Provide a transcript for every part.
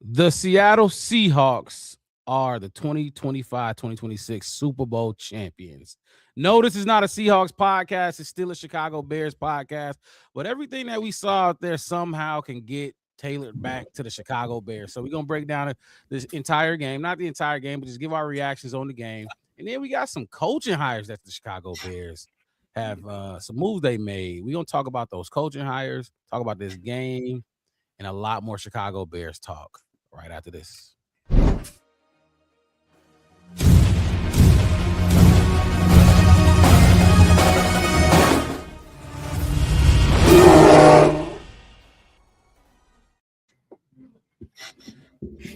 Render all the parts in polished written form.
The Seattle Seahawks are the 2025-2026 Super Bowl champions. No, this is not a Seahawks podcast. It's still a Chicago Bears podcast. But everything that we saw out there somehow can get tailored back to the Chicago Bears. So we're going to break down this entire game. Not the entire game, but just give our reactions on the game. And then we got some coaching hires that the Chicago Bears have some moves they made. We're going to talk about those coaching hires, talk about this game, and a lot more Chicago Bears talk right after this.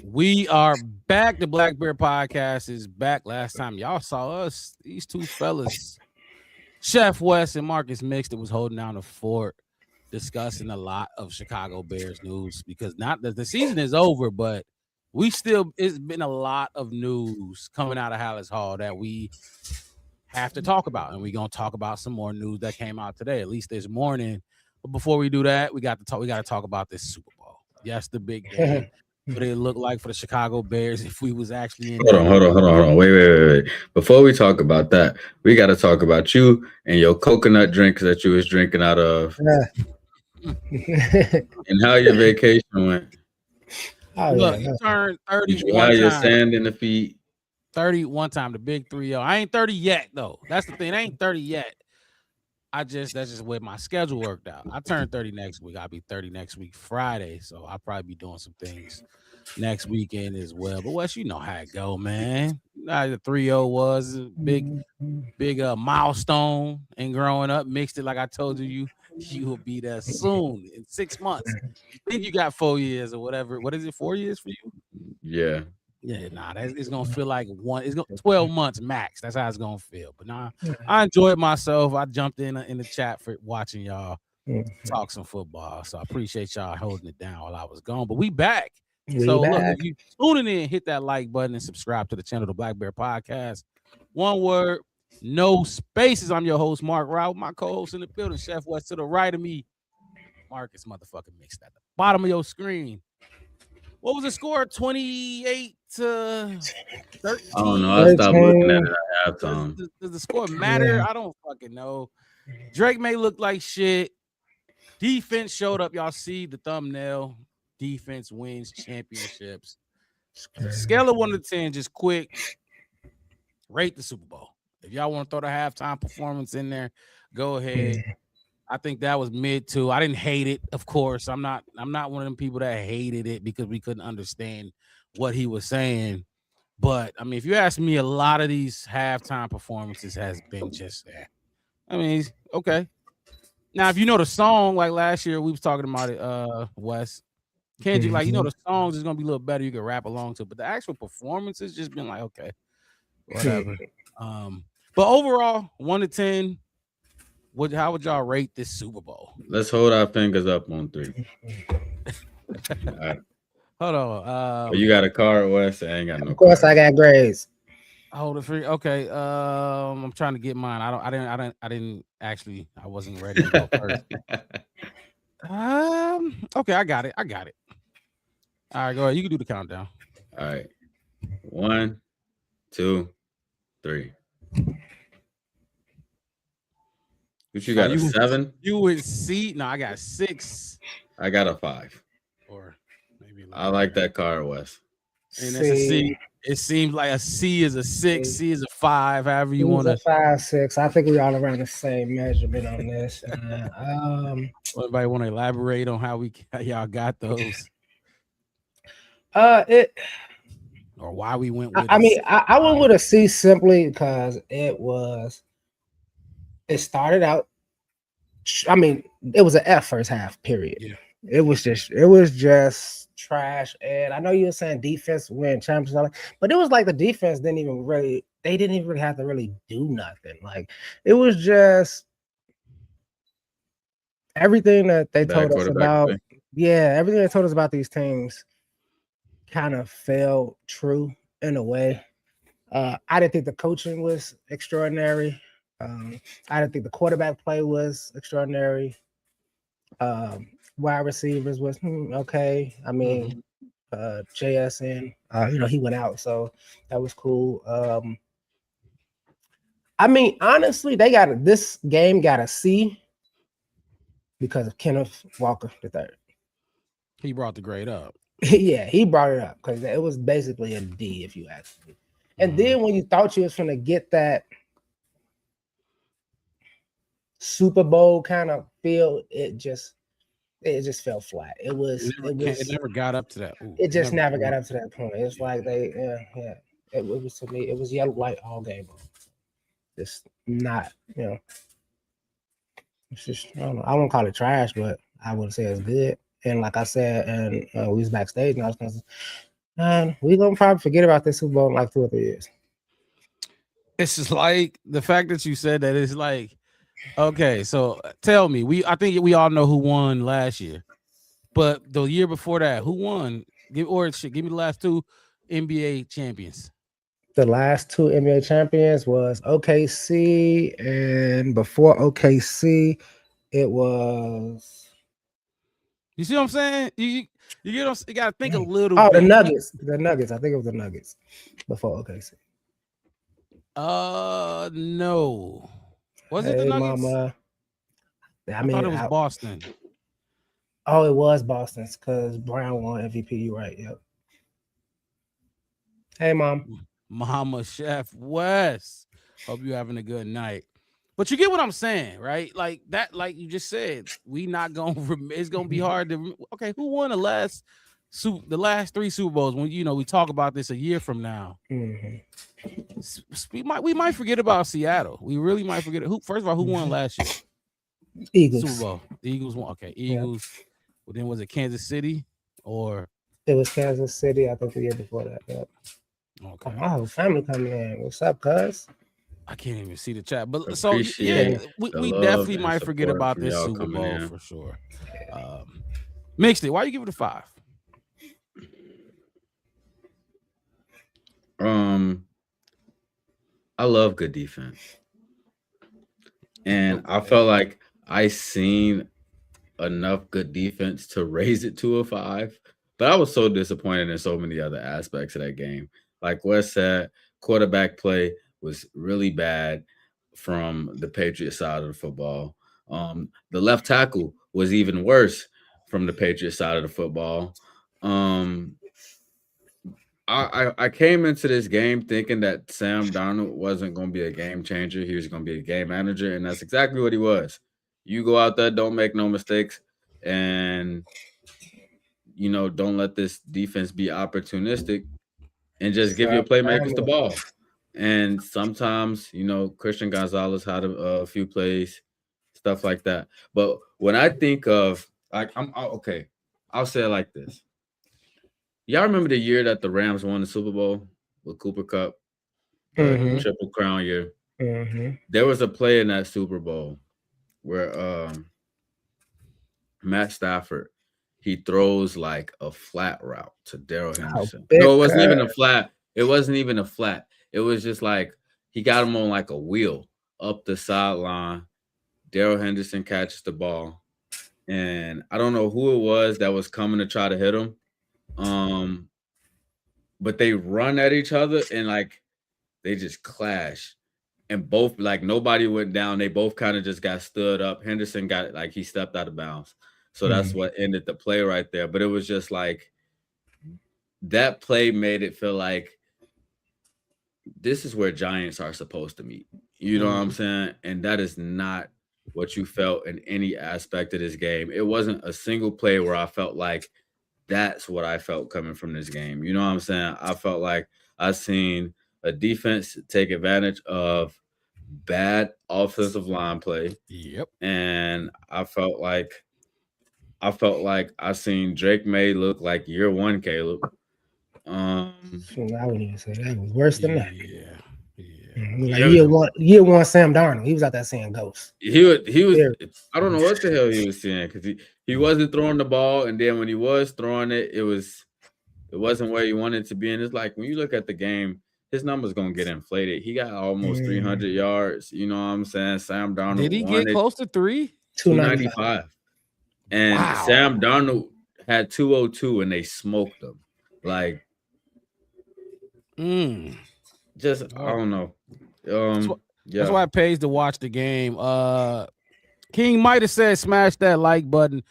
We are back. The Black Bear Podcast is back. Last time y'all saw us, these two fellas, Chef West and Marcus Mix, that was holding down the fort, discussing a lot of Chicago Bears news because not the season is over, but it's been a lot of news coming out of Hallis Hall that we have to talk about, and we're gonna talk about some more news that came out today, at least this morning. But before we do that, we got to talk about this Super Bowl. Yes, the big game. What it look like for the Chicago Bears if we was actually in. Hold on. Wait. Before we talk about that, we got to talk about you and your coconut drinks that you was drinking out of, and how your vacation went. Look, you turned 30. How your sand in the feet. 30 one time, the big 3-0. I ain't 30 yet, though. That's the thing. I ain't 30 yet. That's just where my schedule worked out. I turn 30 next week. I'll be 30 next week, Friday. So I'll probably be doing some things next weekend as well. But Wes, you know how it go, man. You know how the 3-0 was a big milestone in growing up. Mixed it like I told you will be there soon in 6 months. I think you got 4 years or whatever. What is it, 4 years for you? Yeah. Yeah, it's gonna feel like 12 months max. That's how it's gonna feel. But I enjoyed myself. I jumped in the chat for watching y'all talk some football. So I appreciate y'all holding it down while I was gone. But we back. Look, if you tuning in, hit that like button and subscribe to the channel, the Black Bear Podcast. One word, no spaces. I'm your host, Mark Rao. My co-host in the building, Chef West to the right of me. Marcus motherfucking Mixed at the bottom of your screen. What was the score? 28 to 13? I don't know. I stopped looking at it at halftime. Does the score matter? Yeah. I don't fucking know. Drake may look like shit. Defense showed up. Y'all see the thumbnail. Defense wins championships. Scale of 1 to 10, just quick. Rate the Super Bowl. If y'all want to throw the halftime performance in there, go ahead. I think that was mid too. I didn't hate it, of course. I'm not one of them people that hated it because we couldn't understand what he was saying. But I mean, if you ask me, a lot of these halftime performances has been just that. I mean, okay. Now, if you know the song, like last year we was talking about it, Wes. Kendrick, like, you know, the songs is gonna be a little better. You can rap along to, but the actual performance has just been like, okay, whatever. But overall, 1 to 10. How would y'all rate this Super Bowl? Let's hold our fingers up on 3. All right. Hold on. You got a card, Wes? I ain't got no. Of course, I got grades. Hold it free. Okay. I'm trying to get mine. I didn't actually. I wasn't ready to go first. Okay, I got it. All right, go ahead. You can do the countdown. All right. 1, 2, 3. What you got? A 7? You would see. No, I got 6. I got a 5. Or maybe. I like that card, Wes. And that's a C. It seems like a C is a 6, C is a 5. However you want to. 5, 6. I think we all around the same measurement on this. Anybody want to elaborate on how y'all got those? Or why we went with. I went with a C simply because it started out. I mean, it was an F first half. Period. Yeah. It was just trash. And I know you were saying defense win championships, but it was like the defense didn't even really have to really do nothing. Like, it was just everything that they told us about. Yeah, everything they told us about these teams kind of fell true in a way. I didn't think the coaching was extraordinary. I didn't think the quarterback play was extraordinary. Wide receivers was okay. I mean, JSN. He went out, so that was cool. I mean, honestly, this game got a C because of Kenneth Walker III. He brought the grade up. Yeah, he brought it up because it was basically a D, if you ask me. And then when you thought you was going to get that Super Bowl kind of feel, it just fell flat. It never got up to that. It just never got up to that point. It's like it was to me. It was yellow light all game long. It's not, it's just, I don't know. I won't call it trash, but I wouldn't say it's good. And like I said, and we was backstage, and I was going to say, man, we're going to probably forget about this Super Bowl in like 2 or 3 years. It's just like the fact that you said that. It's like, okay, so tell me, I think we all know who won last year, but the year before that, who won? Give me the last 2 NBA champions. The last 2 NBA champions was OKC, and before OKC, it was. You see what I'm saying? You got to think a little. Oh, bit. The Nuggets. The Nuggets. I think it was the Nuggets before OKC. No. Was it the Nuggets? Mama. I thought it was Boston. Oh, it was Boston's because Brown won MVP. You're right. Yep. Hey, Mom. Mama Chef West. Hope you're having a good night. But you get what I'm saying, right? Like that, like you just said, it's gonna be hard to. Okay, who won the last 3 Super Bowls? When we talk about this a year from now, we might forget about Seattle. We really might forget it. First of all, who won last year? Eagles. Super Bowl. The Eagles won. Okay, Eagles. Yep. Well, then was it Kansas City or? It was Kansas City. I think the year before that. Yep. Okay. My whole family coming in. What's up, cuz? I can't even see the chat, but so yeah, we definitely might forget about this Super Bowl for sure. Mixed it. Why you give it a 5? I love good defense, and I felt like I seen enough good defense to raise it to a 5. But I was so disappointed in so many other aspects of that game. Like Wes said, quarterback play was really bad from the Patriots side of the football. The left tackle was even worse from the Patriots side of the football. I came into this game thinking that Sam Darnold wasn't going to be a game changer. He was going to be a game manager, and that's exactly what he was. You go out there, don't make no mistakes, and don't let this defense be opportunistic, and just give your playmakers the ball. And sometimes, Christian Gonzalez had a few plays, stuff like that. But when I think of, I'll say it like this. Y'all remember the year that the Rams won the Super Bowl with Cooper Kupp? Triple Crown year. There was a play in that Super Bowl where Matt Stafford, he throws like a flat route to Darrell Henderson. No, it wasn't even a flat. It wasn't even a flat. It was just like he got him on like a wheel up the sideline. Darrell Henderson catches the ball. And I don't know who it was that was coming to try to hit him. But they run at each other and like they just clash. And both, like, nobody went down. They both kind of just got stood up. Henderson got, like, he stepped out of bounds. So that's what ended the play right there. But it was just like that play made it feel like this is where giants are supposed to meet. You know what I'm saying? And that is not what you felt in any aspect of this game. It wasn't a single play where I felt like that's what I felt coming from this game. You know what I'm saying? I felt like I seen a defense take advantage of bad offensive line play. Yep. And I felt like I seen Drake May look like year one Caleb. I wouldn't even say that. It was worse than that. Yeah. Like year one Sam Darnold. He was out there saying ghosts. He was I don't know what the hell he was saying, because he wasn't throwing the ball, and then when he was throwing it, it wasn't where he wanted to be. And it's like when you look at the game, his number's gonna get inflated. He got almost 300 yards. You know what I'm saying? Sam Darnold. Did he get close to 295? And wow. Sam Darnold had 202 and they smoked him. Like, just I don't know. That's why it pays to watch the game. King might have said smash that like button.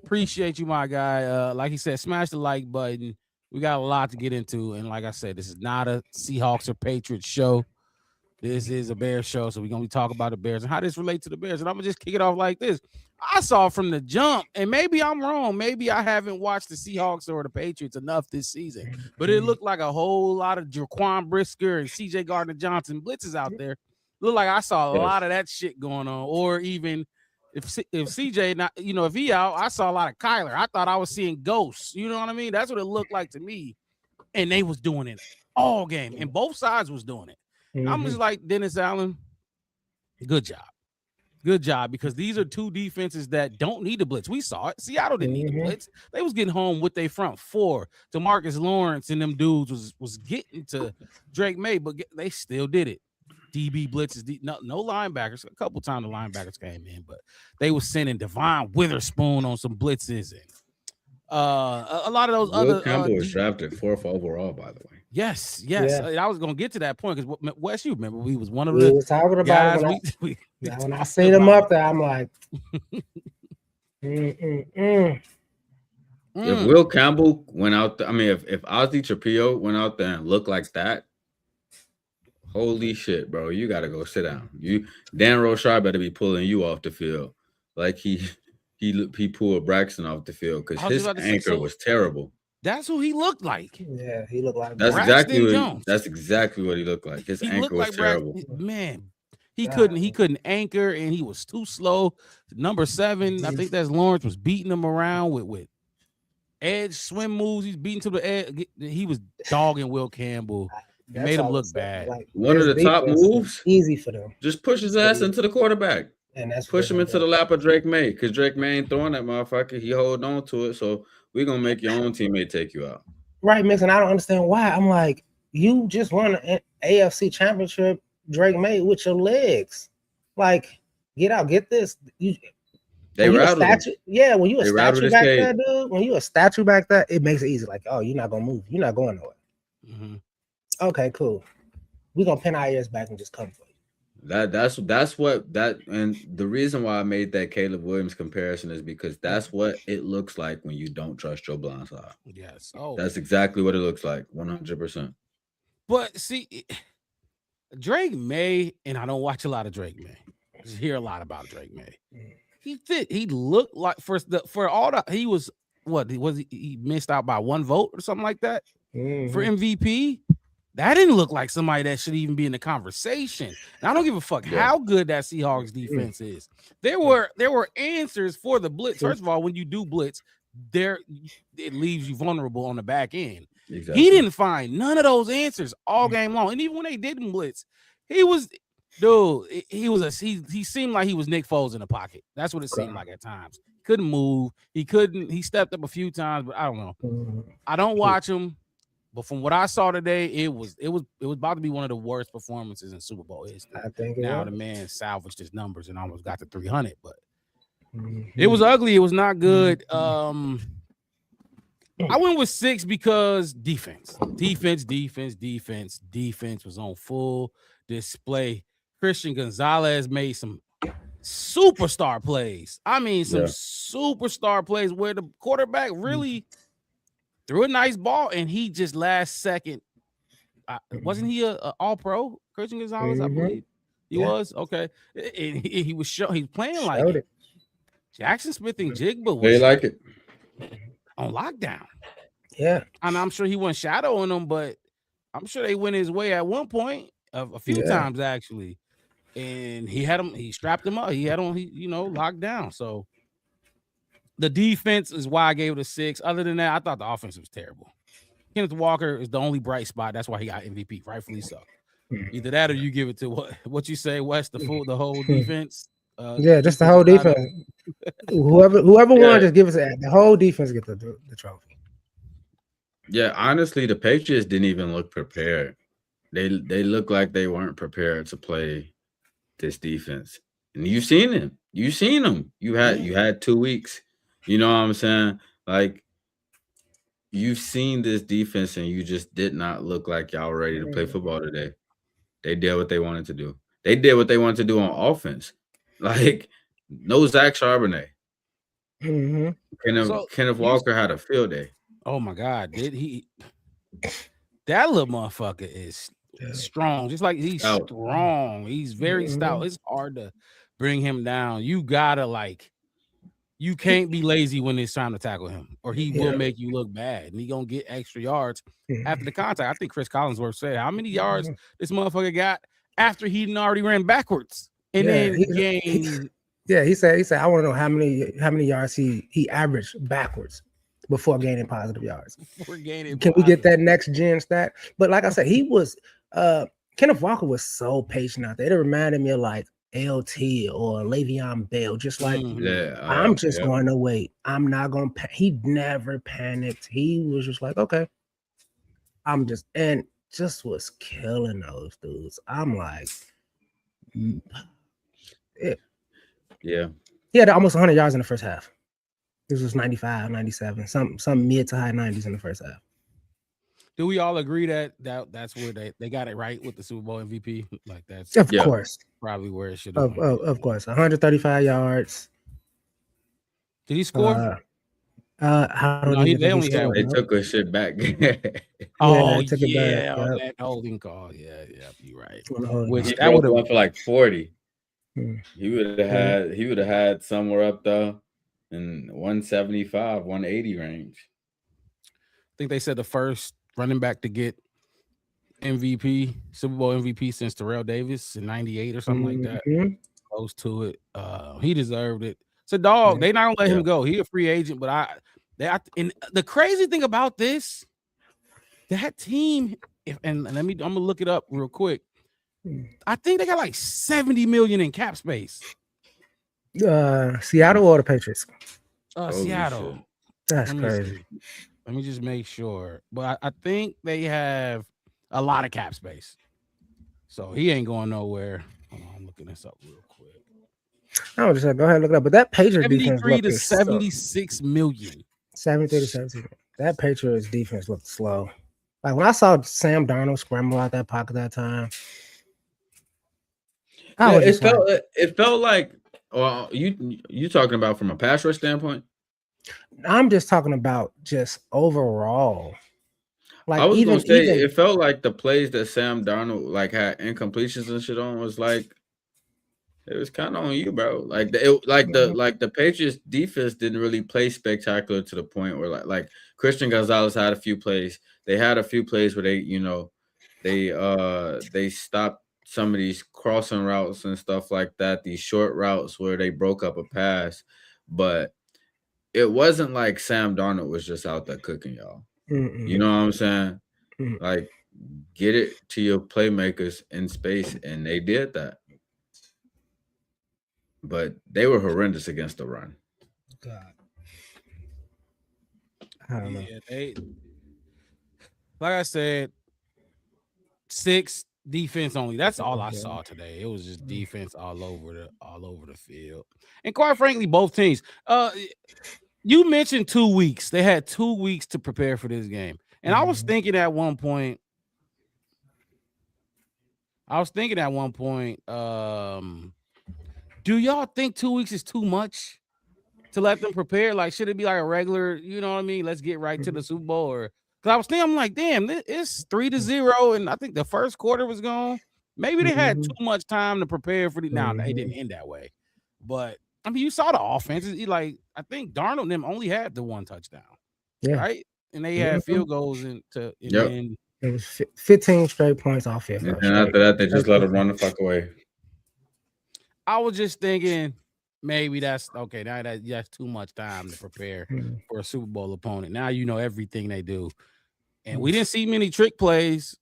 Appreciate you, my guy. Like he said, smash the like button. We got a lot to get into, and like I said, this is not a Seahawks or Patriots show. This is a Bears show, so we're gonna be talking about the Bears and how this relates to the Bears. And I'm gonna just kick it off like this. I saw from the jump, and maybe I'm wrong. Maybe I haven't watched the Seahawks or the Patriots enough this season, but it looked like a whole lot of Jaquan Brisker and CJ Gardner-Johnson blitzes out there. Looked like I saw a lot of that shit going on, or even if CJ not, if he out, I saw a lot of Kyler. I thought I was seeing ghosts. You know what I mean? That's what it looked like to me. And they was doing it all game, and both sides was doing it. I'm just like, Dennis Allen, good job, because these are two defenses that don't need to blitz. We saw it. Seattle didn't need to blitz. They was getting home with their front four. DeMarcus Lawrence and them dudes was getting to Drake May, but they still did it. DB blitzes, no linebackers. A couple times the linebackers came in, but they were sending Devon Witherspoon on some blitzes, and a lot of those Will Campbell was drafted 4th overall, by the way. Yes. Yeah. I was gonna get to that point because Wes, you remember we was one of the was talking about guys when I see them up there, I'm like, If Will Campbell went out there, if Ozzie Trapillo went out there and looked like that, holy shit, bro, you gotta go sit down. Dan Rochard better be pulling you off the field like he pulled Braxton off the field because his anchor was terrible. That's who he looked like. Yeah, he looked like that's exactly what he looked like. His anchor was terrible. Man, he couldn't anchor, and he was too slow. Number 7, I think that's Lawrence, was beating him around with edge swim moves. He's beating to the edge. He was dogging Will Campbell. It made him look bad. Like, one of the top moves, easy for them. Just push his ass into the quarterback. And that's push him into the lap of Drake May, because Drake May ain't throwing that motherfucker. He holding on to it. So we're gonna make your own teammate take you out. Right, Mixon. I don't understand why. I'm like, you just won an AFC championship, Drake May, with your legs. Like, get out, get this. They rattled him. Yeah, when you a statue back there, dude. When you a statue back there, it makes it easy. Like, oh, you're not gonna move. You're not going nowhere. Okay, cool. We're gonna pin our ears back and just come for you. That's what and the reason why I made that Caleb Williams comparison is because that's what it looks like when you don't trust your blind side. Yes. That's exactly what it looks like, 100%. But see, Drake May, and I don't watch a lot of Drake May. I just hear a lot about Drake May. He looked like he was what he missed out by 1 vote or something like that for MVP. That didn't look like somebody that should even be in the conversation. And I don't give a fuck how good that Seahawks defense is. There were answers for the blitz. First of all, when you do blitz, it leaves you vulnerable on the back end. Exactly. He didn't find none of those answers all game long. And even when they didn't blitz, he seemed like he was Nick Foles in the pocket. That's what it seemed like at times. Couldn't move. He stepped up a few times, but I don't know. I don't watch him. But from what I saw today, it was about to be one of the worst performances in Super Bowl history. I think now the man salvaged his numbers and almost got to 300, but it was ugly. It was not good. I went with 6 because defense was on full display. Christian Gonzalez made some superstar plays. Superstar plays where the quarterback really threw a nice ball, and he just last second. Wasn't he a All-Pro, Christian Gonzalez? I believe he was. Okay, and he was playing like it. Jackson Smith and Jigba was like it on lockdown. Yeah, and I'm sure he wasn't shadowing them, but I'm sure they went his way at one point, a few times actually. And he had him. He strapped him up. He had him. Locked down. So. The defense is why I gave it a 6. Other than that, I thought the offense was terrible. Kenneth Walker is the only bright spot. That's why he got MVP, rightfully so. Either that or you give it to what you say, Wes, the whole defense. Just the whole defense. Whoever won, just give us the whole defense get the trophy. Yeah, honestly, the Patriots didn't even look prepared. They look like they weren't prepared to play this defense. And you've seen them. You had 2 weeks. You know what I'm saying? Like, you've seen this defense and you just did not look like y'all were ready to play football today. They did what they wanted to do. They did what they wanted to do on offense. Like, no Zach Charbonnet. Kenneth Walker had a field day. Oh my God, did he? That little motherfucker is strong. Just like he's strong. He's very stout. It's hard to bring him down. You gotta you can't be lazy when it's time to tackle him, or he will make you look bad, and he gonna get extra yards after the contact. I think Chris Collinsworth said, "How many yards this motherfucker got after he already ran backwards?" And then gained. He said, I want to know how many yards he averaged backwards before gaining positive yards. Can we get that next gen stat? But like I said, he was Kenneth Walker was so patient out there. It reminded me of like LT or Le'Veon Bell, just like I'm just going to wait. I'm not going to. He never panicked. He was just like, okay, I'm just was killing those dudes. I'm like, yeah. He had almost 100 yards in the first half. This was 95, 97, some mid to high 90s in the first half. Do we all agree that that's where they got it right with the Super Bowl MVP? Like that's of course probably where it should have. Of course, 135 yards. Did he score? They only had. They took a shit back. That holding call. Yeah, you're right. Which that would have went for like 40. He would have had somewhere up there in 175, 180 range. I think they said the first running back to get Super Bowl MVP since Terrell Davis in 98 or something like that. Close to it. He deserved it. It's a dog. They not gonna let him go. He a free agent, but and the crazy thing about this, that team, I'm gonna look it up real quick. I think they got like 70 million in cap space. Seattle or the Patriots? Seattle. Shit. That's crazy. Let me just make sure. But I think they have a lot of cap space. So he ain't going nowhere. Hold on, I'm looking this up real quick. I was just like, go ahead and look it up. But that Patriots defense 73 to 76 million. 73 to 76. That Patriots defense looked slow. Like when I saw Sam Darnold scramble out that pocket that time. It felt like, well, you talking about from a pass rush standpoint? I'm just talking about just overall. Like I was gonna say, it felt like the plays that Sam Darnold like had incompletions and shit on was like, it was kind of on you, bro. Like the Patriots defense didn't really play spectacular to the point where like Christian Gonzalez had a few plays. They had a few plays where they stopped some of these crossing routes and stuff like that, these short routes where they broke up a pass, but it wasn't like Sam Darnold was just out there cooking y'all. You know what I'm saying? Like, get it to your playmakers in space, and they did that. But they were horrendous against the run. God. I don't know. Yeah, like I said, 6 defense only. That's all I saw today. It was just defense all over the field. And quite frankly, both teams. You mentioned 2 weeks. They had 2 weeks to prepare for this game. And I was thinking at one point, do y'all think 2 weeks is too much to let them prepare? Like, should it be like a regular, you know what I mean? Let's get right to the Super Bowl. Or because I was thinking, I'm like, damn, it's 3-0, and I think the first quarter was gone. Maybe they had too much time to prepare for the. Now they didn't end that way, but I mean, you saw the offense. Like, I think Darnold and them only had the 1 touchdown, right? And they had field goals it was 15 straight points off here. And after that, they just let them run the fuck away. I was just thinking maybe that's okay. Now that's too much time to prepare for a Super Bowl opponent. Now you know everything they do, and we didn't see many trick plays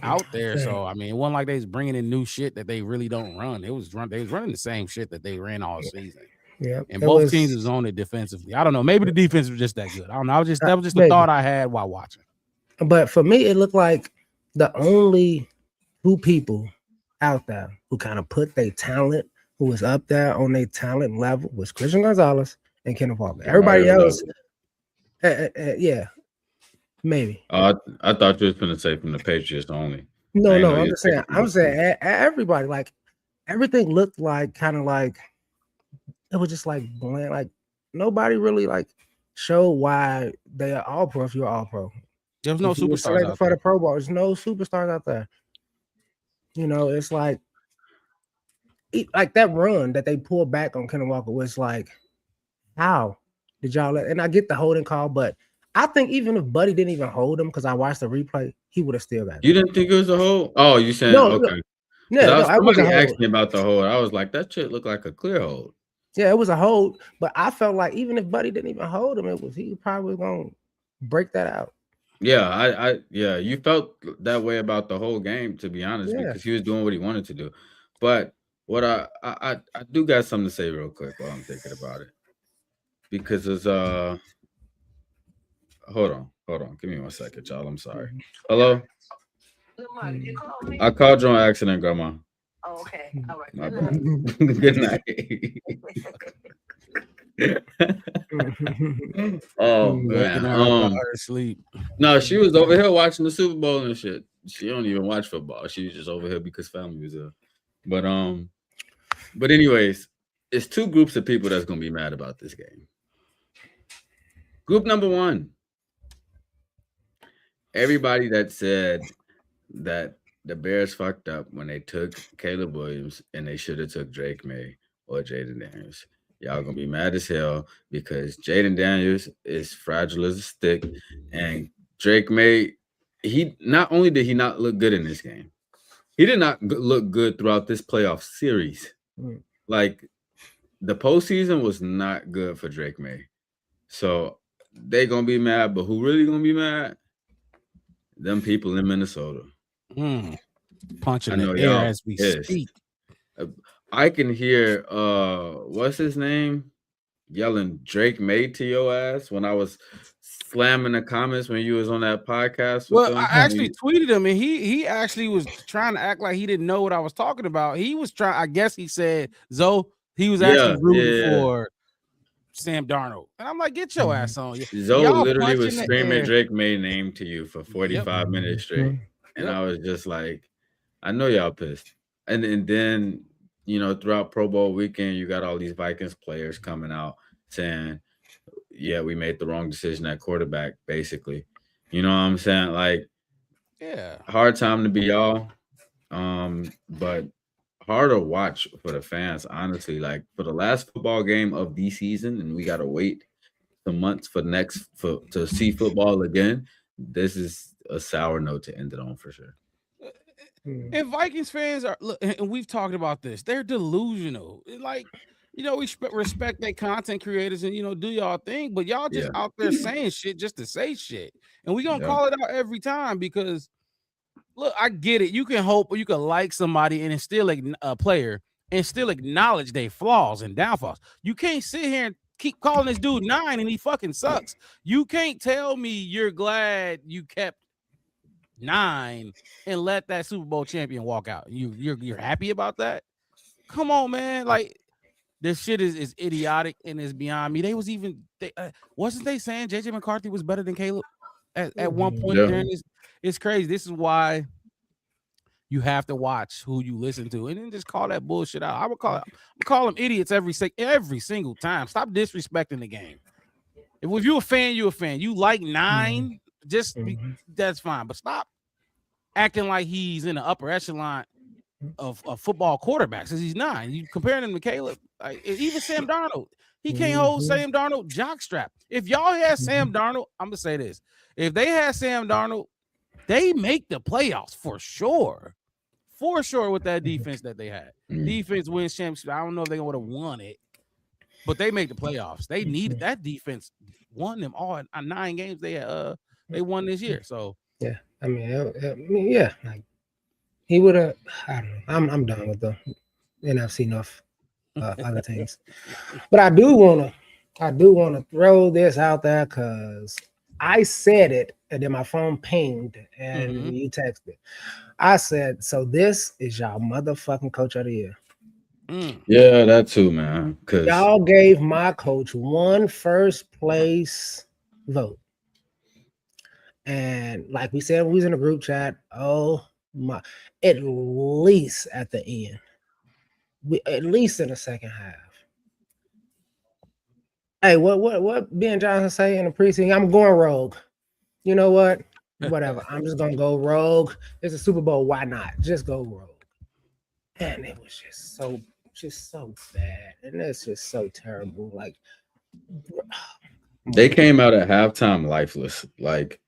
out there. So I mean, it wasn't like they was bringing in new shit that they really don't run. They was running the same shit that they ran all season. Yeah, and both teams was on it defensively. I don't know. Maybe the defense was just that good. I don't know. That was just the thought I had while watching. But for me, it looked like the only 2 people out there who kind of put their talent, who was up there on their talent level, was Christian Gonzalez and Kenneth Walker. Everybody else, Maybe. I thought you was going to say from the Patriots only. No. I'm just saying. I'm saying everybody, like everything looked like kind of like it was just like bland. Like nobody really like showed why they are all pro. If you're all pro, there's no superstars out for there. the Pro Bowl. There's no superstars out there. You know, it's like that run that they pulled back on Kenneth Walker was like, how did y'all let? And I get the holding call, but I think even if Buddy didn't even hold him, because I watched the replay, he would have still got it. You didn't think it was a hold? Oh, you saying okay? Somebody asked me about the hold. I was like, that shit looked like a clear hold. Yeah, it was a hold, but I felt like even if Buddy didn't even hold him, he probably gonna break that out. Yeah, you felt that way about the whole game, to be honest, because he was doing what he wanted to do. But what I do got something to say real quick while I'm thinking about it, because it's hold on, give me 1 second, y'all. I'm sorry. Hello. I called you on accident, Grandma. Oh, okay. All right. My bad. Good night. Oh man. Sleep. No, she was over here watching the Super Bowl and shit. She don't even watch football. She was just over here because family was there. But anyways, it's two groups of people that's gonna be mad about this game. Group number one, everybody that said that the Bears fucked up when they took Caleb Williams and they should have took Drake May or Jayden Daniels. Y'all gonna be mad as hell because Jayden Daniels is fragile as a stick, and Drake May, he not only did he not look good in this game, he did not look good throughout this playoff series. Like the postseason was not good for Drake May. So they gonna be mad, but who really gonna be mad? Them people in Minnesota. Punching the air as we speak. I can hear what's his name yelling Drake May to your ass when I was slamming the comments when you was on that podcast. Well, I actually tweeted him, and he actually was trying to act like he didn't know what I was talking about. He was trying. I guess he said Zoe. He was actually rooting for Sam Darnold, and I'm like, get your ass on. Zoe literally was screaming Drake May name to you for 45 minutes straight, and I was just like, I know y'all pissed. And then, you know, throughout Pro Bowl weekend, you got all these Vikings players coming out saying, yeah, we made the wrong decision at quarterback, basically. You know what I'm saying? Like, hard time to be y'all, but hard to watch for the fans, honestly. Like, for the last football game of the season, and we got to wait some months to see football again, this is a sour note to end it on for sure. And Vikings fans are, look, and we've talked about this, they're delusional. Like, you know, we respect their content creators and, you know, do y'all thing, but y'all just out there saying shit just to say shit. And we gonna call it out every time because, look, I get it. You can hope or you can like somebody and still a player and still acknowledge their flaws and downfalls. You can't sit here and keep calling this dude 9 and he fucking sucks. You can't tell me you're glad you kept 9 and let that Super Bowl champion walk out. You're happy about that? Come on, man. Like, this shit is idiotic and is beyond me. Wasn't they saying JJ McCarthy was better than Caleb at one point during this? It's crazy. This is why you have to watch who you listen to and then just call that bullshit out. I would call them idiots every single time. Stop disrespecting the game. If you're a fan, you're a fan. You like 9, that's fine, but stop acting like he's in the upper echelon of football quarterbacks because he's 9. You comparing him to Caleb, like, even Sam Darnold, he can't hold Sam Darnold jockstrap. If y'all had Sam Darnold, I'm gonna say this: if they had Sam Darnold, they make the playoffs for sure with that defense that they had. Defense wins championship. I don't know if they would have won it, but they make the playoffs. They needed that defense. Won them all 9 games they won this year. So I mean, like he would have. I don't know. I'm done with the NFC enough other things, but I do wanna throw this out there because I said it and then my phone pinged and you texted. I said, so this is y'all motherfucking coach of the year. Yeah, that too, man. Because y'all gave my coach 1 first place vote. And like we said, we was in a group chat. Oh my! At least at the end, at least in the second half. Hey, what Ben Johnson say in the preseason? I'm going rogue. You know what? Whatever. I'm just gonna go rogue. It's a Super Bowl. Why not? Just go rogue. And it was just so bad, and it's just so terrible. Like they came out at halftime lifeless, like,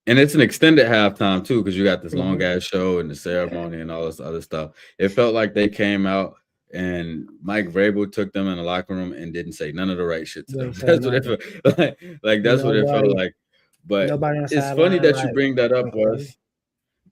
and it's an extended halftime too, because you got this long ass show and the ceremony and all this other stuff. It felt like they came out and Mike Vrabel took them in the locker room and didn't say none of the right shit to them. That's what it felt like. That's what it felt like. But it's funny that you bring that up, Wes.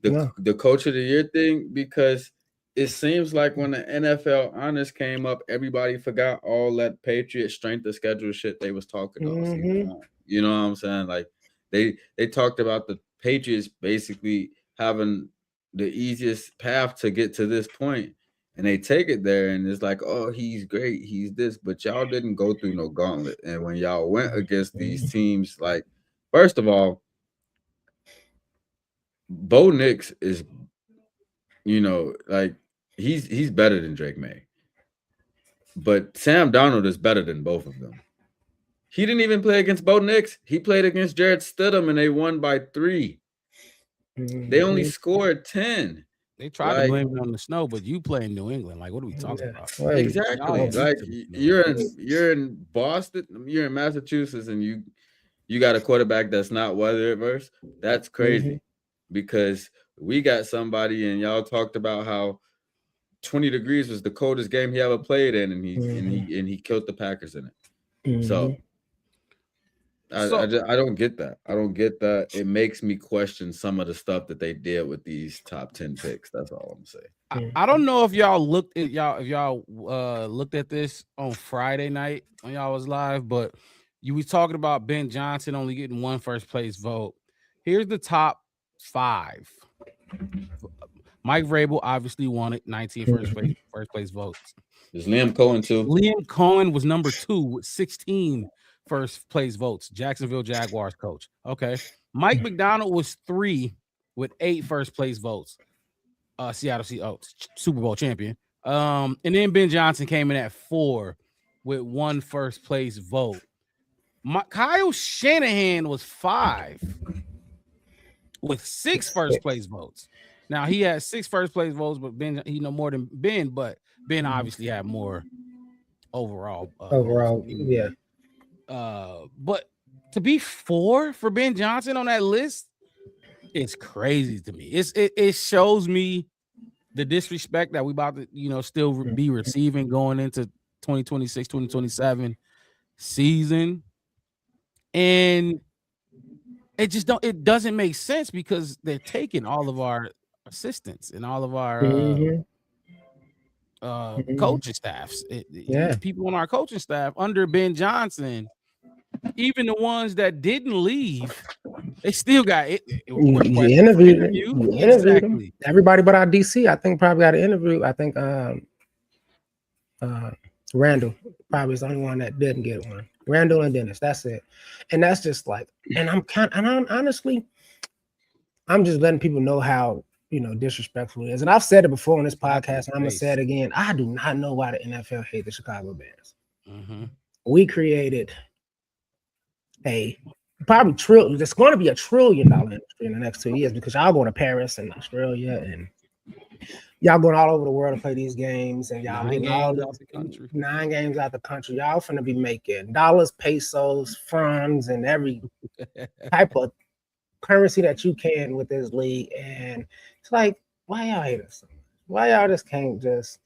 The coach of the year thing, because it seems like when the NFL honors came up, everybody forgot all that Patriot strength of schedule shit they was talking about. You know what I'm saying? Like they talked about the Patriots basically having the easiest path to get to this point, and they take it there, and it's like, oh, he's great, he's this, but y'all didn't go through no gauntlet. And when y'all went against these teams, like, first of all, Bo Nix is, you know, like he's better than Drake May, but Sam Darnold is better than both of them. He didn't even play against Bo Nix. He played against Jarrett Stidham, and they won by 3. They only scored 10. They tried to blame it on the snow, but you play in New England. Like, what are we talking about? Exactly. Like you're in Boston, you're in Massachusetts, and you got a quarterback that's not weather adverse. That's crazy. Because we got somebody, and y'all talked about how 20 degrees was the coldest game he ever played in, and he killed the Packers in it. So I don't get that. I don't get that. It makes me question some of the stuff that they did with these top 10 picks. That's all I'm saying. I don't know if y'all looked at this on Friday night when y'all was live, but you was talking about Ben Johnson only getting 1 first place vote. Here's the top 5. Mike Vrabel obviously won it, 19 first place votes. Is Liam Cohen too? Liam Cohen was number 2 with 16 first place votes. Jacksonville Jaguars coach. Okay. Mike McDonald was 3 with 8 first place votes. Seattle Seahawks Super Bowl champion. And then Ben Johnson came in at 4 with 1 first place vote. Kyle Shanahan was 5 with 6 first place votes. Now he had 6 first place votes, but Ben, he know more than Ben, but Ben obviously had more overall. Yeah. But to be 4 for Ben Johnson on that list, it's crazy to me. It shows me the disrespect that we about to, still be receiving going into 2026, 2027 season. And it doesn't make sense because they're taking all of our assistants and all of our coaching staffs. People on our coaching staff under Ben Johnson, even the ones that didn't leave, they still got it. Interview. Exactly. Everybody but our DC, I think, probably got an interview. I think Randall probably is the only one that didn't get one. Randall and Dennis, that's it. And that's just like, and honestly, I'm just letting people know how, disrespectful it is. And I've said it before on this podcast, and I'm going to say it again. I do not know why the NFL hate the Chicago Bears. We created probably there's going to be $1 trillion industry in the next 2 years because y'all going to Paris and Australia and y'all going all over the world to play these games, and y'all getting all out the country. 9 games out the country. Y'all finna be making dollars, pesos, francs, and every type of currency that you can with this league. And it's like, why y'all hate us so much? Why y'all just can't just?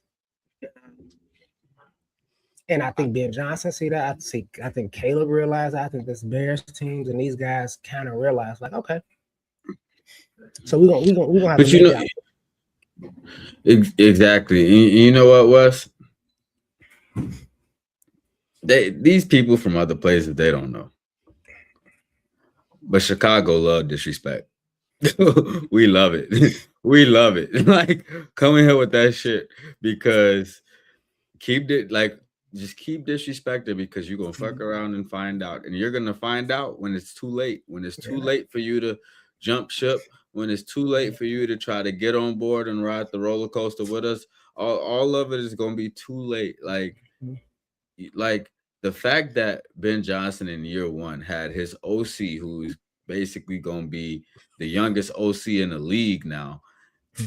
And I think Ben Johnson see that. I think Caleb realized that. I think this Bears teams and these guys kind of realized, like, okay, so we're gonna have to make it. Exactly. You know what, Wes? These people from other places, they don't know. But Chicago love disrespect. We love it. We love it. Like, come in here with that shit because keep it like just keep disrespecting because you're gonna fuck around and find out, and you're gonna find out when it's too late. When it's too late for you to jump ship, when it's too late for you to try to get on board and ride the roller coaster with us, all of it is gonna be too late. Like the fact that Ben Johnson in year one had his OC, who's basically gonna be the youngest OC in the league now.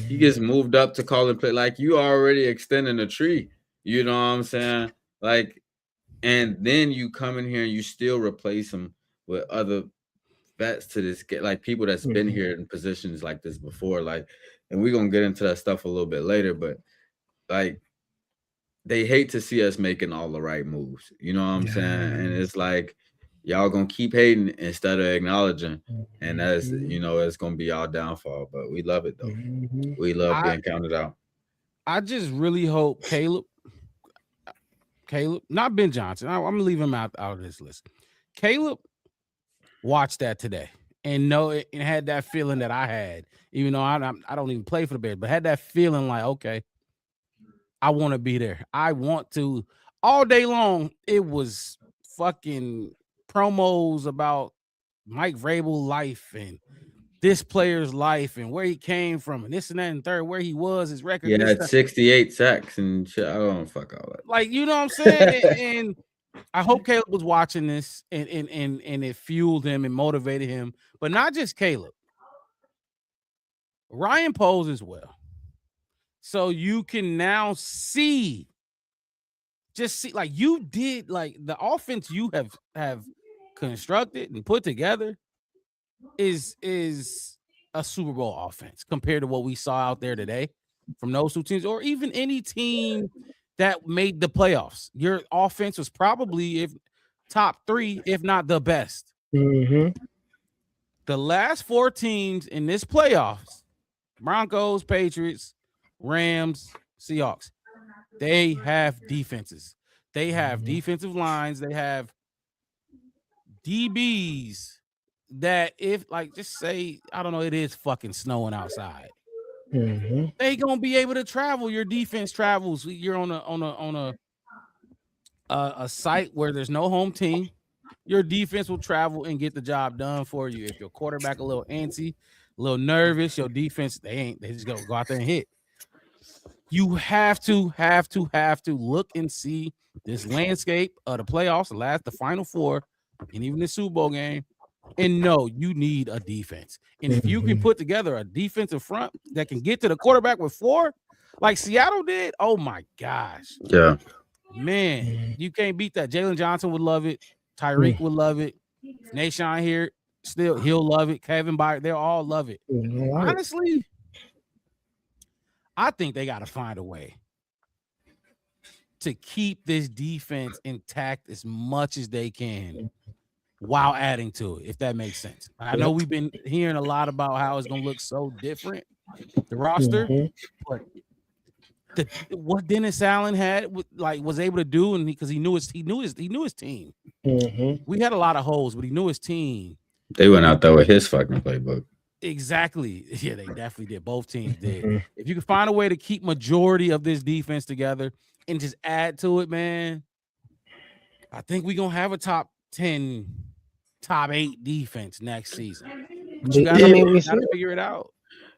He gets moved up to call and play. Like, you already extending the tree. You know what I'm saying? Like, and then you come in here and you still replace him with other vets to this, like people that's been here in positions like this before. Like, and we're gonna get into that stuff a little bit later, but like, they hate to see us making all the right moves. You know what I'm saying? And it's like, y'all gonna keep hating instead of acknowledging, and that's, you know, it's gonna be our downfall. But we love it though. We love being counted out. I just really hope Caleb, not Ben Johnson. I'm gonna leave him out of this list. Caleb watched that today and had that feeling that I had, even though I don't even play for the Bears, but had that feeling like, okay, I want to be there. I want to. All day long, it was fucking promos about Mike Vrabel's life and this player's life and where he came from and this and that and third, where he was, his record. Yeah, had 68 sacks and shit. I don't fuck all that. Like, you know what I'm saying? and I hope Caleb was watching this and it fueled him and motivated him. But not just Caleb. Ryan Poles as well. So you can now see, like you did, like the offense you have constructed and put together is a Super Bowl offense compared to what we saw out there today from those two teams, or even any team that made the playoffs. Your offense was probably top 3, if not the best. The last 4 teams in this playoffs, Broncos, Patriots, Rams, Seahawks, they have defenses. They have defensive lines. They have DBs that if, like, just say, I don't know, it is fucking snowing outside. They gonna be able to travel. Your defense travels. You're on a site where there's no home team. Your defense will travel and get the job done for you. If your quarterback a little antsy, a little nervous, your defense, they just go out there and hit. You have to look and see this landscape of the playoffs, the Final Four, and even the Super Bowl game, and no, you need a defense. And if you can put together a defensive front that can get to the quarterback with 4, like Seattle did, oh my gosh. Yeah. Man, you can't beat that. Jalen Johnson would love it. Tyreek would love it. Nashawn here, still, he'll love it. Kevin Byard, they'll all love it. Honestly, I think they got to find a way to keep this defense intact as much as they can while adding to it, if that makes sense. I know we've been hearing a lot about how it's going to look so different, the roster, but what Dennis Allen was able to do, and because he knew his team. We had a lot of holes, but he knew his team. They went out there with his fucking playbook. Exactly. Yeah, they definitely did. Both teams did. If you can find a way to keep majority of this defense together and just add to it, man, I think we're gonna have a top 10, top 8 defense next season. But you gotta figure it out.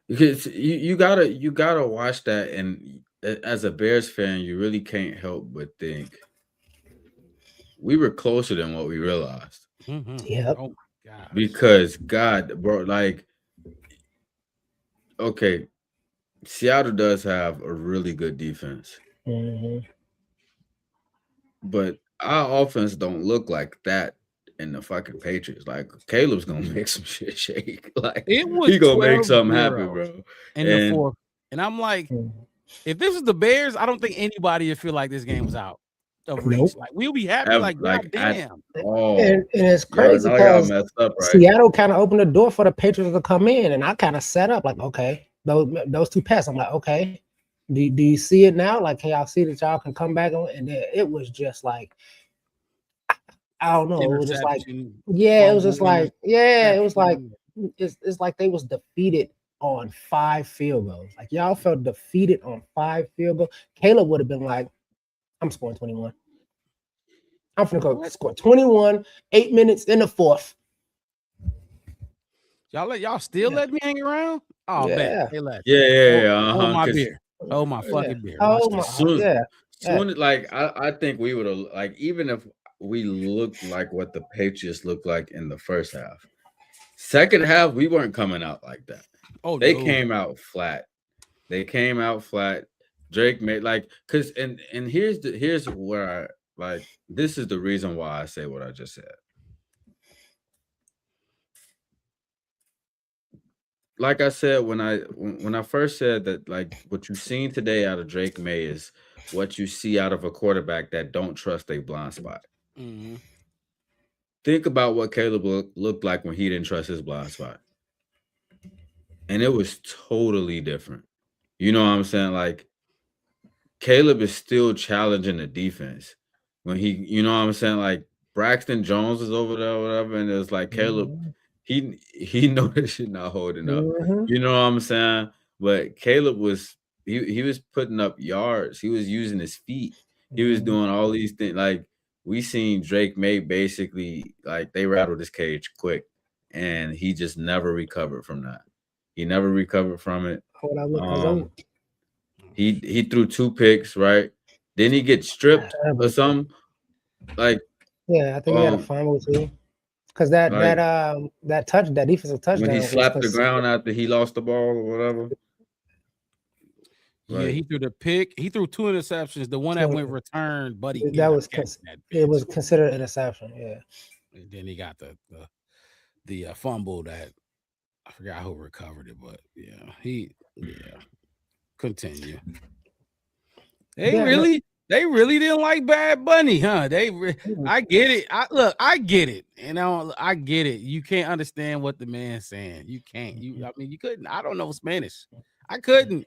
Because you gotta watch that, and as a Bears fan, you really can't help but think we were closer than what we realized. Yep. Oh my God. Because God, bro, like, okay, Seattle does have a really good defense, but our offense don't look like that in the fucking Patriots. Like, Caleb's gonna make some shit shake. Like, he gonna make something happen, bro. In the fourth, and I'm like, if this was the Bears, I don't think anybody would feel like this game was out of reach. Like, we'll be happy. Like damn. And it's crazy because Seattle kind of opened the door for the Patriots to come in, and I kind of set up like, okay, those 2 passes. I'm like, okay, do you see it now? Like, can y'all see that y'all can come back on? And then it was just like, I don't know. It was just like, yeah, it was just like, yeah, it was like, it's like they was defeated on 5 field goals. Like, y'all felt defeated on 5 field goals. Caleb would have been like, I'm scoring 21. I'm finna go score 21, 8 minutes in the fourth. Y'all still let me hang around? Oh, bet. Hey, Yeah. My beer. Oh, my fucking beer. Oh, my. Soon, like, I think we would have, like, even if we looked like what the Patriots looked like in the first half, second half, we weren't coming out like that. Oh, they came out flat. Drake made because and here's where I like this is the reason why I say what I just said. Like I said when I first said that, like, what you've seen today out of Drake May is what you see out of a quarterback that don't trust a blind spot. Mm-hmm. Think about what Caleb looked like when he didn't trust his blind spot. And it was totally different. You know what I'm saying? Like, Caleb is still challenging the defense when he, you know what I'm saying? Like, Braxton Jones is over there or whatever, and it's like Caleb, he know that shit not holding up. You know what I'm saying? But Caleb was he was putting up yards. He was using his feet. He was doing all these things. Like, we seen Drake May basically, like, they rattled his cage quick, and he just never recovered from that. He never recovered from it. He threw 2 picks, right? Then he get stripped or something. Like, I think he had a fumble too. Because that defensive touchdown when he slapped the ground after he lost the ball or whatever. Yeah, he threw the pick. He threw 2 interceptions. The one that went returned, buddy. It was considered interception. Yeah. And then he got the fumble that I forgot who recovered it, but continue. They really didn't like Bad Bunny, huh? I get it. I get it. I get it. You can't understand what the man's saying. You can't. I mean, you couldn't. I don't know Spanish. I couldn't.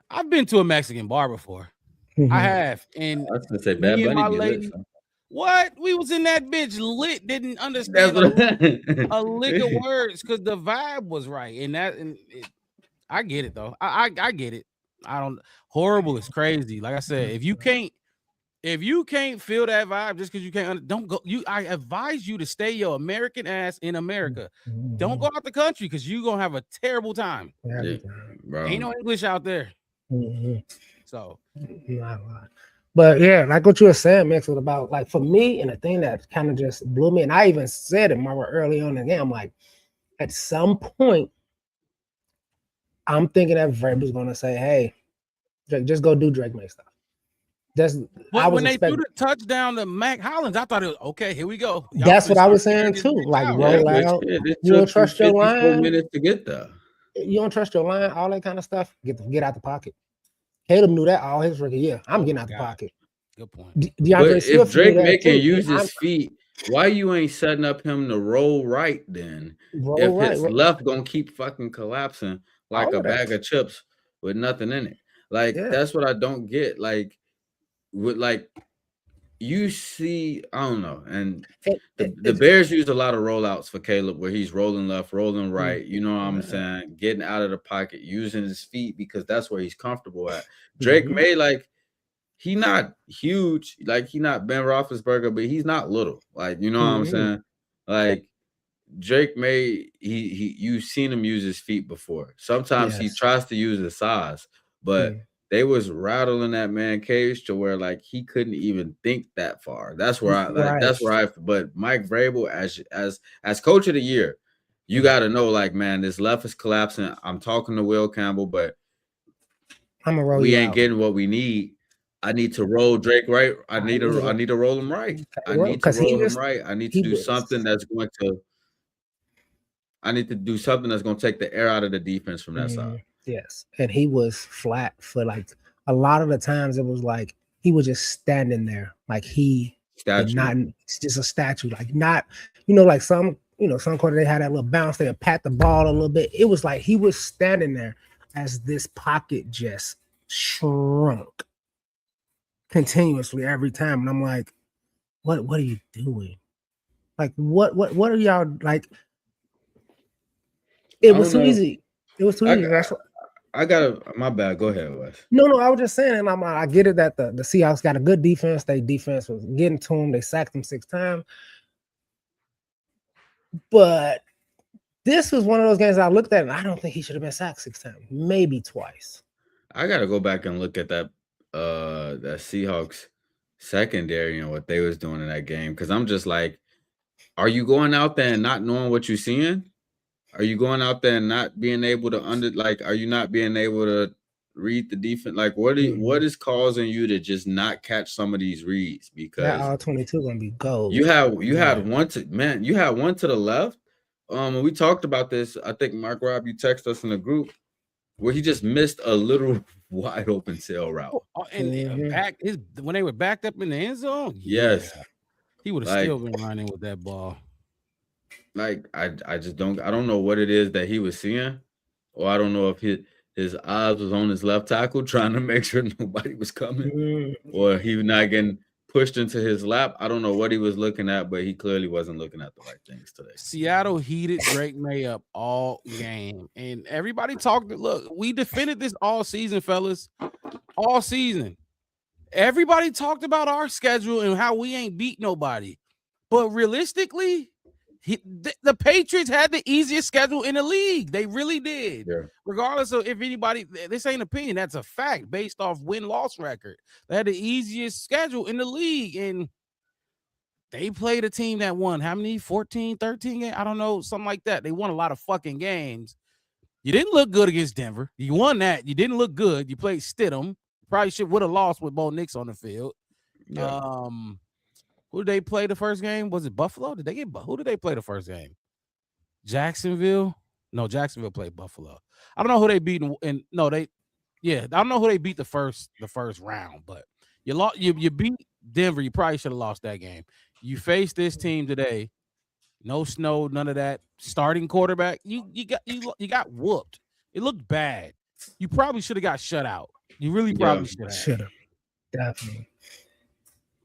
I've been to a Mexican bar before. I have. And I was gonna say Bad Bunny lady, what? We was in that bitch lit, didn't understand a lick of words because the vibe was right. I get it though. I get it. Horrible is crazy. Like I said, if you can't feel that vibe just because you can't, don't go. I advise you to stay your American ass in America. Don't go out the country because you're gonna have a terrible time. Ain't no English out there. So, but yeah, like what you were saying, Mix, was about, like, for me, and the thing that kind of just blew me, and I even said it more early on in the game, I'm like, at some point, I'm thinking that Vrabel is going to say, hey, Drake, just go do Drake May stuff. When they threw the touchdown to Mac Hollins, I thought it was okay. Here we go. That's what I was saying too. Like, roll out. You don't trust your line. Minutes to get there. You don't trust your line. All that kind of stuff. Get out the pocket. Caleb knew that all his rookie year. I'm getting out the pocket. Good point. But if Drake May can use his feet, why you ain't setting up him to roll right then? His left gonna keep fucking collapsing like a bag of chips with nothing in it. Like, that's what I don't get. Like, with, like, you see, I don't know. And the Bears use a lot of rollouts for Caleb where he's rolling left, rolling right. You know what I'm saying? Getting out of the pocket, using his feet because that's where he's comfortable at. Drake May, like, he not huge. Like, he not Ben Roethlisberger, but he's not little. Like, you know what I'm saying? Like, Drake May, you've seen him use his feet before. Sometimes he tries to use his size, but they was rattling that man cage to where, like, he couldn't even think that far. That's where but Mike Vrabel, as coach of the year, you got to know, like, man, this left is collapsing. I'm talking to Will Campbell, but we ain't getting what we need. I need to roll Drake right. I need to roll him right. I need to roll him right. I need to do something that's going to take the air out of the defense from that side. Yes. And he was flat for, like, a lot of the times it was like he was just standing there. Like, it's just a statue. Like, not, like some quarter they had that little bounce, they would pat the ball a little bit. It was like he was standing there as this pocket just shrunk continuously every time. And I'm like, what are you doing? Like, what are y'all, like? It was too easy. It was too easy. my bad. Go ahead, Wes. No, I was just saying, and I get it that the Seahawks got a good defense. Their defense was getting to them. They sacked them 6 times. But this was one of those games I looked at, and I don't think he should have been sacked 6 times, maybe twice. I gotta go back and look at that Seahawks secondary and what they was doing in that game, because I'm just like, are you going out there and not knowing what you're seeing? Are you going out there and not being able to are you not being able to read the defense? Like, what is causing you to just not catch some of these reads? Because that all 22 gonna be gold. You had one to the left. We talked about this. I think Mark Rob, you texted us in the group where he just missed a little wide open sail route. When they were backed up in the end zone, yes, he would have still been running with that ball. Like, I don't know what it is that he was seeing, or I don't know if his eyes was on his left tackle trying to make sure nobody was coming, or he was not getting pushed into his lap. I don't know what he was looking at, but he clearly wasn't looking at the right things today. Seattle heated Drake May up all game, and everybody talked. Look, we defended this all season, fellas, all season. Everybody talked about our schedule and how we ain't beat nobody, but realistically, the Patriots had the easiest schedule in the league. They really did. Yeah. Regardless of if anybody, this ain't opinion, that's a fact based off win-loss record. They had the easiest schedule in the league, and they played a team that won how many? 14, 13 games? I don't know, something like that. They won a lot of fucking games. You didn't look good against Denver. You won that. You didn't look good. You played Stidham. Probably would have lost with Bo Nix on the field. Yeah. Who did they play the first game? Was it Buffalo? Who did they play the first game? Jacksonville? No, Jacksonville played Buffalo. I don't know who they beat. I don't know who they beat the first round, but you beat Denver. You probably should have lost that game. You faced this team today. No snow, none of that. Starting quarterback, you got whooped. It looked bad. You probably should have got shut out. You really probably should have. Definitely.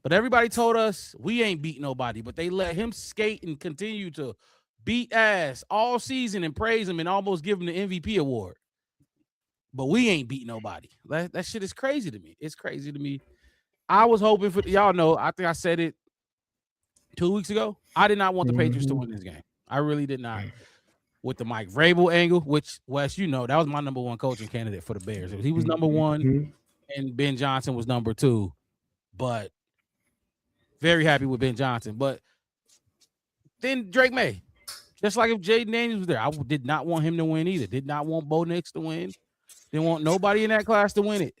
But everybody told us we ain't beat nobody, but they let him skate and continue to beat ass all season and praise him and almost give him the MVP award. But we ain't beat nobody. That shit is crazy to me. It's crazy to me. I was hoping for y'all know. I think I said it 2 weeks ago. I did not want the Patriots to win this game. I really did not. With the Mike Vrabel angle, which, Wes, that was my number one coaching candidate for the Bears. He was number one, and Ben Johnson was number 2. But very happy with Ben Johnson. But then Drake May, just like if Jaden Daniels was there, I did not want him to win either. Did not want Bo Nix to win. Didn't want nobody in that class to win it.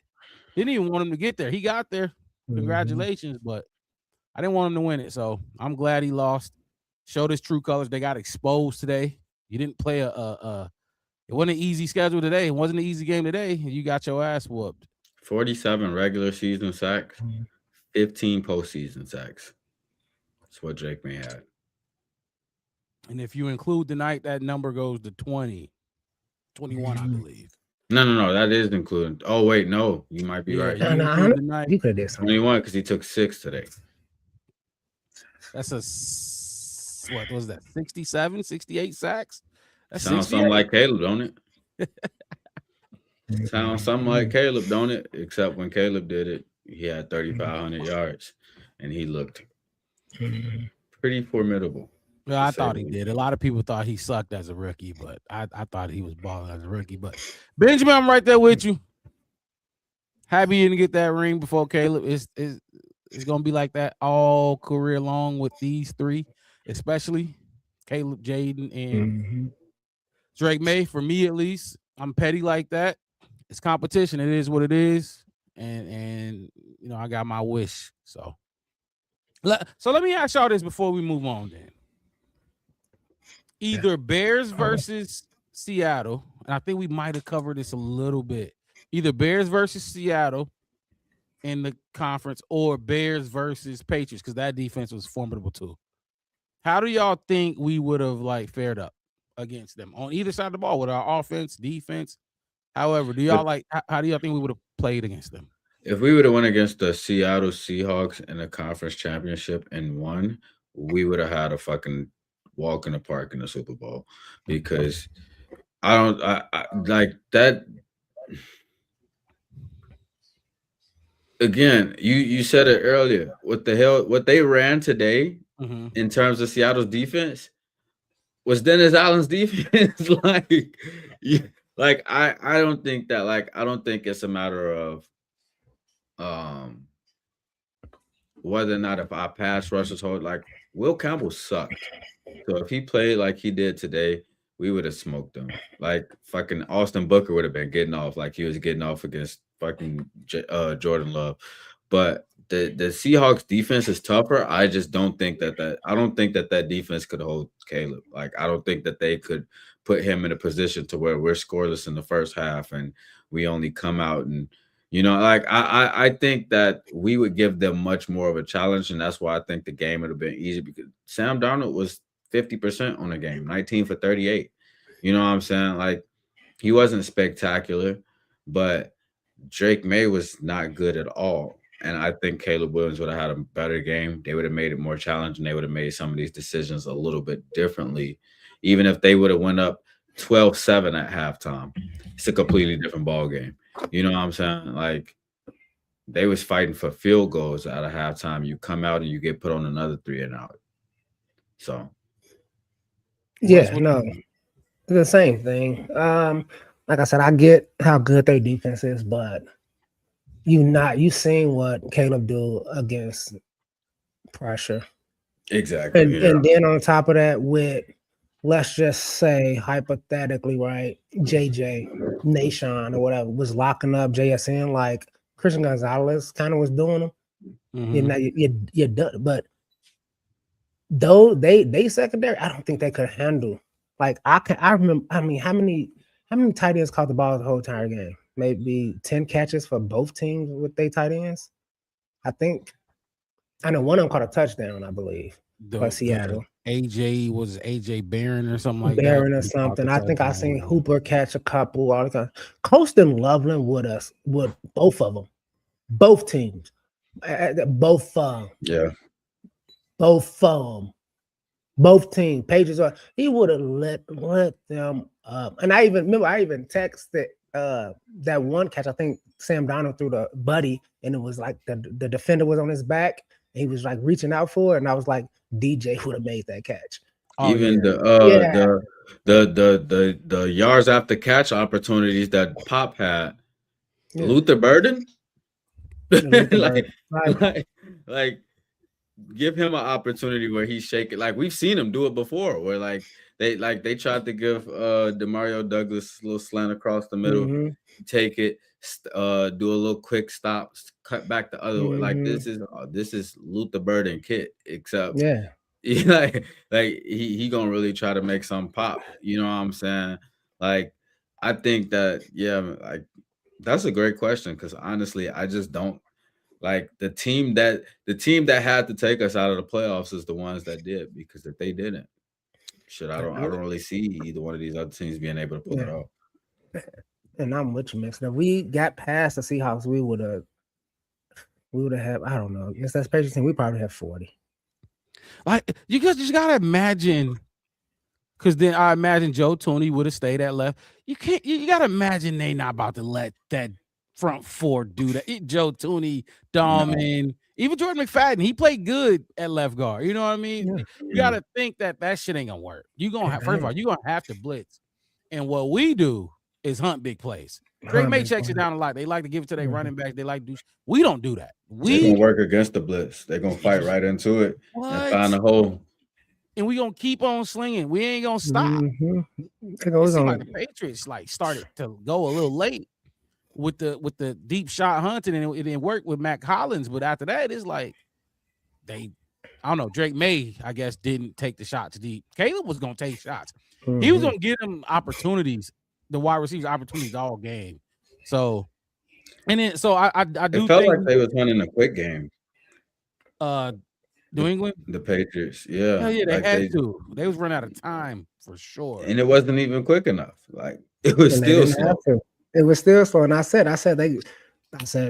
Didn't even want him to get there. He got there. Congratulations, but I didn't want him to win it. So I'm glad he lost. Showed his true colors. They got exposed today. You didn't play it wasn't an easy schedule today. It wasn't an easy game today. You got your ass whooped. 47 regular season sacks, 15 postseason sacks. That's what Drake May had. And if you include the night, that number goes to 21, I believe. No, that is included. Oh, wait, no, you might be right. You could have 21 because he took 6 today. That's what was that? 67, 68 sacks? That sounds something like Caleb, don't it? Sounds something like Caleb, don't it? Except when Caleb did it, he had 3,500 yards, and he looked pretty formidable. Well, I thought he did. A lot of people thought he sucked as a rookie, but I thought he was balling as a rookie. But Benjamin, I'm right there with you. Happy you didn't get that ring before Caleb. It's gonna be like that all career long with these 3, especially Caleb, Jaden, and Drake May. For me, at least, I'm petty like that. It's competition. It is what it is, and I got my wish. So let me ask y'all this before we move on. Then either Bears versus Seattle, and I think we might have covered this a little bit. Either Bears versus Seattle in the conference, or Bears versus Patriots, because that defense was formidable too. How do y'all think we would have fared up against them on either side of the ball with our offense, defense? However, how do y'all think we would have played against them? If we would have won against the Seattle Seahawks in the conference championship and won, we would have had a fucking walk in the park in the Super Bowl, because I like that. again, you said it earlier. What the hell? What they ran today in terms of Seattle's defense was Dennis Allen's defense. I don't think that. I don't think it's a matter of whether or not if our pass rushers hold. Will Campbell sucked. So if he played like he did today, we would have smoked him. Fucking Austin Booker would have been getting off like he was getting off against fucking Jordan Love. But the Seahawks defense is tougher. I just don't think that I don't think that defense could hold Caleb. I don't think that they could put him in a position to where we're scoreless in the first half and we only come out and I think that we would give them much more of a challenge, and that's why I think the game would have been easy because Sam Darnold was 50% on the game, 19 for 38. You know what I'm saying? He wasn't spectacular, but Drake May was not good at all. And I think Caleb Williams would have had a better game. They would have made it more challenging. They would have made some of these decisions a little bit differently. Even if they would have went up 12-7 at halftime, it's a completely different ball game. You know what I'm saying? They was fighting for field goals out of halftime. You come out and you get put on another 3 and out. So, yeah, no, the same thing. Like I said, I get how good their defense is, but you seen what Caleb do against pressure. Exactly. And then on top of that, with let's just say hypothetically, right, JJ, Nation or whatever was locking up JSN like Christian Gonzalez kind of was doing them. You're done. But though they secondary, I don't think they could handle. I remember. I mean, how many tight ends caught the ball the whole entire game? Maybe 10 catches for both teams with their tight ends. I know one of them caught a touchdown, I believe, for Seattle. AJ Barron or something like that. Barron or something. I think I seen Hooper catch a couple all the time. Colston Loveland with both of them, both teams, both teams. Pages he would have let them up. And I even texted that one catch. I think Sam Darnold threw the buddy, and it was like the defender was on his back. And he was reaching out for it, and I was like, DJ would have made that catch. The yards after catch opportunities that Pop had, Luther Burden, give him an opportunity where he's shaking. We've seen him do it before, where they tried to give Demario Douglas a little slant across the middle, take it, do a little quick stop, cut back the other way. This is Luther Burden kit, except he gonna really try to make some pop. You know what I'm saying? I think that that's a great question because honestly, I just don't the team that had to take us out of the playoffs is the ones that did, because if they didn't, I don't really see either one of these other teams being able to pull it off. And I'm with you, man. If we got past the Seahawks, we would have had, I don't know, against that Patriots team, we probably have 40. You guys just gotta imagine, because then I imagine Joe Thuney would have stayed at left. You gotta imagine they not about to let that front four do that. Joe Thuney, Dahlman, even Jordan McFadden, he played good at left guard. You know what I mean? Yeah. You gotta think that shit ain't gonna work. You're gonna have, first of all, you're gonna have to blitz. And what we do is hunt big plays. Drake May checks it down a lot. They like to give it to their running back. They like to do. We don't do that. They're gonna work against the blitz. They're gonna fight right into it and find a hole. And we gonna keep on slinging. We ain't gonna stop. It goes on. Like the Patriots started to go a little late with the deep shot hunting, and it didn't work with Matt Collins. But after that, it's I don't know. Drake May, I guess, didn't take the shots deep. Caleb was gonna take shots. He was gonna give them opportunities. The wide receivers opportunities all game. So, and then I do. It felt like they was running a quick game. New England, the Patriots, yeah, they had to. They was running out of time for sure, and it wasn't even quick enough. It was still slow. It was still slow, and I said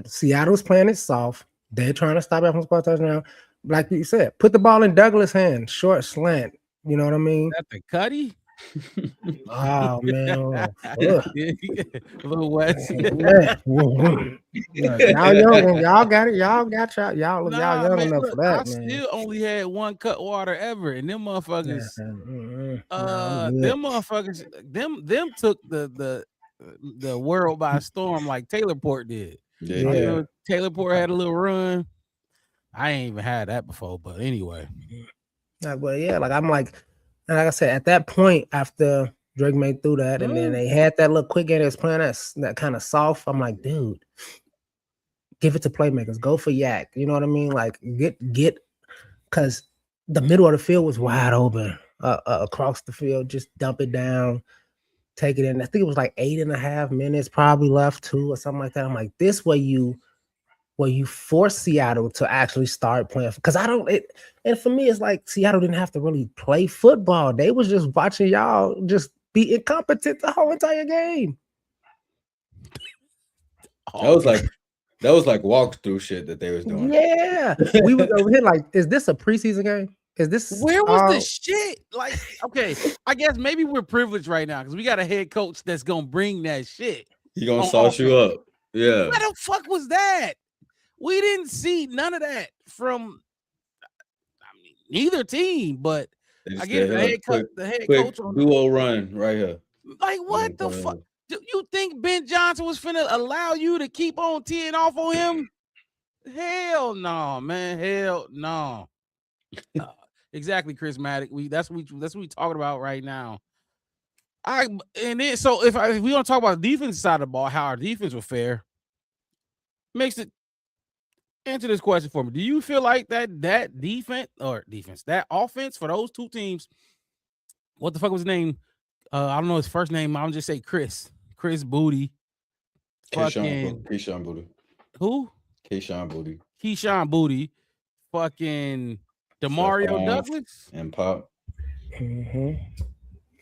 Seattle's playing it soft. They're trying to stop it from score touchdown. Like you said, put the ball in Douglas' hand, short slant. You know what I mean? Is that the Cuddy? Oh man, Little West. Y'all young, y'all got it. Y'all got y'all young man, enough for that, I man. still only had one Cutwater ever, and them motherfuckers. Them motherfuckers. Them took the world by storm like Taylor Port did. Yeah. Taylor Port had a little run. I ain't even had that before, but anyway. But yeah, like I'm like I said, at that point after Drake May threw that, and then they had that little quick game that's playing that kind of soft. I'm like, dude, give it to playmakers. Go for Yak. You know what I mean? Like get because the middle of the field was wide open across the field. Just dump it down, take it in. I think it was like 8.5 minutes probably left too, or something like that. I'm like, this way you force Seattle to actually start playing, because and for me it's like Seattle didn't have to really play football. They was just watching y'all just be incompetent the whole entire game. That was like walkthrough shit that they was doing. Yeah, we was over here like, is this a preseason game? Is this where was the shit? Like, okay, I guess maybe we're privileged right now because we got a head coach that's gonna bring that shit. He gonna sauce you up. Yeah. Where the fuck was that? We didn't see none of that from neither team, but I guess the head coach on duo run right here. Like, what the fuck? Do you think Ben Johnson was finna allow you to keep on teeing off on him? Hell no, man. Hell no. Exactly, Chris Maddox. That's what we talking about right now. So if we don't talk about the defense side of the ball, how our defense was fair, makes it. Answer this question for me. Do you feel like that offense for those two teams? What the fuck was his name? I don't know his first name. I'll just say Chris Booty. Keyshawn Booty. Who? Keyshawn Booty. Fucking Demario Douglas and Pop.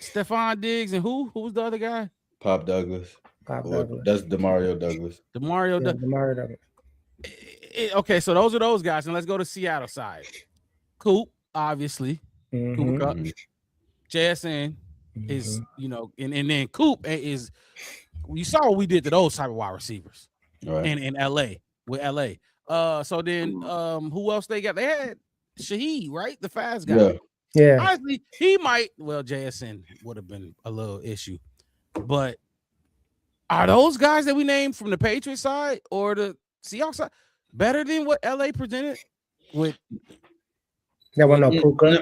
Stephon Diggs and who? Who was the other guy? Pop Douglas. That's Demario Douglas. Demario Douglas. Okay, so those are those guys, and let's go to Seattle side. Coop, obviously. Cooper Kupp. JSN is, and then Coop is. You saw what we did to those type of wide receivers, right? In LA with LA. So then, who else they got? They had Shaheed, right? The fast guy. Yeah. Honestly, he might. Well, JSN would have been a little issue, but are those guys that we named from the Patriots side or the Seahawks side better than what LA presented with? There was no Puka.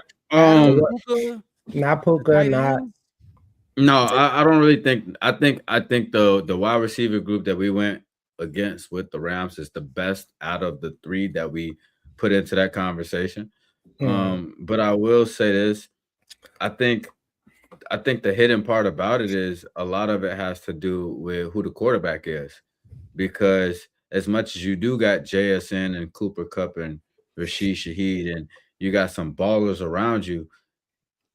Not Puka. Not. No, I don't really think. I think the wide receiver group that we went against with the Rams is the best out of the three that we put into that conversation. But I will say this: I think the hidden part about it is a lot of it has to do with who the quarterback is, because as much as you do got JSN and Cooper Kupp and Rashid Shaheed, and you got some ballers around you,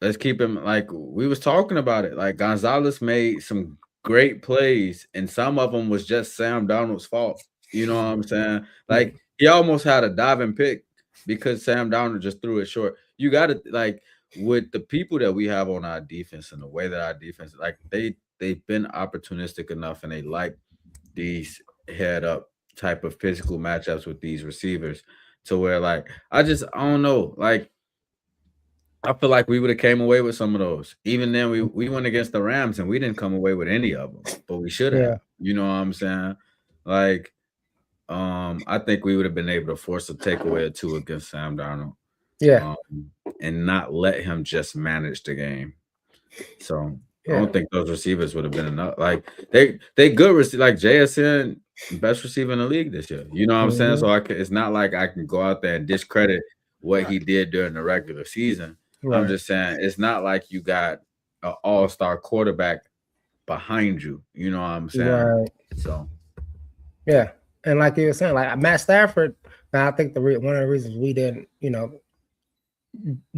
let's keep him, like we was talking about it. Like Gonzalez made some great plays, and some of them was just Sam Darnold's fault. You know what I'm saying? Like he almost had a diving pick because Sam Darnold just threw it short. You got to, like, with the people that we have on our defense and the way that our defense, like they've been opportunistic enough, and they like these head up type of physical matchups with these receivers to where, like, I don't know, like I feel like we would have came away with some of those. Even then, we went against the Rams and we didn't come away with any of them, but we should have. Yeah. You know what I'm saying? Like, I think we would have been able to force a takeaway or two against Sam Darnold. Yeah. And not let him just manage the game. So I don't think those receivers would have been enough. Like they good like JSN, best receiver in the league this year. You know what I'm saying? So it's not like I can go out there and discredit what he did during the regular season. Right. I'm just saying it's not like you got an all-star quarterback behind you. You know what I'm saying? Right. So yeah, and like you were saying, like Matt Stafford. Now I think one of the reasons we didn't,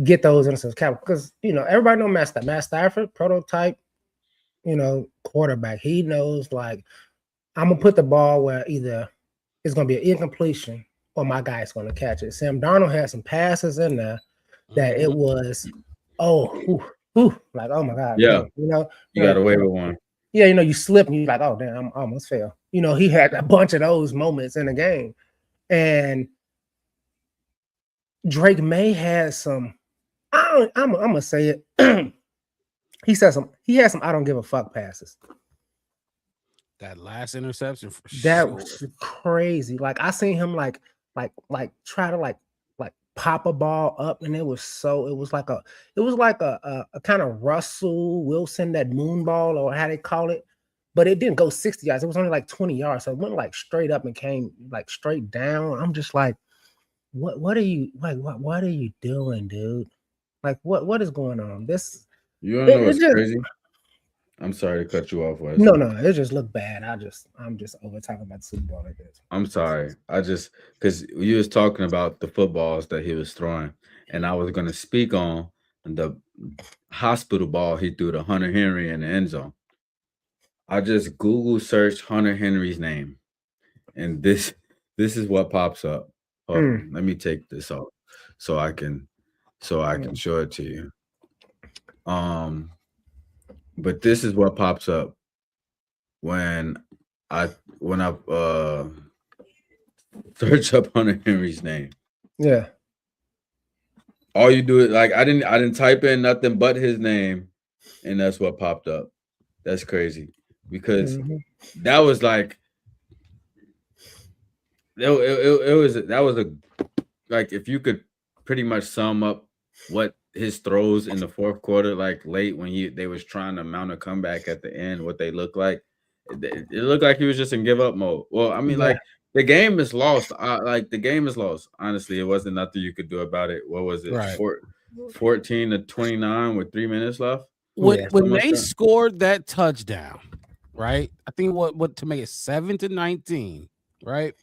get those instances capital, because everybody know Matt Stafford, prototype, quarterback. He knows, like, I'm gonna put the ball where either it's gonna be an incompletion or my guy's gonna catch it. Sam Darnold had some passes in there that it was, ooh, like, oh my God. Yeah. You got away with one. Yeah, you slip and you're like, oh damn, I almost fell. He had a bunch of those moments in the game. And Drake May had some, I'm gonna say it. He had some I don't give a fuck passes. That last interception for that was crazy. Like I seen him like try to like pop a ball up, and it was like a kind of Russell Wilson, that moon ball or how they call it, but it didn't go 60 yards. It was only like 20 yards, so it went like straight up and came like straight down. I'm just like, what are you like? What are you doing, dude? Like what is going on? This you wanna know what's crazy? I'm sorry to cut you off, Wes. No, it just looked bad. I'm just over talking about the Super Bowl like this. I'm sorry. Because you was talking about the footballs that he was throwing, and I was going to speak on the hospital ball he threw to Hunter Henry in the end zone. I just Google searched Hunter Henry's name, and this is what pops up. Hold on, let me take this off so I can show it to you. But this is what pops up when I search up Hunter Henry's name. Yeah. All you do is like I didn't type in nothing but his name, and that's what popped up. That's crazy because that was like that was a like if you could pretty much sum up what his throws in the fourth quarter, like late when they was trying to mount a comeback at the end, what they looked like. It looked like he was just in give up mode. Well, I mean, like the game is lost. The game is lost. Honestly, it wasn't nothing you could do about it. What was it? Right. 14-29 with 3 minutes left. When they scored that touchdown, right? I think what to make it 7-19, right?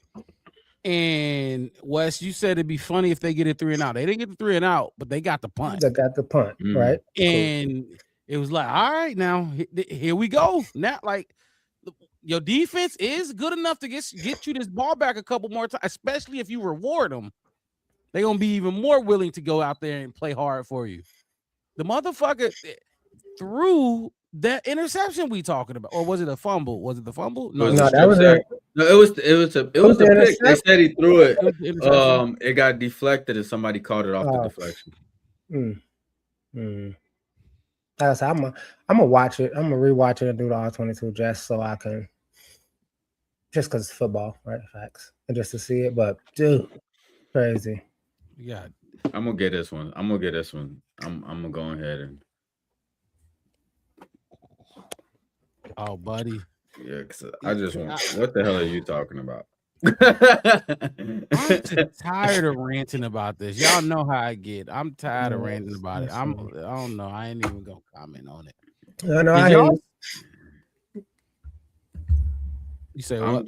And Wes, you said it'd be funny if they get it 3 and out. They didn't get the 3 and out, but they got the punt. They got the punt, right? And it was like, all right, now here we go. Now, like your defense is good enough to get you this ball back a couple more times, especially if you reward them. They're gonna be even more willing to go out there and play hard for you. The motherfucker threw that interception we talking about, or was it a fumble? Was it the fumble? No, that was a pick. They said he threw it. It got deflected and somebody called it off the deflection. I'm gonna watch it. I'm gonna rewatch it and do the all-22 just so I can, just because it's football, right? Facts, and just to see it. But dude, crazy. Yeah, I'm gonna get this one. I'm gonna go ahead and. Oh, buddy. Yeah, because I just want. What the hell are you talking about? I'm just tired of ranting about this. Y'all know how I get. I'm tired of ranting about it. I don't know. I ain't even gonna comment on it. You say what?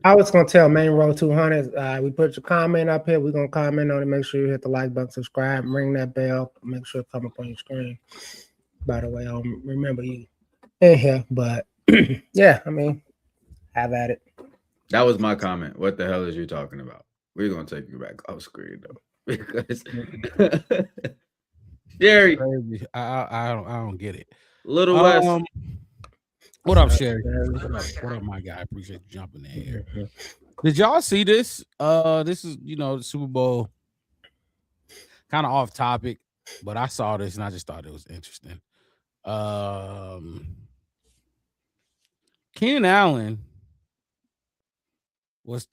I was gonna tell Main Road 200. We put your comment up here. We're gonna comment on it. Make sure you hit the like button, subscribe, ring that bell. Make sure it come up on your screen. By the way, I don't remember you in here, but yeah, I mean, have at it. That was my comment. What the hell is you talking about? We're gonna take you back off screen though, because Sherry, I don't get it. Little West. What up, Sherry? What up, my guy? I appreciate you jumping in here. Did y'all see this? This is the Super Bowl. Kind of off topic, but I saw this and I just thought it was interesting. Keenan Allen was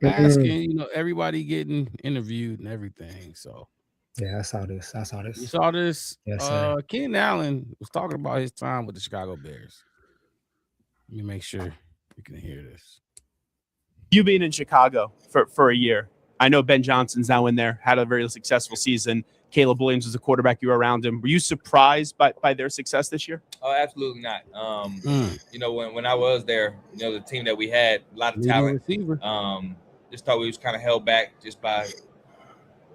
asking, everybody getting interviewed and everything. So yeah, I saw this. You saw this? Yes, Keenan Allen was talking about his time with the Chicago Bears. Let me make sure you can hear this. You being in Chicago for a year. I know Ben Johnson's now in there, had a very successful season. Caleb Williams was a quarterback. You were around him. Were you surprised by their success this year? Oh, absolutely not. When I was there, the team that we had, a lot of talent. Just thought we was kind of held back just by.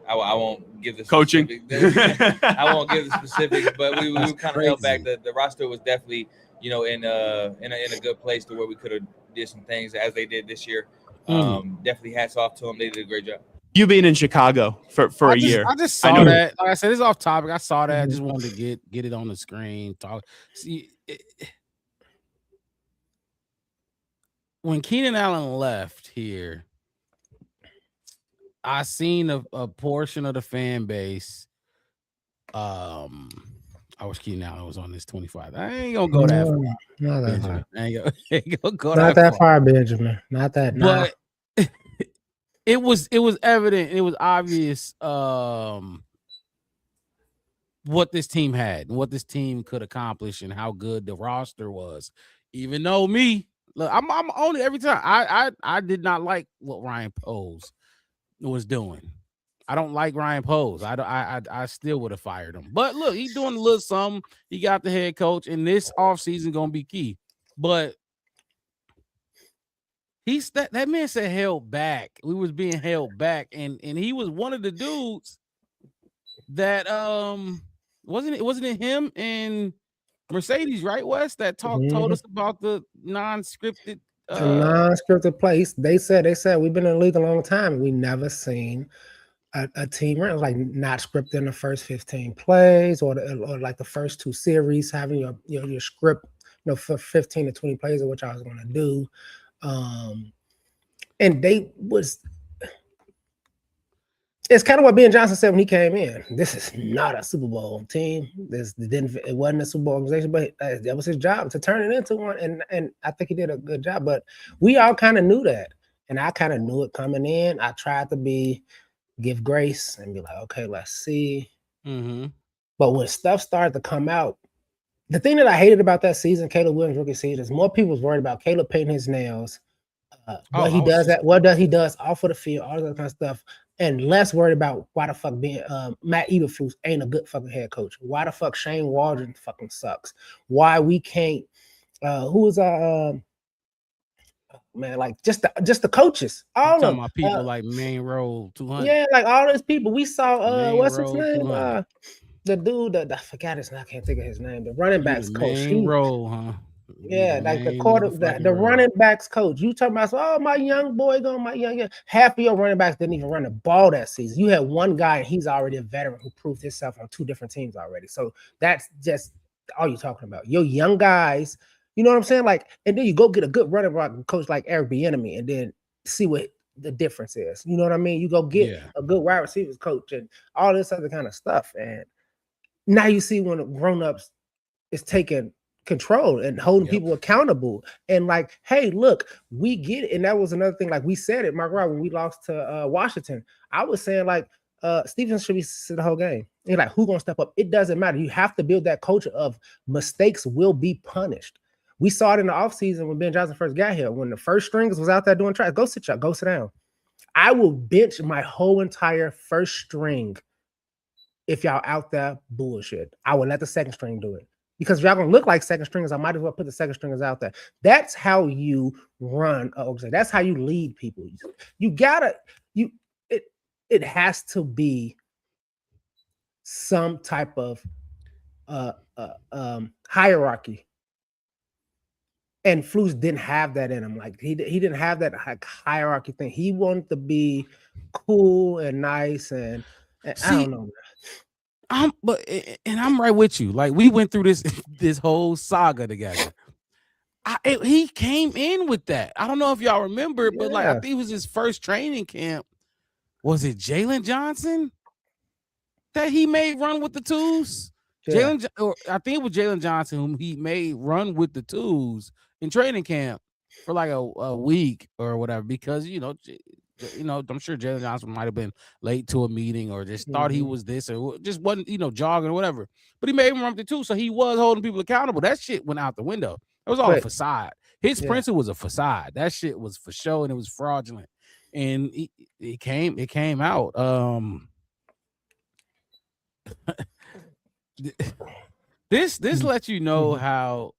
I won't give the coaching. I won't give the specifics, but we were kind of held back. The roster was definitely, in a good place to where we could have did some things as they did this year. Definitely hats off to them. They did a great job. You being in Chicago for a year. I just saw that. Like I said, it's off topic. I saw that. I just wanted to get it on the screen. Talk. See, when Keenan Allen left here, I seen a portion of the fan base. I wish Keenan Allen was on this 25. I ain't gonna go that far. Not that far. I ain't gonna go not that far, Benjamin. Not that. But it was evident. It was obvious what this team had and what this team could accomplish and how good the roster was. Even though look, I'm only every time I did not like what Ryan Poles was doing. I don't like Ryan Poles. I still would have fired him. But look, he's doing a little something. He got the head coach, and this offseason gonna be key. But that man said held back. We was being held back, and he was one of the dudes that wasn't it him and Mercedes, right, Wes, that told us about the non-scripted plays. They said we've been in the league a long time. We never seen a team like not scripted in the first 15 plays or like the first 2 series having your script, for 15 to 20 plays of what I was going to do. And it's kind of what Ben Johnson said when he came in. This is not a Super Bowl team. It wasn't a Super Bowl organization, but that was his job to turn it into one. And I think he did a good job. But we all kind of knew that, and I kind of knew it coming in. I tried to give grace and be like, okay, let's see. But when stuff started to come out, the thing that I hated about that season, Caleb Williams rookie season, is more people was worried about Caleb painting his nails, what he does off of the field, all that kind of stuff, and less worried about why the fuck Matt Eberflus ain't a good fucking head coach. Why the fuck Shane Waldron fucking sucks. Why we can't who is man, like just the coaches, all of them. People like Main Road 200. Yeah, like all those people. We saw what's his name? The dude that I forgot his name. I can't think of his name. The running backs coach. Main Road, huh? Yeah, like the running backs coach. You talking about, my young boy going, my young. Half of your running backs didn't even run the ball that season. You had one guy, and he's already a veteran who proved himself on 2 different teams already. So that's just all you're talking about. Your young guys, you know what I'm saying? Like, and then you go get a good running back coach like Eric Bieniemy, and then see what the difference is. You know what I mean? You go get a good wide receivers coach and all this other kind of stuff. And now you see when the grown-ups is taking control and holding people accountable and like, hey, look, we get it. And that was another thing, like we said it, Mark Rob, when we lost to Washington. I was saying like Stevenson should be the whole game. And like, who gonna step up? It doesn't matter. You have to build that culture of mistakes will be punished. We saw it in the offseason when Ben Johnson first got here. When the first stringers was out there doing tries, go sit down. I will bench my whole entire first string if y'all out there bullshit. I will let the second string do it. Because if y'all gonna look like second stringers, I might as well put the second stringers out there. That's how you run an organization. That's how you lead people. It has to be some type of hierarchy. And Flus didn't have that in him. Like he didn't have that hierarchy thing. He wanted to be cool and nice and I don't know. I'm right with you. Like we went through this whole saga together. He came in with that. I don't know if y'all remember, but like I think it was his first training camp. Was it Jalen Johnson that he made run with the twos? Yeah. I think it was Jalen Johnson whom he made run with the twos in training camp for like a week or whatever, because I'm sure Jalen Johnson might have been late to a meeting or just thought he was this or just wasn't, jogging or whatever. But he made him run with the twos, so he was holding people accountable. That shit went out the window. It was all a facade. His principle was a facade. That shit was for show and it was fraudulent. And it came out. This lets you know how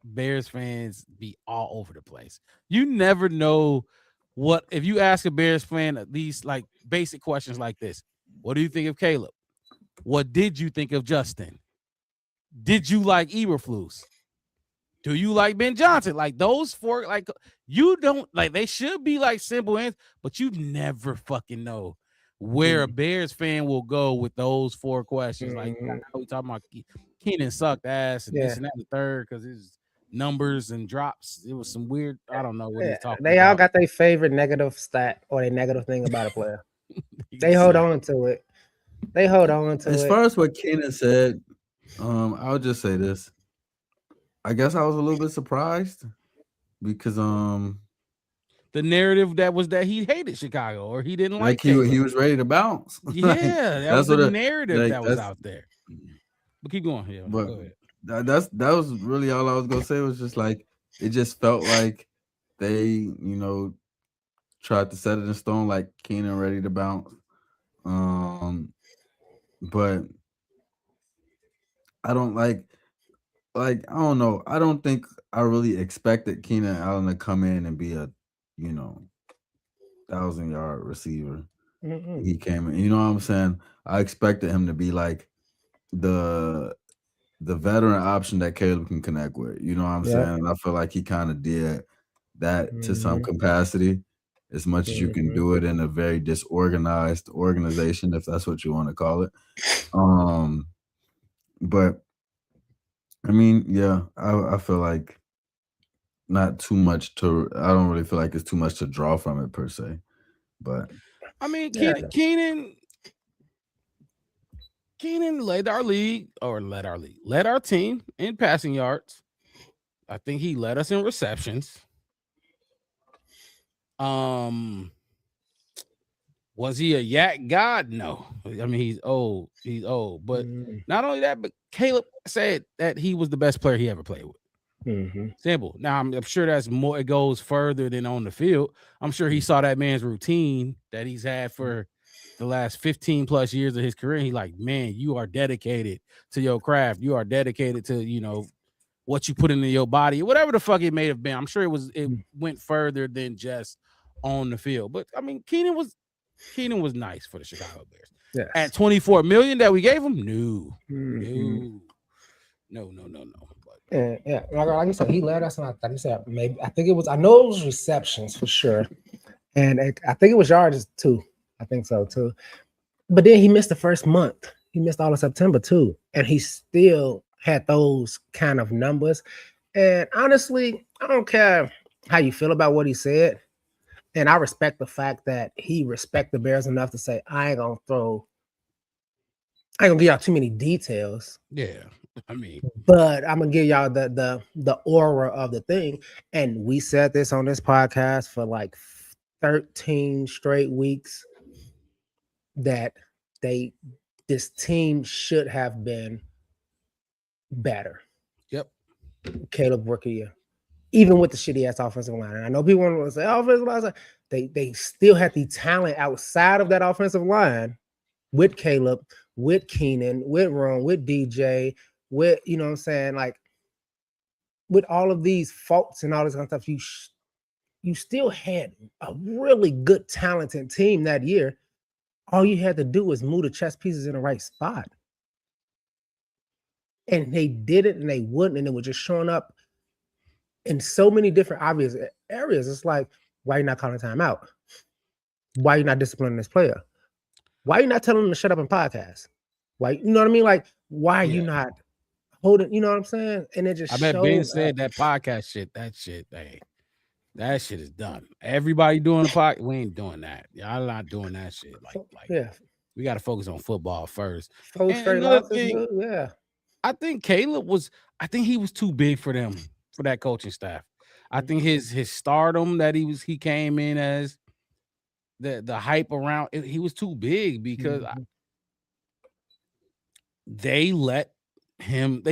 Bears fans be all over the place. You never know what, if you ask a Bears fan these like basic questions like this: what do you think of Caleb? What did you think of Justin? Did you like Eberflus? Do you like Ben Johnson? Like those 4, like you don't like, they should be like simple answers, but you never fucking know. where a Bears fan will go with those 4 questions. Like, we talking about Keenan sucked ass and this and that and the third because his numbers and drops. It was some weird. I don't know what he's talking They about. all got their favorite negative stat or their negative thing about a player. They hold on to it. They hold on to it. As far as what Keenan said, I would just say this. I guess I was a little bit surprised because the narrative that was that he hated Chicago or he didn't like he was ready to bounce. Yeah, that was the narrative that was out there. But keep going here. But go ahead. That was really all I was gonna say. Was just like it just felt like they, tried to set it in stone, like Keenan ready to bounce. But I don't like I don't know. I don't think I really expected Keenan Allen to come in and be a 1,000-yard receiver. He came in, you know what I'm saying? I expected him to be like the veteran option that Caleb can connect with. You know what I'm saying? And I feel like he kind of did that to some capacity, as much as you can do it in a very disorganized organization, if that's what you want to call it. But I mean, yeah, I feel like not too much I don't really feel like it's too much to draw from it per se. But I mean, Keenan led our team in passing yards. I think he led us in receptions. Was he a yak god? No. I mean, he's old. But not only that, but Caleb said that he was the best player he ever played with. Simple. Now, I'm sure that's more. It goes further than on the field. I'm sure he saw that man's routine that he's had for the last 15 plus years of his career. He's like, man, you are dedicated to your craft. You are dedicated to, what you put into your body, whatever the fuck it may have been. I'm sure it went further than just on the field. But I mean, Keenan was nice for the Chicago Bears. Yes. At $24 million that we gave him, no. Yeah, like you said, he led us, and I think it was receptions for sure, and I think it was yards too. I think so too. But then he missed the first month. He missed all of September too, and he still had those kind of numbers. And honestly, I don't care how you feel about what he said, and I respect the fact that he respects the Bears enough to say, I ain't gonna give y'all too many details. Yeah. I mean, but I'm gonna give y'all the aura of the thing, and we said this on this podcast for like 13 straight weeks that this team should have been better. Yep. Caleb rookie year, even with the shitty ass offensive line. And I know people want to say offensive line. They still had the talent outside of that offensive line with Caleb, with Keenan, with Ron, with DJ. With, you know what I'm saying, like with all of these faults and all this kind of stuff, you still had a really good, talented team that year. All you had to do was move the chess pieces in the right spot. And they did it and they wouldn't, and it was just showing up in so many different obvious areas. It's like, why are you not calling timeout? Why are you not disciplining this player? Why are you not telling him to shut up and podcast? Why, you know what I mean? Like, why are you not holding, you know what I'm saying? And it just I bet Ben said that podcast shit, that shit is done. Everybody doing the podcast, we ain't doing that. Y'all not doing that shit. Like we got to focus on football first. Yeah. I think he was too big for them, for that coaching staff. I think his stardom that he came in as, the hype around he was too big because they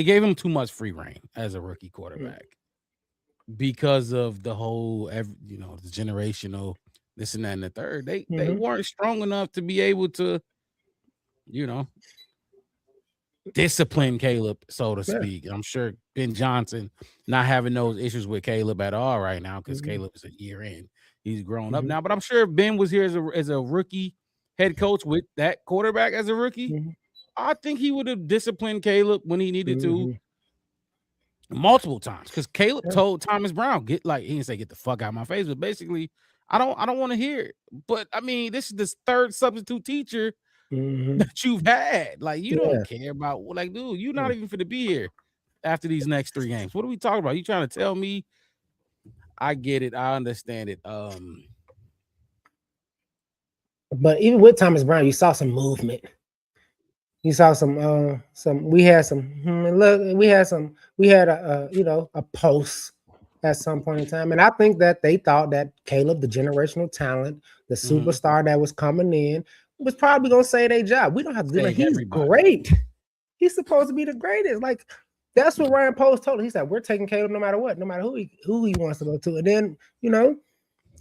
gave him too much free reign as a rookie quarterback because of the whole, the generational this and that and the third. They weren't strong enough to be able to, discipline Caleb, so to speak. I'm sure Ben Johnson not having those issues with Caleb at all right now because Caleb is a year in. He's grown up now, but I'm sure if Ben was here as a rookie head coach with that quarterback as a rookie, I think he would have disciplined Caleb when he needed to multiple times because Caleb told Thomas Brown, he didn't say get the fuck out of my face, but basically, I don't want to hear it. But I mean, this is the third substitute teacher that you've had. Like, you don't care about, like, dude, you're not even finna be here after these next 3 games. What are we talking about? You trying to tell me? I get it. I understand it. But even with Thomas Brown, you saw some movement. You saw we had a post at some point in time. And I think that they thought that Caleb, the generational talent, the superstar that was coming in, was probably gonna say their job. We don't have to do that. He's great. He's supposed to be the greatest. Like, that's what Ryan Post told him. He said, we're taking Caleb no matter what, no matter who he wants to go to. And then,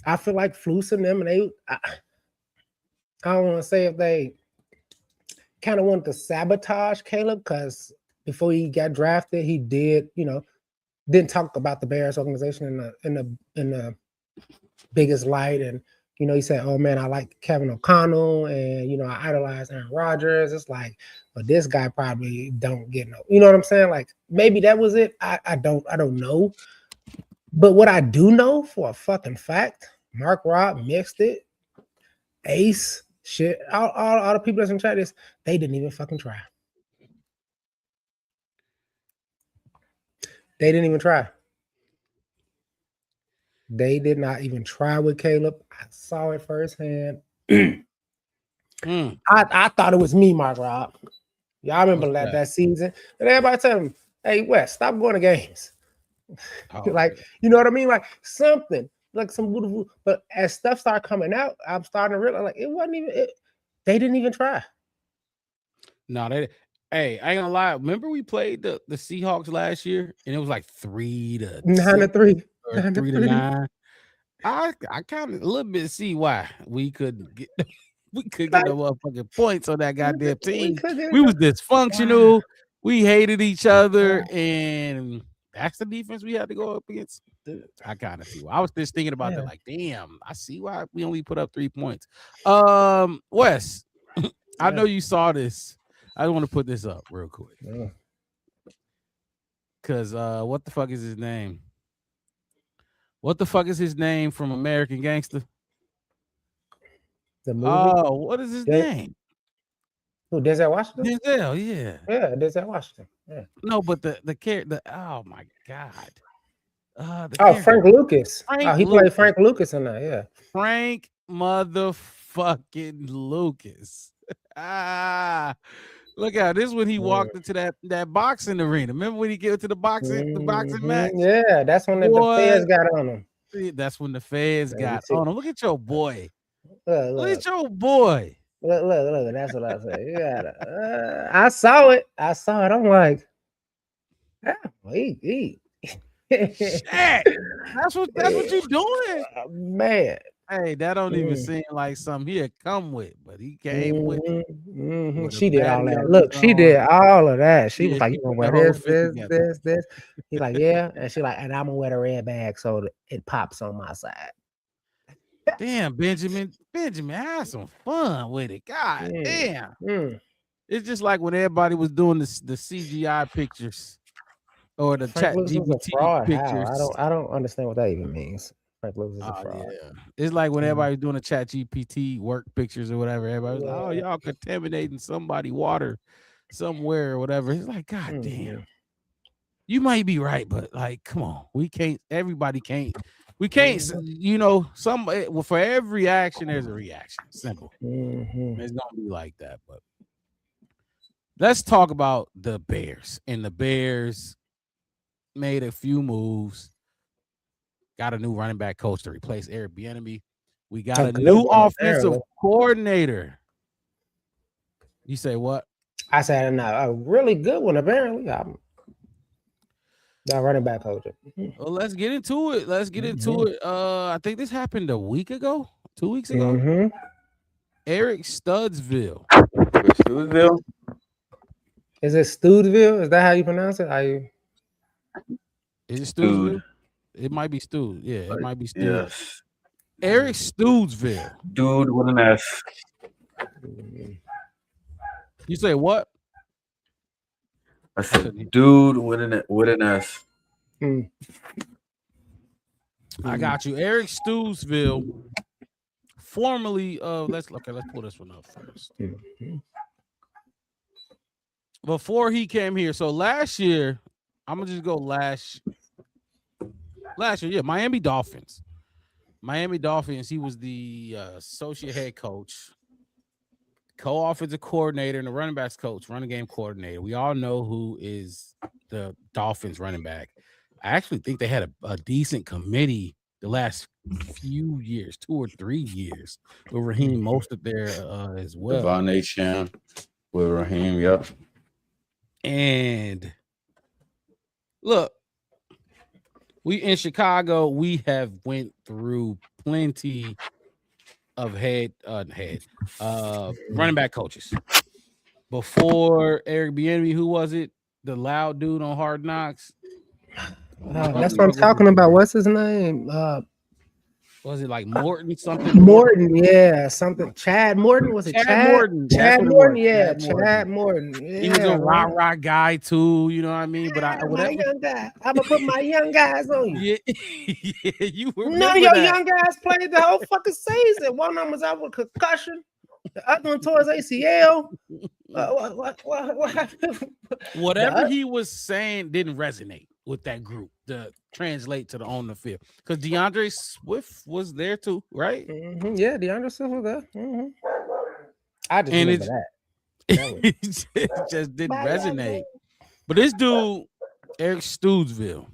I feel like Flus and them, and I don't want to say if they kind of wanted to sabotage Caleb, because before he got drafted, he didn't talk about the Bears organization in the biggest light. And he said, "Oh man, I like Kevin O'Connell, and I idolize Aaron Rodgers." It's like, but this guy probably don't get no. You know what I'm saying? Like, maybe that was it. I don't know. But what I do know for a fucking fact, Mark Robb mixed it. Ace, shit, all the people that's in chat, they didn't even fucking try. They didn't even try. They did not even try with Caleb. I saw it firsthand. I thought it was me, Mark Robb. Y'all remember that season? And everybody tell him, "Hey, Wes, stop going to games." Like, you know what I mean? Like something, like some beautiful. But as stuff started coming out, I'm starting to realize, like, it wasn't even. They didn't even try. No, Hey, I ain't gonna lie. Remember we played the Seahawks last year, and it was like 3-3 or 3-9. I kind of a little bit see why we couldn't get no motherfucking points on that goddamn team. We was dysfunctional. Wow. We hated each other, and that's the defense we had to go up against. I kind of see why. I was just thinking about that. Like, damn, I see why we only put up 3 points. Wes, I know you saw this. I want to put this up real quick. Because what the fuck is his name? What the fuck is his name from American Gangster? The movie? Oh, what is his name? Who, Denzel Washington? Denzel, yeah. Yeah, Denzel Washington. Yeah. No, but the character, oh my God. Frank Lucas. He played Frank Lucas in that, yeah. Frank motherfucking Lucas. Look out! This is when he walked into that boxing arena. Remember when he get to the boxing match? Yeah, that's when the feds got on him. That's when the feds got on him. Look at your boy. Look at your boy. Look. That's what I say. You gotta. I saw it. I'm like, he. Shit. That's what you doing, man. Hey, that don't even seem like something he'd come with, but he came with it. She did all that. Look, she did all of that. She was like, "You gonna wear this?" He's like, "Yeah," and she like, "And I'm gonna wear the red bag so that it pops on my side." Damn, Benjamin, have some fun with it. God damn. It's just like when everybody was doing the CGI pictures or the chat GPT pictures. I don't understand what that even means. Frank Lucas is a fraud. Yeah. It's like when everybody was doing the chat GPT work pictures or whatever. Everybody was like, "Oh, y'all contaminating somebody water somewhere or whatever." It's like, God damn. You might be right, but like, come on. Everybody can't. We can't, for every action, there's a reaction. Simple. It's gonna be like that. But let's talk about the Bears. And the Bears made a few moves. Got a new running back coach to replace Eric Bieniemy. We got a new offensive coordinator. You say what? I said a really good one, apparently. That running back coach. Well, let's get into it. I think this happened 2 weeks ago. Eric Studesville. Is it Studesville? Is that how you pronounce it? Is it Studesville? It might be Stu. Yeah, it might be Stu. Yes. Eric Studesville. Dude with an S. You say what? I said dude with an S. I got you. Eric Studesville formerly let's pull this one up first. Before he came here, so last year, I'm gonna just go last year, yeah, Miami Dolphins. He was the associate head coach, co-offensive coordinator, and the running backs coach, running game coordinator. We all know who is the Dolphins running back. I actually think they had a decent committee the last few years, 2 or 3 years, with Raheem Mostert there as well. Devon Achane with Raheem, yep. And look, we in Chicago, we have went through plenty of running back coaches. Before Eric Bieniemy, who was it? The loud dude on Hard Knocks. That's what I'm talking about. What's his name? Was it like Morton something? Morton, yeah, something. Chad Morton, was it Chad Morton? Chad Morton, yeah, Chad Morton. Yeah, he was a rah guy too, you know what I mean? But I'm gonna put my young guys on you. Yeah, you were. None of your young guys played the whole fucking season. One of them was out with concussion. The other one tore his ACL. Whatever he was saying didn't resonate with that group to translate to the on the field, because DeAndre Swift was there too, right? Mm-hmm. Yeah, DeAndre Swift was there. Mm-hmm. I just remember that. It just didn't resonate. But this dude, Eric Studesville,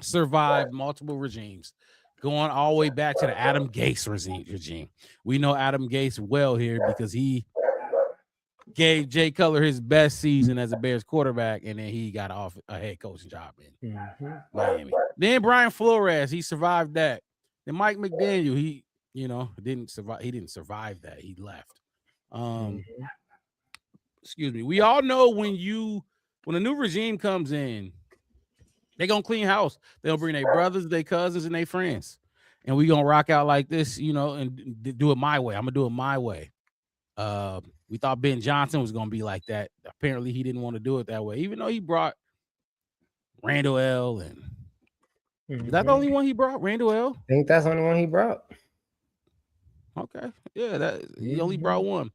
survived multiple regimes, going all the way back to the Adam Gase regime. We know Adam Gase well here because he gave Jay Cutler his best season as a Bears quarterback, and then he got off a head coaching job in Miami. Then Brian Flores, he survived that. Then Mike McDaniel, he didn't survive. He didn't survive that. He left. Excuse me. We all know when a new regime comes in, they're gonna clean house. They'll bring their brothers, their cousins, and their friends, and we gonna rock out like this, and do it my way. I'm gonna do it my way. We thought Ben Johnson was gonna be like that. Apparently, he didn't want to do it that way, even though he brought Randall L. And is that the only one he brought? Randall L. I think that's the only one he brought. Okay, yeah, he only brought one.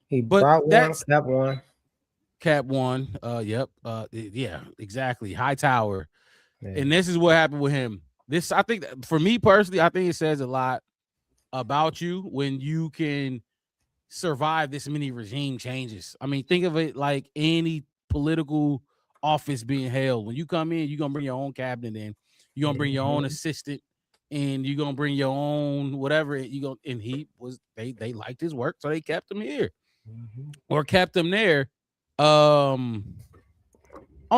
He brought one, Cap one. Yep. Yeah, exactly. Hightower. Yeah. And this is what happened with him. This, I think, for me personally, I think it says a lot about you when you can survive this many regime changes. I mean, think of it like any political office being held. When you come in, you're gonna bring your own cabinet in, you're gonna bring your own assistant, and you're gonna bring your own whatever. And he was they liked his work, so they kept him here or kept him there. On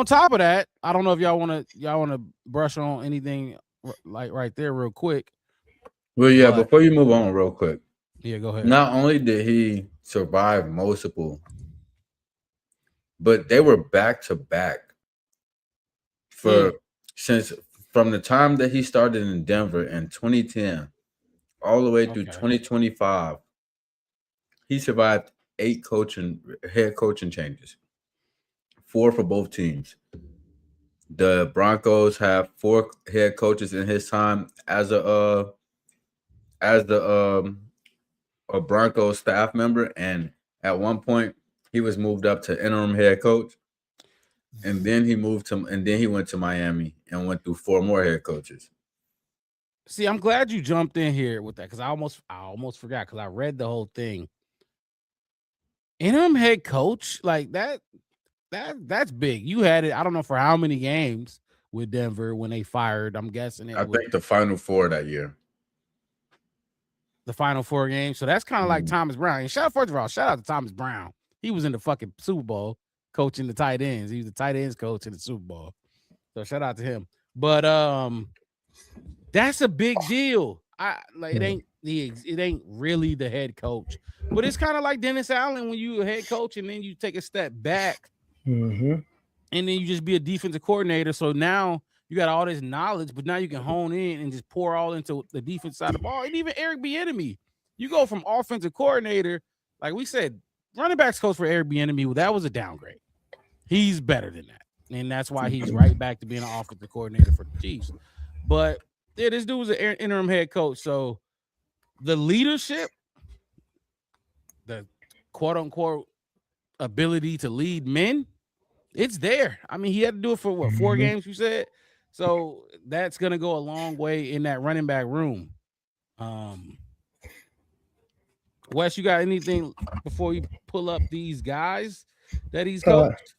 top of that, I don't know if y'all want to brush on anything like right there real quick. Well, yeah, before you move on real quick. Yeah, go ahead. Not only did he survive multiple, but they were back to back since from the time that he started in Denver in 2010 all the way through 2025. He survived 8 head coaching changes, 4 for both teams. The Broncos have 4 head coaches in his time as a Broncos staff member, and at one point he was moved up to interim head coach, and then he went to Miami and went through 4 more head coaches. See, I'm glad you jumped in here with that, because I almost forgot, because I read the whole thing. Interim head coach, like that's big. You had it, I don't know for how many games with Denver when they fired. I'm guessing I think the Final 4 that year. The Final 4 games. So that's kind of like Thomas Brown. And shout out to Thomas Brown. He was in the fucking Super Bowl coaching the tight ends. He was the tight ends coach in the Super Bowl. So shout out to him. But that's a big deal. It ain't really the head coach, but it's kind of like Dennis Allen when you a head coach and then you take a step back, and then you just be a defensive coordinator. So now you got all this knowledge, but now you can hone in and just pour all into the defense side of the ball. And even Eric Bieniemy, you go from offensive coordinator, like we said, running backs coach for Eric Bieniemy, that was a downgrade. He's better than that, and that's why he's right back to being an offensive coordinator for the Chiefs. But yeah, this dude was an interim head coach, so the leadership, the quote unquote ability to lead men, it's there. I mean, he had to do it for what, 4 games, you said? So that's gonna go a long way in that running back room. Wes, you got anything before you pull up these guys that he's coached?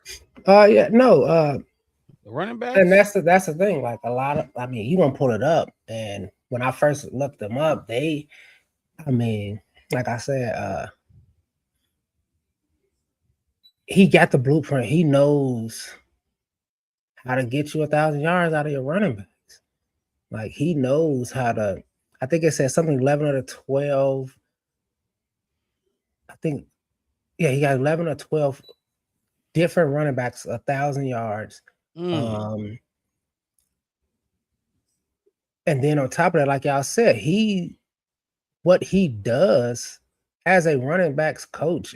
The running back. And that's the thing. Like a lot of, I mean, you gonna pull it up, and when I first looked them up, like I said, he got the blueprint. He knows how to get you 1,000 yards out of your running backs. Like he knows how to. I think it said something 11 or 12. I think, yeah, he got 11 or 12 different running backs, 1,000 yards. And then on top of that, like y'all said, what he does as a running backs coach,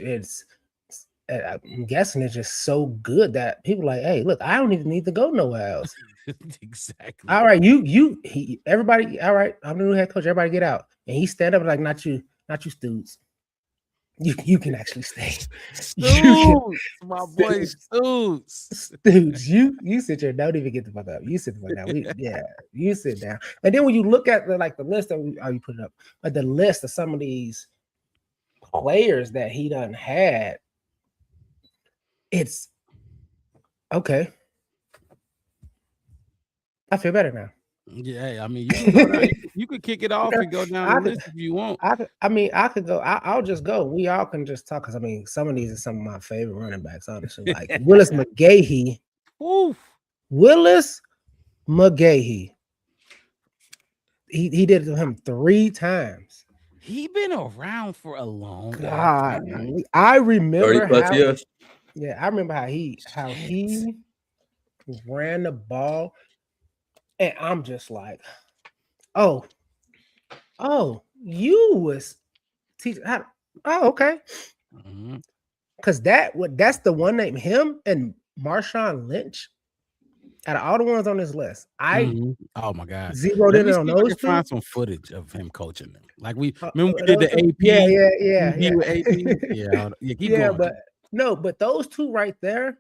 I'm guessing it's just so good that people are like, hey, look, I don't even need to go nowhere else. Exactly. All right, everybody. All right, I'm the new head coach. Everybody get out, and he stand up like, not you, Stoots. You can actually stay. Stoots, my boy, Stoots. Stoots, you sit there. Don't even get the fuck up. You sit the fuck down. You sit down. And then when you look at the list of you put it up, but the list of some of these players that he done had, it's okay. I feel better now. Yeah, I mean, you could kick it off and go down the list if you want. I could go. I'll just go. We all can just talk because I mean, some of these are some of my favorite running backs, honestly. Like Willis McGahee. Oof. Willis McGahee. He did it to him 3 times. He been around for a long time. I remember 30+ years. Yeah, I remember how he ran the ball. And I'm just like, oh, you was teaching. Oh, okay. Because that's the one name, him and Marshawn Lynch. Out of all the ones on this list, oh my god, zeroed in on those two. Find some footage of him coaching them. Like we remember we did the AP. Yeah. With AP. Yeah. But those two right there.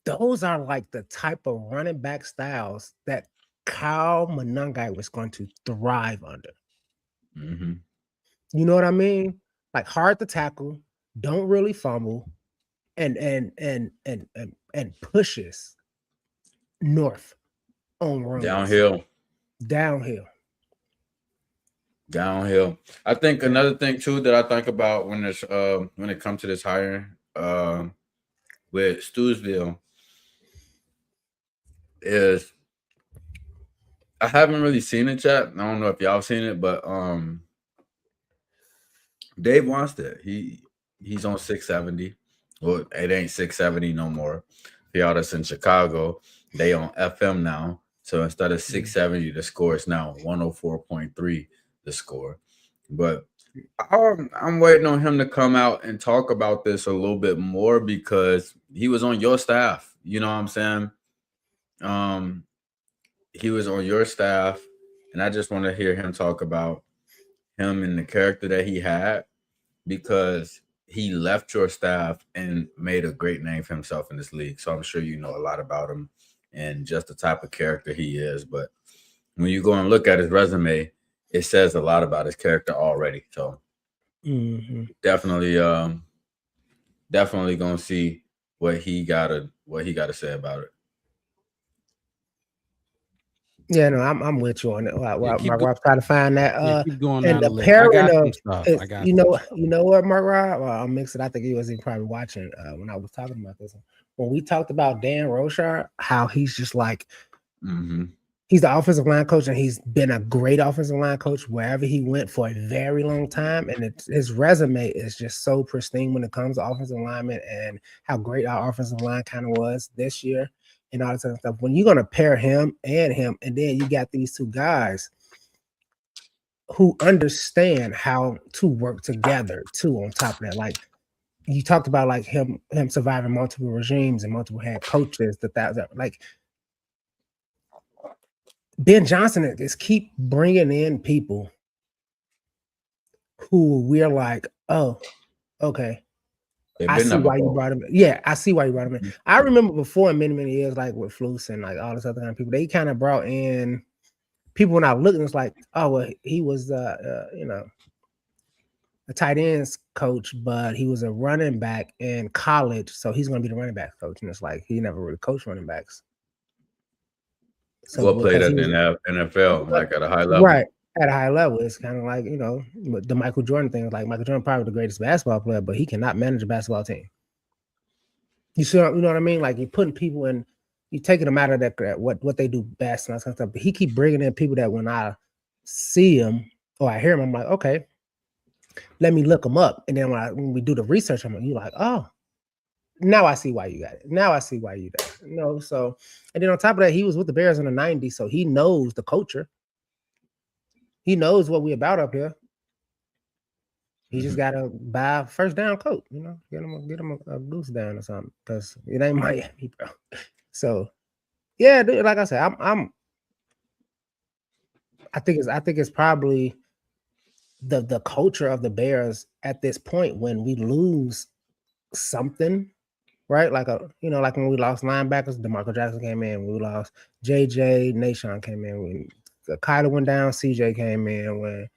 Those are like the type of running back styles that Kyle Monangai was going to thrive under. Mm-hmm. You know what I mean? Like hard to tackle, don't really fumble, and pushes north on runs. Downhill. I think another thing too that I think about when it comes to this hiring with Stootsville is I haven't really seen it yet. I don't know if y'all seen it, but Dave Wannstedt, he's on 670. Well, it ain't 670 no more. For y'all that's in Chicago, they on FM now. So instead of 670, the score is now 104.3, the score. But I'm waiting on him to come out and talk about this a little bit more because he was on your staff. You know what I'm saying? He was on your staff, and I just want to hear him talk about him and the character that he had because he left your staff and made a great name for himself in this league. So I'm sure you know a lot about him and just the type of character he is. But when you go and look at his resume, it says a lot about his character already. So definitely gonna see what he gotta say about it. Yeah, no, I'm with you on it. My wife trying to find that. Keep going and down the pairing of, you know what, Mark Rob? Well, I'll mix it. I think he wasn't probably watching when I was talking about this. When we talked about Dan Rochard, how he's just like, he's the offensive line coach, and he's been a great offensive line coach wherever he went for a very long time. And his resume is just so pristine when it comes to offensive linemen and how great our offensive line kind of was this year. And all this other stuff. When you're gonna pair him, and then you got these two guys who understand how to work together too. On top of that, like you talked about, like him surviving multiple regimes and multiple head coaches. That like Ben Johnson is keep bringing in people who we're like, oh, okay. I see why you brought him. Yeah, I see why you brought him in. I remember before in many years, like with Flus and like all this other kind of people, they kind of brought in people when I looked and it's like, oh, well, he was a tight ends coach, but he was a running back in college, so he's gonna be the running back coach. And it's like he never really coached running backs. So played at the NFL, like at a high level. Right. At a high level. It's kind of like, the Michael Jordan thing. Like Michael Jordan probably the greatest basketball player, but he cannot manage a basketball team. You see, you know what I mean? Like you're putting people in, you're taking them out of that what they do best and that kind of stuff. But he keep bringing in people that when I see him or I hear him, I'm like, okay, let me look him up. And then when we do the research, you're like, oh, now I see why you got it. Now I see why you got it. So, and then on top of that, he was with the Bears in the 90s, so he knows the culture. He knows what we about up here. He just got to buy a first down coat, get him a goose down or something, because it ain't Miami, bro. So, yeah, dude, like I said, I think it's probably the culture of the Bears at this point when we lose something, right? Like like when we lost linebackers, DeMarco Jackson came in. We lost JJ, Nahshon came in. When Kyler went down, CJ came in. When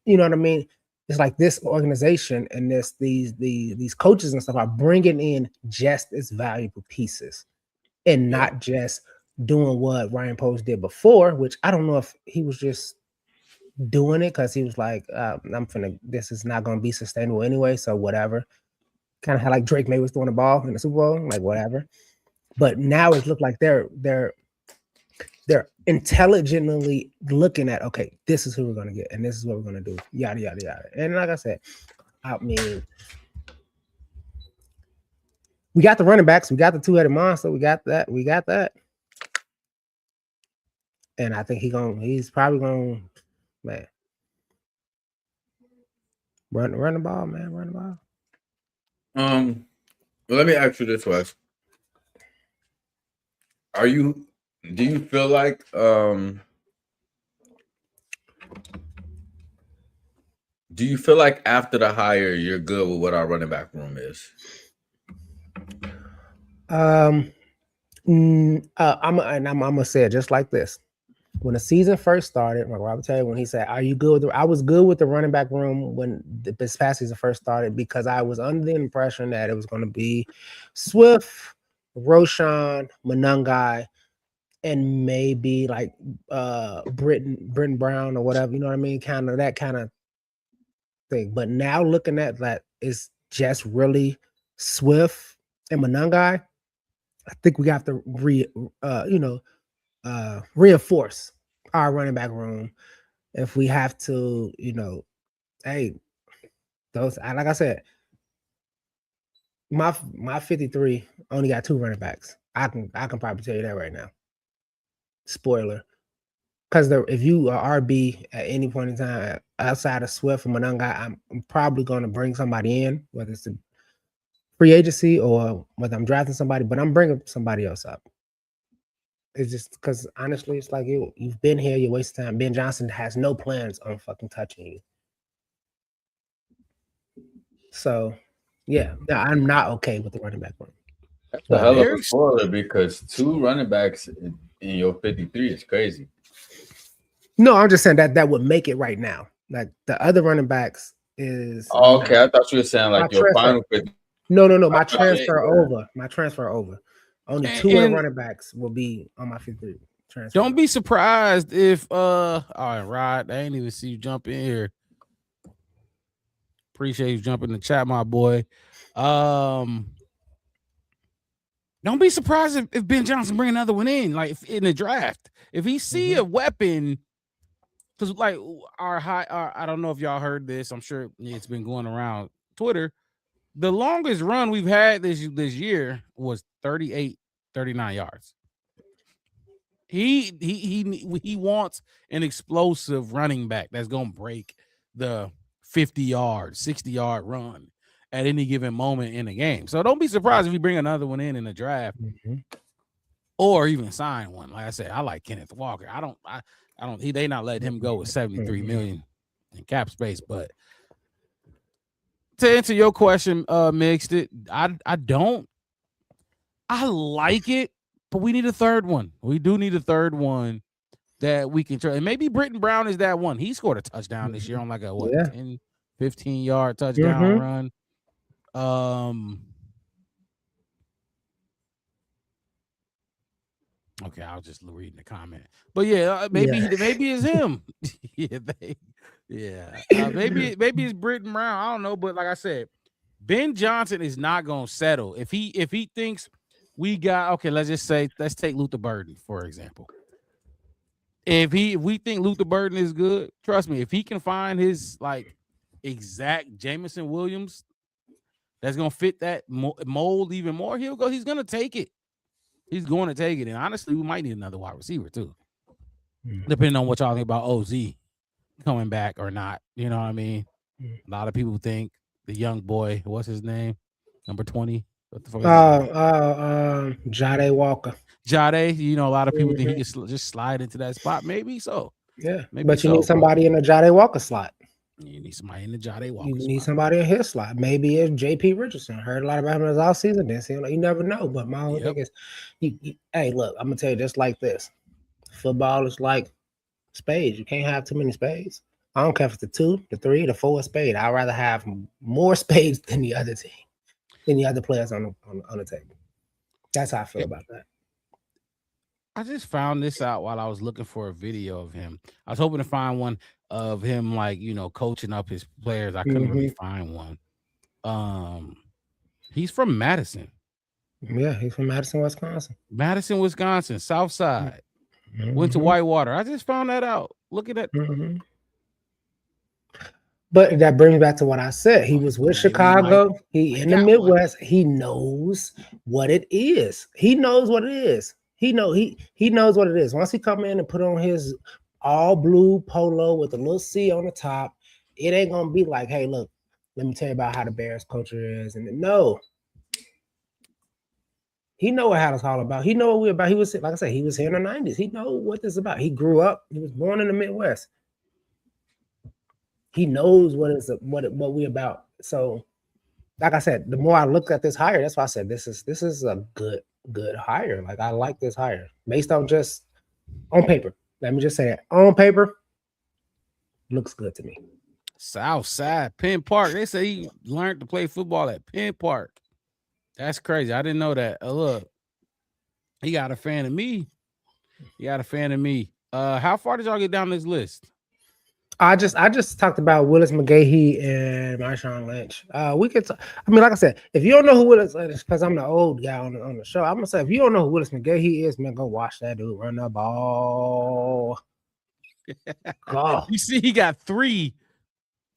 you know what I mean? It's like this organization and these coaches and stuff are bringing in just as valuable pieces, and not just doing what Ryan Post did before. Which I don't know if he was just doing it because he was like, this is not going to be sustainable anyway, so whatever. Kind of had like Drake May was throwing the ball in the Super Bowl, like whatever. But now it looked like they're intelligently looking at, okay, this is who we're gonna get, and this is what we're gonna do, yada yada yada. And like I said, I mean, we got the running backs, we got the two-headed monster, we got that. And I think he's probably gonna, man, run the ball, man, run the ball. Let me ask you this, Wes. Do you feel like after the hire you're good with what our running back room is? I'm gonna say it just like this. When the season first started, like Robert Taylor, when he said, "Are you good?" I was good with the running back room when this past season first started, because I was under the impression that it was going to be Swift, Roschon, Monangai, and maybe like Britton Brown or whatever. You know what I mean? Kind of that kind of thing. But now looking at that, it's just really Swift and Monangai. I think we have to reinforce our running back room if we have to, hey, those, like I said, my 53 only got 2 running backs. I can probably tell you that right now. Spoiler. Because if you are RB at any point in time outside of Swift and Monangai, I'm probably going to bring somebody in, whether it's a free agency or whether I'm drafting somebody, but I'm bringing somebody else up. It's just because honestly, it's like you've been here, you're wasting time. Ben Johnson has no plans on fucking touching you. So, yeah, I'm not okay with the running back room. That's a hell of a spoiler, because 2 running backs in your 53 is crazy. No, I'm just saying that would make it right now. Like the other running backs is. Oh, okay, I thought you were saying like your final 50. No. My transfer over. Only 2 running backs will be on my 53 transfer. Don't be surprised if all right, Rod, I ain't even see you jump in here. Appreciate you jumping in the chat, my boy. Don't be surprised if Ben Johnson bring another one in, like in the draft. If he see a weapon, because like I don't know if y'all heard this. I'm sure it's been going around Twitter. The longest run we've had this year was 39 yards. He wants an explosive running back that's gonna break the 50-yard, 60-yard run at any given moment in the game. So don't be surprised if you bring another one in the draft, or even sign one. Like I said, I like Kenneth Walker. They not letting him go with $73 million in cap space, but to answer your question, Mixed it. I don't. I like it, but we need a third one. We do need a third one that we can try. And maybe Britton Brown is that one. He scored a touchdown this year on like a 10, 15-yard touchdown run. Okay, I'll just read the comment. But yeah, maybe it's him. Maybe it's Britton Brown. I don't know, but like I said, Ben Johnson is not gonna settle. If he thinks we got let's take Luther Burden, for example. If we think Luther Burden is good, trust me, if he can find his like exact Jameson Williams that's gonna fit that mold even more, he's gonna take it. He's going to take it. And honestly, we might need another wide receiver too. Depending on what y'all think about OZ coming back or not. You know what I mean? A lot of people think the young boy, what's his name? Number 20. What the fuck is Jade Walker. Jade, a lot of people think he can just slide into that spot. Maybe so. Yeah. But you need somebody in the Jade Walker slot. You need somebody in the Jade Walker. You need somebody in his slot. Maybe it's JP Richardson. Heard a lot about him this offseason. You never know. But my whole thing is, hey, look, I'm gonna tell you just like this. Football is like spades. You can't have too many spades. I don't care if it's the 2, the 3, the 4 spade. I'd rather have more spades than the other team, than the other players on the table. That's how I feel about that. I just found this out while I was looking for a video of him. I was hoping to find one of him, like, coaching up his players. I couldn't really find one. He's from Madison. Yeah, he's from Madison, Wisconsin. Madison, Wisconsin, South Side. Went to Whitewater. I just found that out. Look at that. But that brings back to what I said. He was with Chicago. He in the Midwest. He knows what it is. He knows what it is. He knows what it is. Once he come in and put on his all blue polo with a little C on the top, it ain't gonna be like, hey, look, let me tell you about how the Bears culture is. And no, he know what it's all about. He know what we're about. He was, like I said, he was here in the 90s. He know what this is about. He grew up. He was born in the Midwest. He knows what we about. So, like I said, the more I look at this hire, that's why I said this is a good hire. Like, I like this hire based on just on paper. Let me just say that on paper, looks good to me. South Side, Penn Park. They say he learned to play football at Penn Park. That's crazy. I didn't know that. Look, he got a fan of me. How far did y'all get down this list? I just talked about Willis McGahee and Marshawn Lynch. We could, like I said, if you don't know who Willis is, because I'm the old guy on the show, I'm gonna say if you don't know who Willis McGahee is, man, go watch that dude run the ball. God. You see, he got three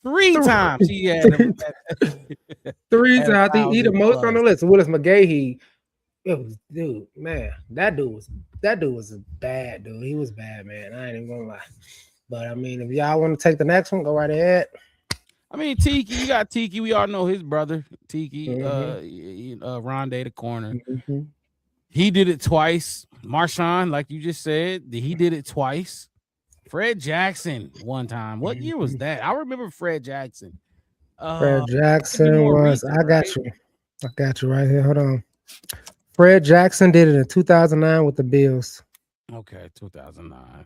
times. He had him. 3 times. He the most on the list. Willis McGahee. It was, dude, man, that dude was a bad dude. He was bad, man. I ain't even gonna lie. But I mean, if y'all want to take the next one, go right ahead. I mean, Tiki, you got Tiki. We all know his brother, Tiki, Rondé the corner. He did it twice. Marshawn, like you just said, he did it twice. Fred Jackson one time. What year was that? I remember Fred Jackson. Fred Jackson was, I got you right here. Hold on. Fred Jackson did it in 2009 with the Bills. Okay, 2009.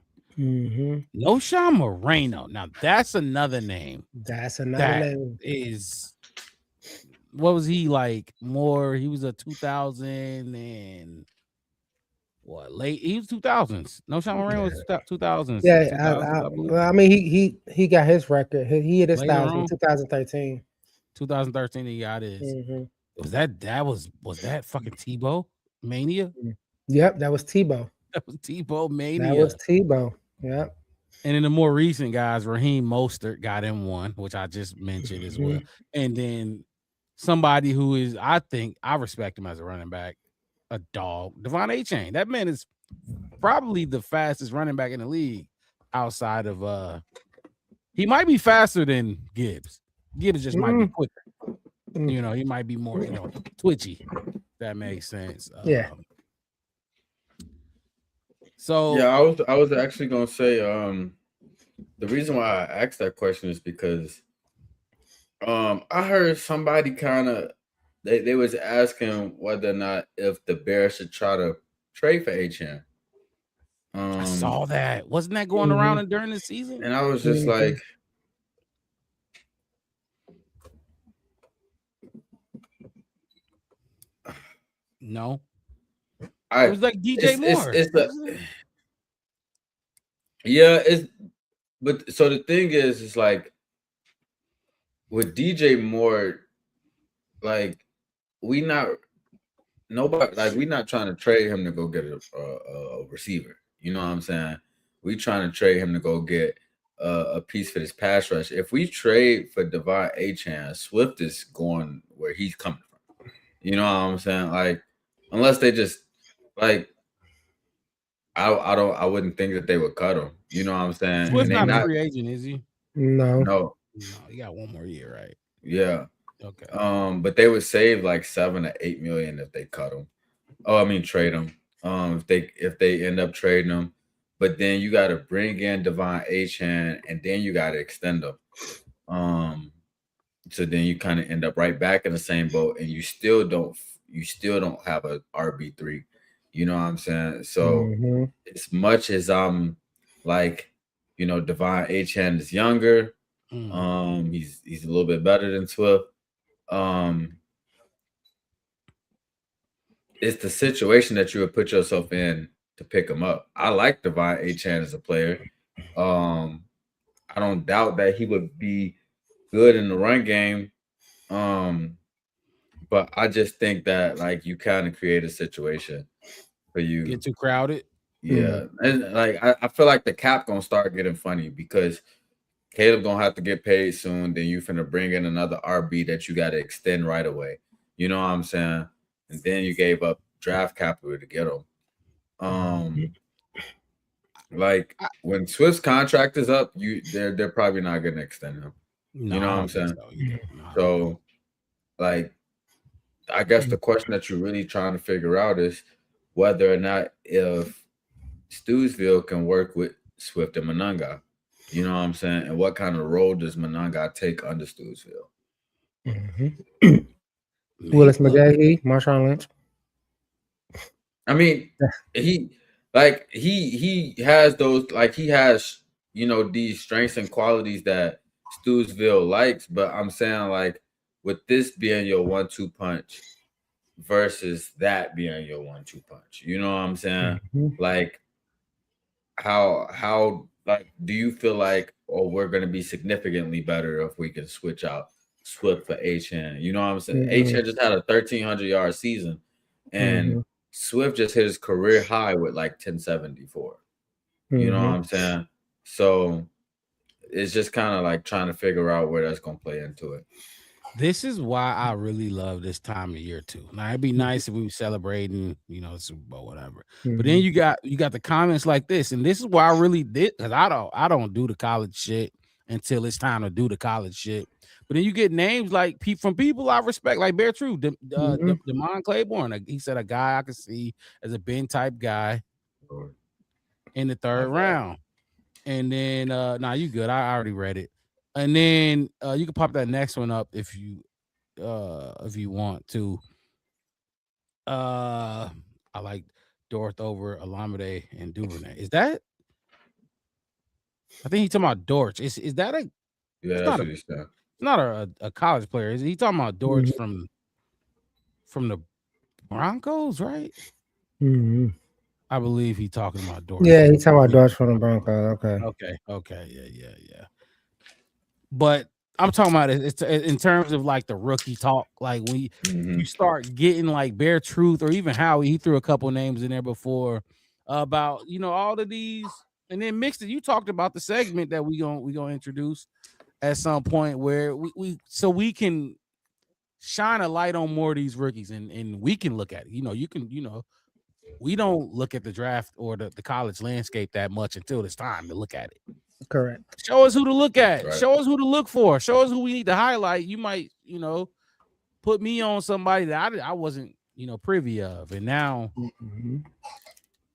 No Sean Moreno. Now that's another name. Name. Is what was he like? More, he was a 2000 and what? Late? He was 2000s. No Sean Moreno was 2000s. Yeah, I mean he got his record. He hit his 2013. 2013, he got his. Was that fucking Tebow Mania? Yep, that was Tebow. That was Tebow Mania. That was Tebow. Yeah. And in the more recent guys, Raheem Mostert got him one, which I just mentioned as well. And then somebody who is, I think I respect him as a running back, a dog, Devon Achane. That man is probably the fastest running back in the league outside of he might be faster than Gibbs. Gibbs just might be quicker. He might be more, twitchy. That makes sense. Yeah. So yeah, I was actually gonna say the reason why I asked that question is because I heard somebody kind of they was asking whether or not if the Bears should try to trade for Achane. I saw that. Wasn't that going around during the season? And I was just like, no. It was like DJ Moore. But so the thing is, it's like with DJ Moore, like we not trying to trade him to go get a receiver. You know what I'm saying? We trying to trade him to go get a piece for this pass rush. If we trade for Devon Achane, Swift is going where he's coming from. You know what I'm saying? Like, unless they just like, I wouldn't think that they would cut him. You know what I'm saying? Swift's not a free agent, is he? No, he got one more year, right? Yeah. Okay. But they would save like $7 to $8 million if they cut him. Oh, I mean trade him. If they end up trading him, but then you got to bring in Devon Achane, and then you got to extend him. So then you kind of end up right back in the same boat, and you still don't have a RB3. You know what I'm saying? So as much as I'm like, Devon Achane is younger. He's a little bit better than Swift. It's the situation that you would put yourself in to pick him up. I like Devon Achane as a player. I don't doubt that he would be good in the run game. But I just think that like you kind of create a situation for you. Get too crowded. Yeah. And like I feel like the cap gonna start getting funny because Caleb gonna have to get paid soon. Then you finna bring in another RB that you gotta extend right away. You know what I'm saying? And then you gave up draft capital to get him. Like when Swift's contract is up, they're probably not gonna extend him. No, you know what I'm saying? So like I guess the question that you're really trying to figure out is whether or not if Stewsville can work with Swift and Monangai. You know what I'm saying? And what kind of role does Monangai take under Stewsville? Willis McGahee, Marshawn Lynch. I mean, he has those, like he has, these strengths and qualities that Stewsville likes, but I'm saying like with this being your 1-2 punch versus that being your 1-2 punch, you know what I'm saying? Like how like do you feel like we're gonna be significantly better if we can switch out Swift for Achane? You know what I'm saying? Achane just had a 1,300-yard season, and Swift just hit his career high with like 1074. You know what I'm saying? So it's just kind of like trying to figure out where that's gonna play into it. This is why I really love this time of year too. Now it'd be nice if we were celebrating, Super Bowl, whatever. But then you got the comments like this, and this is why I really did, because I don't do the college shit until it's time to do the college shit. But then you get names like from people I respect, like Bear True, Damon Claiborne. He said a guy I could see as a Ben type guy in the third round. And then you good. I already read it. And then you can pop that next one up if you want to. I like Dorth over Alameda and Duvernay. Is that? I think he's talking about Dortch. Is that a? Yeah, that's what he said. Not a college player. Is he talking about Dortch from the Broncos, right? I believe he's talking about Dortch. Yeah, he's talking about Dortch from the Broncos. Okay. Yeah. But I'm talking about it's in terms of like the rookie talk. Like when you start getting like Bear Truth or even Howie, he threw a couple names in there before about all of these, and then mixed it. You talked about the segment that we gonna introduce at some point where we can shine a light on more of these rookies and we can look at it. We don't look at the draft or the college landscape that much until it's time to look at it. Correct. Show us who to look at. Right. Show us who to look for. Show us who we need to highlight. You might, put me on somebody that I wasn't, privy of. And now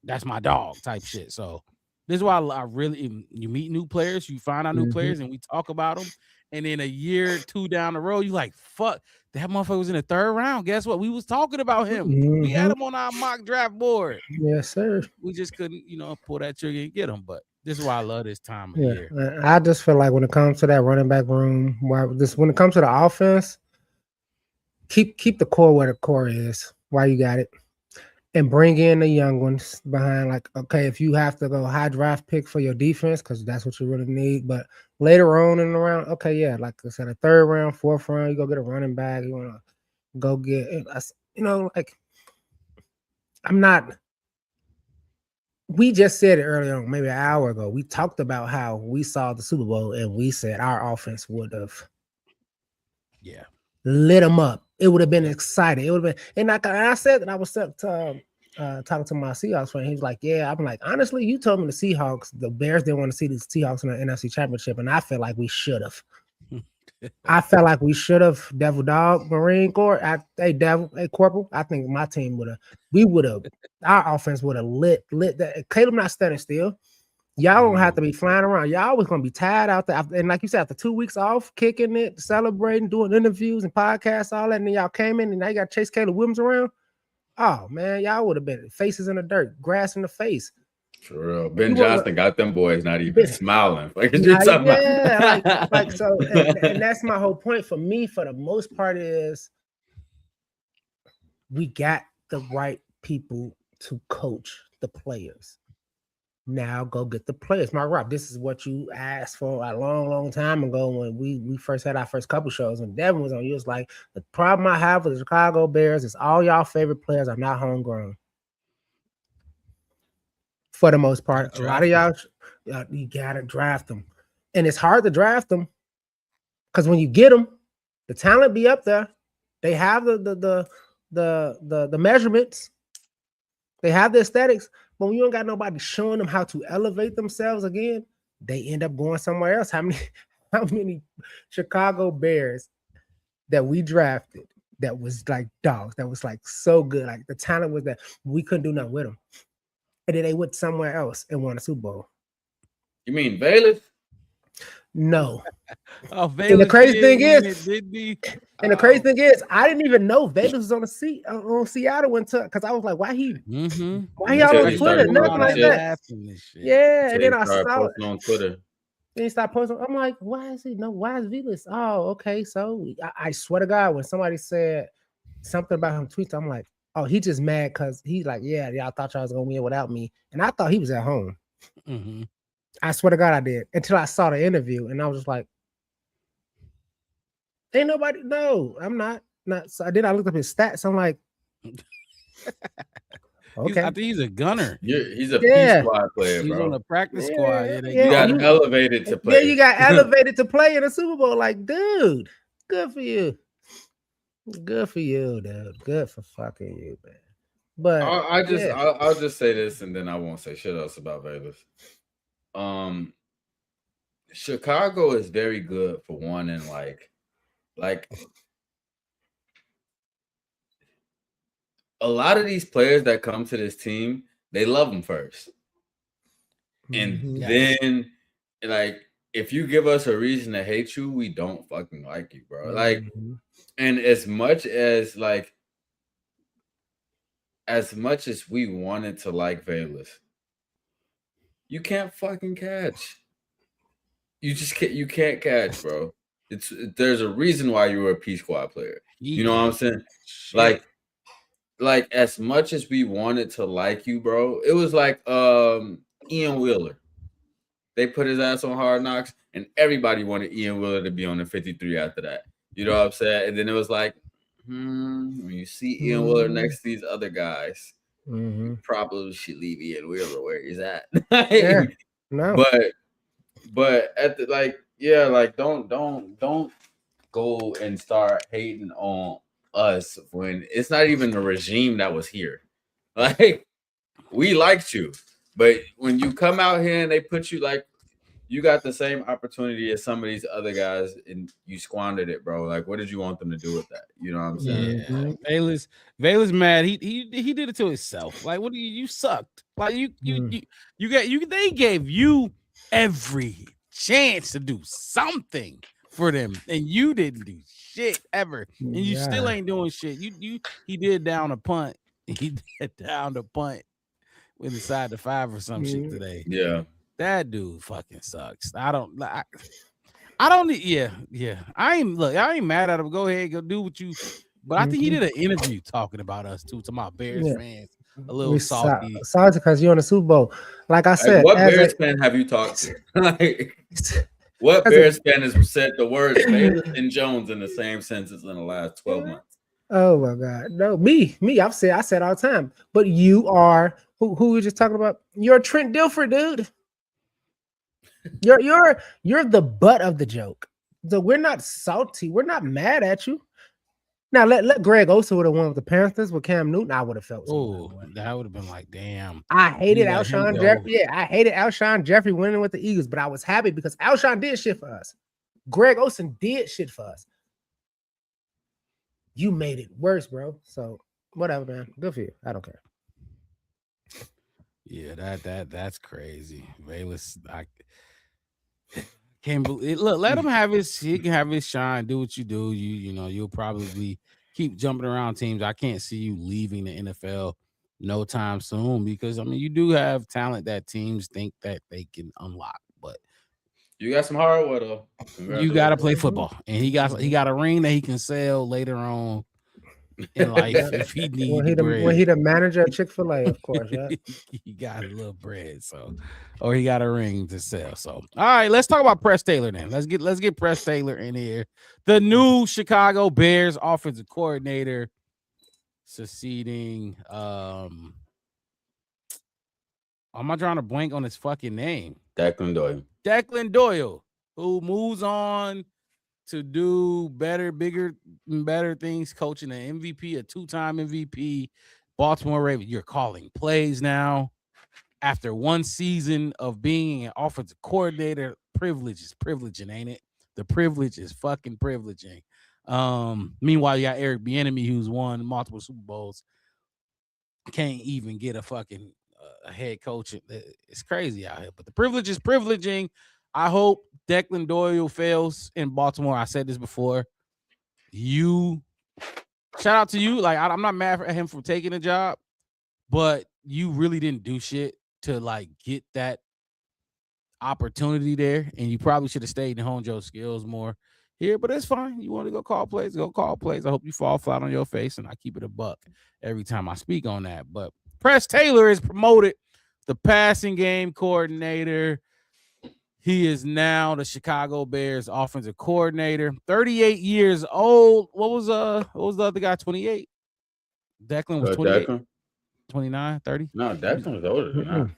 that's my dog type shit. So This is why I really you meet new players, you find out new players, and we talk about them. And then a year, 2 down the road, you like, fuck, that motherfucker was in the 3rd round. Guess what? We was talking about him. We had him on our mock draft board. Yes, sir. We just couldn't, pull that trigger and get him. But this is why I love this time of year. I just feel like when it comes to that running back room, when it comes to the offense, keep the core where the core is. Why you got it, and bring in the young ones behind. Like, okay, if you have to go high draft pick for your defense, because that's what you really need. But later on in the round, okay, yeah, like I said, a 3rd round, 4th round, you go get a running back. You want to go get, like I'm not. We just said it earlier on, maybe an hour ago. We talked about how we saw the Super Bowl and we said our offense would have, lit them up. It would have been exciting. It would have been, and I said that I was talking to my Seahawks friend. He was like, "Yeah." I'm like, honestly, you told me the Bears didn't want to see the Seahawks in the NFC Championship, and I felt like we should have. I felt like we should have. Devil Dog, Marine Corps. Hey Corporal. I think my team our offense would have lit that. Caleb not standing still. Y'all don't have to be flying around. Y'all always gonna be tired out there. And like you said, after 2 weeks off, kicking it, celebrating, doing interviews and podcasts, all that, and then y'all came in and now you got to chase Caleb Williams around. Oh man, y'all would have been faces in the dirt, grass in the face. For real. Ben Johnson got them boys not even smiling. Like you're talking about. like so, and that's my whole point for me. For the most part, is we got the right people to coach the players. Now go get the players. Mark Rob, this is what you asked for a long, long time ago when we first had our first couple shows. When Devin was on, you was like, the problem I have with the Chicago Bears is all y'all favorite players are not homegrown. For the most part, a lot of y'all, you gotta draft them, and it's hard to draft them because when you get them, the talent be up there. They have the measurements, they have the aesthetics. But when you don't got nobody showing them how to elevate themselves again, they end up going somewhere else. How many Chicago Bears that we drafted that was like dogs, that was like so good, like the talent was that we couldn't do nothing with them, and then they went somewhere else and won a Super Bowl. You mean Bayless? No. And the crazy thing is, I didn't even know Vegas was on Seattle until because I was like, why he all on Twitter, nothing like that. Yeah, and then I saw it on Twitter. Then he started posting. I'm like, why is Vegas? Oh, okay. So I swear to God, when somebody said something about him tweets, I'm like, oh, he just mad because he's like, yeah, y'all thought y'all was gonna win without me, and I thought he was at home. I swear to God, I did until I saw the interview, and I was just like, "Ain't nobody." No, I'm not. So then I looked up his stats. I'm like, okay, I think he's a gunner. He's a Peace Squad player, bro. He's on the practice squad. You got elevated to play. Yeah, you got elevated to play in a Super Bowl. Like, dude, good for you. Good for you, dude. Good for fucking you, man. But I'll just say this, and then I won't say shit else about Vegas. Chicago is very good for one, and like a lot of these players that come to this team, they love them first, and then like if you give us a reason to hate you, we don't fucking like you, bro. Like, and as much as we wanted to like Vegas, you can't fucking catch. You just can't. You can't catch, bro. There's a reason why you were a Peace Squad player. You know what I'm saying? Shit. Like as much as we wanted to like you, bro, it was like Ian Wheeler. They put his ass on Hard Knocks, and everybody wanted Ian Wheeler to be on the 53 after that. You know what I'm saying? And then it was like, when you see Ian Wheeler next to these other guys, you probably should leave Ian Wheeler where he's at. No. But at the don't go and start hating on us when it's not even the regime that was here. Like, we liked you, but when you come out here and they put you like you got the same opportunity as some of these other guys and you squandered it, bro. Like, what did you want them to do with that? You know what I'm saying? Yeah. Bayless mad. He did it to himself. Like, what do you sucked? Like they gave you every chance to do something for them, and you didn't do shit ever, and you still ain't doing shit. He did down a punt. He did down the punt inside the 5 or some shit today. Yeah, that dude fucking sucks. I don't. Yeah. I ain't mad at him. Go ahead, go do what you. But I think he did an interview talking about us too, to my Bears fans. A little salty. Salty because you're on the Super Bowl. Like I said, what Bears fan have you talked to? Like, what Bears fan has said the words Bayless and Jones in the same sentence in the last 12 months? Oh my God, no, me. I said all the time. But you are who we just talking about? You're Trent Dilfer, dude. You're the butt of the joke. So we're not salty. We're not mad at you. Now let Greg Olsen would have won with the Panthers with Cam Newton. I would have felt. Oh, that would have been like, damn. I hated Alshon Jeffrey. Yeah, I hated Alshon Jeffrey winning with the Eagles, but I was happy because Alshon did shit for us. Greg Olsen did shit for us. You made it worse, bro. So whatever, man. Good for you. I don't care. Yeah, that's crazy. Bayless, I can't believe. Look, let him have his. He can have his shine. Do what you do. You'll probably keep jumping around teams. I can't see you leaving the NFL no time soon because you do have talent that teams think that they can unlock, but you got some hardware though. You got to play football, and he got a ring that he can sell later on in life if he needs bread. When he the manager of Chick-fil-A, of course, right? He got a little bread, or he got a ring to sell. So, all right, let's talk about Press Taylor then. Let's get Press Taylor in here. The new Chicago Bears offensive coordinator succeeding. Am I drawing a blank on his fucking name? Declan Doyle, who moves on to do better, bigger, and better things, coaching an MVP, a 2-time MVP, Baltimore Ravens. You're calling plays now. After one season of being an offensive coordinator, privilege is privileging, ain't it? The privilege is fucking privileging. Meanwhile, you got Eric Bieniemy, who's won multiple Super Bowls, can't even get a fucking a head coach. It's crazy out here, but the privilege is privileging. I hope Declan Doyle fails in Baltimore. I said this before. Shout out to you. Like, I'm not mad at him for taking a job, but you really didn't do shit to like get that opportunity there, and you probably should have stayed and honed your skills more here. But it's fine. You want to go call plays, go call plays. I hope you fall flat on your face, and I keep it a buck every time I speak on that. But Press Taylor is promoted the passing game coordinator. He is now the Chicago Bears offensive coordinator. 38 years old. What was the other guy? 28. Declan was 28. 29, 30. No, Declan was older than that.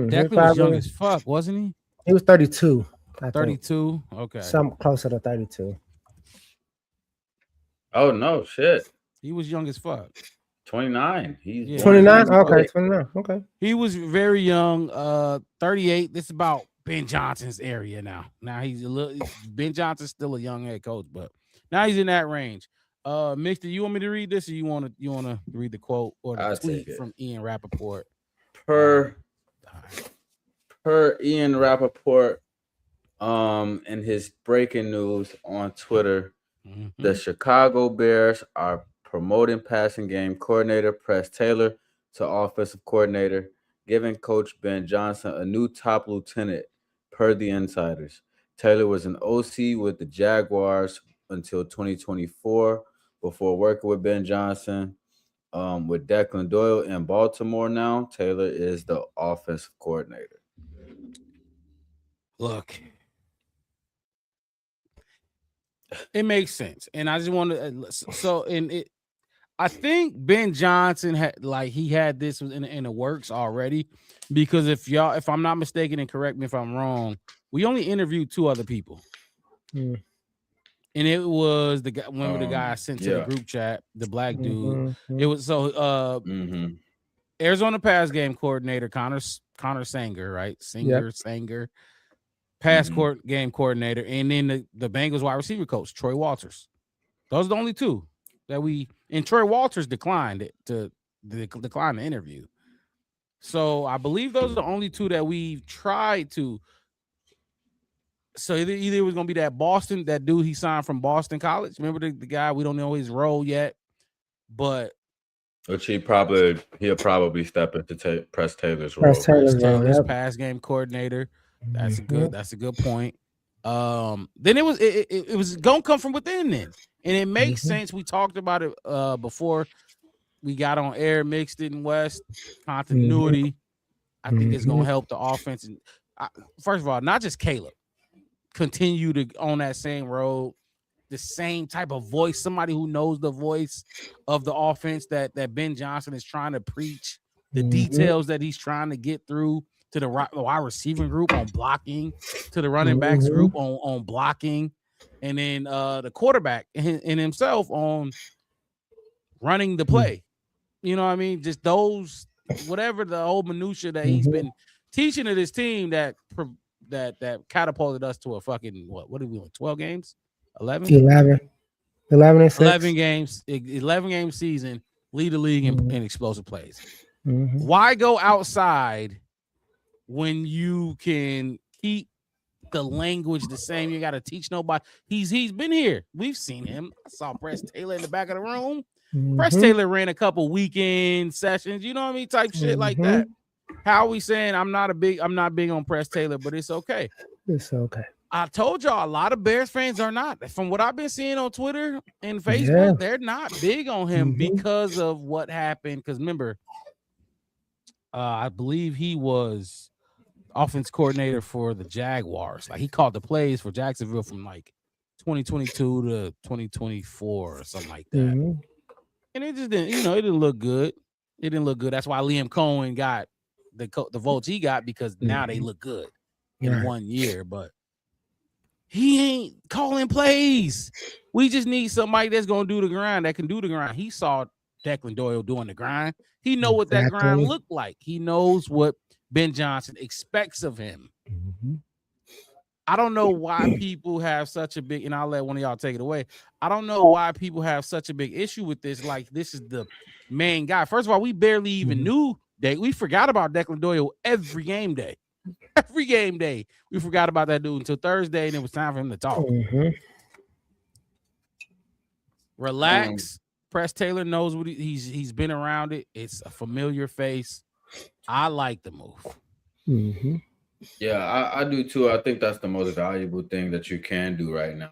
Declan was young as fuck, wasn't he? He was 32. 32. Okay. Something closer to 32. Oh no, shit. He was young as fuck. 29. He's 29. Okay, 29. Okay. He was very young. 38. This is about Ben Johnson's area now. Now he's Ben Johnson's still a young head coach, but now he's in that range. Mitch, do you want me to read this, or you want to read the quote or the tweet from Ian Rappaport? Per Ian Rappaport, in his breaking news on Twitter, the Chicago Bears are promoting passing game coordinator Press Taylor to offensive coordinator, giving Coach Ben Johnson a new top lieutenant, per the insiders. Taylor was an OC with the Jaguars until 2024 before working with Ben Johnson. With Declan Doyle in Baltimore now, Taylor is the offensive coordinator. Look, it makes sense, and I just want to. I think Ben Johnson had this in the works already, because if I'm not mistaken, and correct me if I'm wrong, we only interviewed 2 other people. And it was the guy. Remember the guy I sent to the group chat, the black dude. It was Arizona pass game coordinator Connor Sanger, right? Sanger, pass game coordinator, and then the Bengals wide receiver coach Troy Walters. Those are the only 2 that and Troy Walters declined the interview. So I believe those are the only two that we've tried to. So either it was gonna be that dude he signed from Boston College. Remember the guy, we don't know his role yet, but which he'll probably step into Press Taylor's role. Press Taylor's pass game coordinator. That's a good point. Then it was gonna come from within then, and it makes sense. We talked about it before we got on air. Mixed in West continuity. I think it's gonna help the offense. And first of all, not just Caleb, continue to on that same road, the same type of voice. Somebody who knows the voice of the offense that Ben Johnson is trying to preach. The details that he's trying to get through to the wide receiving group on blocking, to the running backs group on blocking, and then the quarterback and himself on running the play. You know what I mean? Just those, whatever the old minutia that he's been teaching to this team that catapulted us to a fucking what did we win? 12 games? 11 and 6. 11 games, 11 game season, lead the league in explosive plays. Why go outside when you can keep the language the same? You got to teach nobody. He's been here. We've seen him. I saw Press Taylor in the back of the room. Press Taylor ran a couple weekend sessions, you know what I mean? Type shit like that. How are we saying I'm not big on Press Taylor, but it's okay. It's okay. I told y'all a lot of Bears fans are not. From what I've been seeing on Twitter and Facebook, they're not big on him because of what happened. Because remember, I believe he was offense coordinator for the Jaguars. Like he called the plays for Jacksonville from like 2022 to 2024 or something like that. And it just didn't, it didn't look good. It didn't look good. That's why Liam Cohen got the votes he got, because now they look good in 1 year. But he ain't calling plays. We just need somebody that's gonna do the grind, that can do the grind. He saw Declan Doyle doing the grind. He know what that grind looked like. He knows what Ben Johnson expects of him. I don't know why people have such a big, and I'll let one of y'all take it away. I don't know why people have such a big issue with this. Like, this is the main guy. First of all, we barely even knew that. We forgot about Declan Doyle every game day. Every game day, we forgot about that dude until Thursday, and it was time for him to talk. Relax. Press Taylor knows what he's been around it. It's a familiar face. I like the move. Yeah, I do too. I think that's the most valuable thing that you can do right now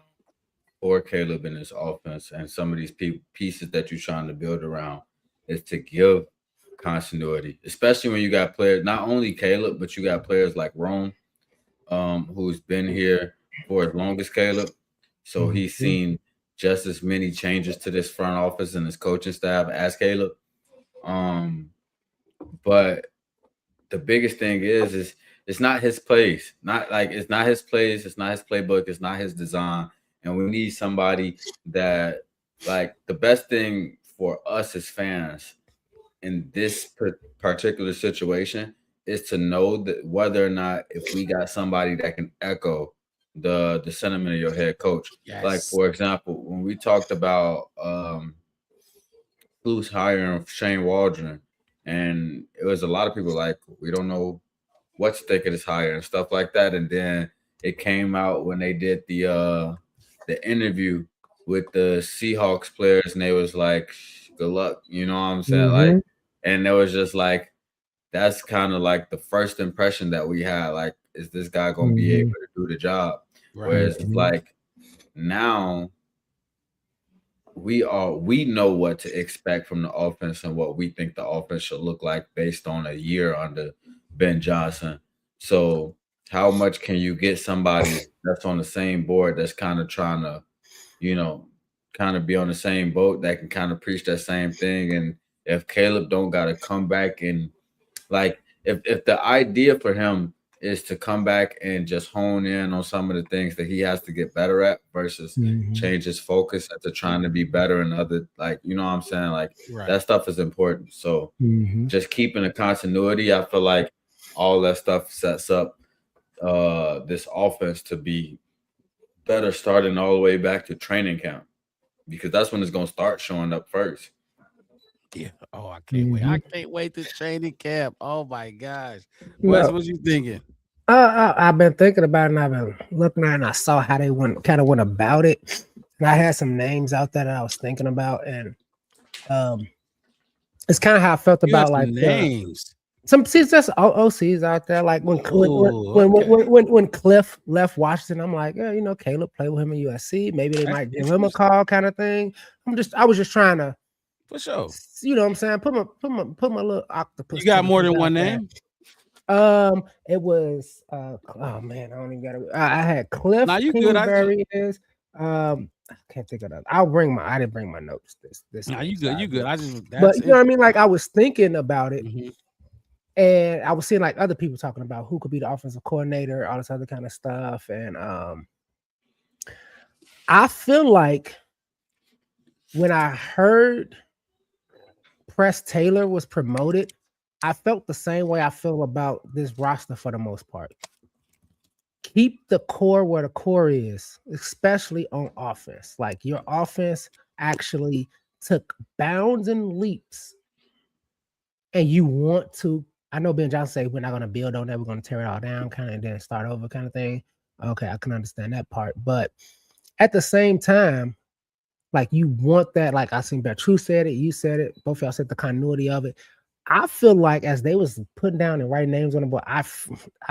for Caleb in his offense and some of these pieces that you're trying to build around is to give continuity, especially when you got players, not only Caleb, but you got players like Rome, who's been here for as long as Caleb. So he's seen just as many changes to this front office and his coaching staff as Caleb. But the biggest thing is it's not his plays. It's not his plays, it's not his playbook, it's not his design. And we need somebody that, like, the best thing for us as fans in this particular situation is to know that whether or not if we got somebody that can echo the sentiment of your head coach. Like, for example, when we talked about who's hiring Shane Waldron, and it was a lot of people like, we don't know what to think of this hire and stuff like that. And then it came out when they did the interview with the Seahawks players, and they was like, good luck, you know what I'm saying? Like, and it was just like, that's kind of like the first impression that we had, like, is this guy gonna be able to do the job? Whereas it's like, now we know what to expect from the offense and what we think the offense should look like based on a year under Ben Johnson. So how much can you get somebody that's on the same board, that's kind of trying to, kind of be on the same boat, that can kind of preach that same thing? And if Caleb don't got to come back and, like, if the idea for him is to come back and just hone in on some of the things that he has to get better at versus change his focus into trying to be better in other, like, you know what I'm saying? Like, that stuff is important. So just keeping the continuity, I feel like all that stuff sets up this offense to be better, starting all the way back to training camp, because that's when it's going to start showing up first. Yeah. Oh, I can't wait. I can't wait to training camp. Oh my gosh. Wes, what you thinking? I've been thinking about it and I've been looking at it and I saw how they went about it. And I had some names out there that I was thinking about, and it's kind of how I felt about like names. Some just OCs out there. Like when Cliff left Washington, I'm like, yeah, you know, Caleb played with him in USC. Maybe they might give him a call, kind of thing. I was just trying to, for sure. You know what I'm saying? Put my little octopus. You got more than one name? It was oh man, I don't even got it. I had Cliff. Now you good? I can't think of that. I didn't bring my notes. This. Nah, you good? You good? But you know what I mean? Like I was thinking about it. Mm-hmm. And I was seeing like other people talking about who could be the offensive coordinator, all this other kind of stuff. And I feel like when I heard Press Taylor was promoted, I felt the same way I feel about this roster for the most part. Keep the core where the core is, especially on offense. Like your offense actually took bounds and leaps, and you want to. I know Ben Johnson said we're not going to build on that. We're going to tear it all down, kind of, and then start over, kind of thing. Okay, I can understand that part, but at the same time, like you want that. Like I seen Bertrue said it, you said it, both of y'all said the continuity of it. I feel like as they was putting down and writing names on the board, I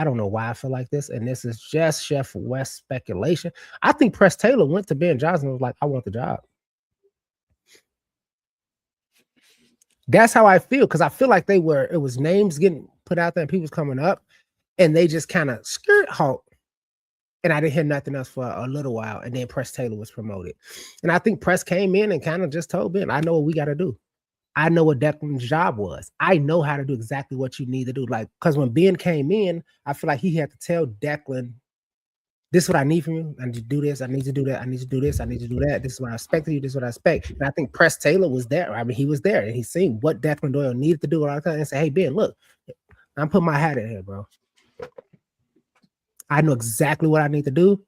don't know why I feel like this, and this is just Chef West speculation. I think Press Taylor went to Ben Johnson and was like, I want the job. That's how I feel, because I feel like it was names getting put out there and people's coming up, and they just kind of skirt halt. And I didn't hear nothing else for a little while, and then Press Taylor was promoted. And I think Press came in and kind of just told Ben, I know what we got to do. I know what Declan's job was. I know how to do exactly what you need to do. Like, because when Ben came in, I feel like he had to tell Declan, this is what I need from you. I need to do this. I need to do that. I need to do this. I need to do that. This is what I expect of you. This is what I expect. And I think Press Taylor was there. I mean, he was there and he's seen what Declan Doyle needed to do and say, hey, Ben, look, I'm putting my hat in here, bro. I know exactly what I need to do.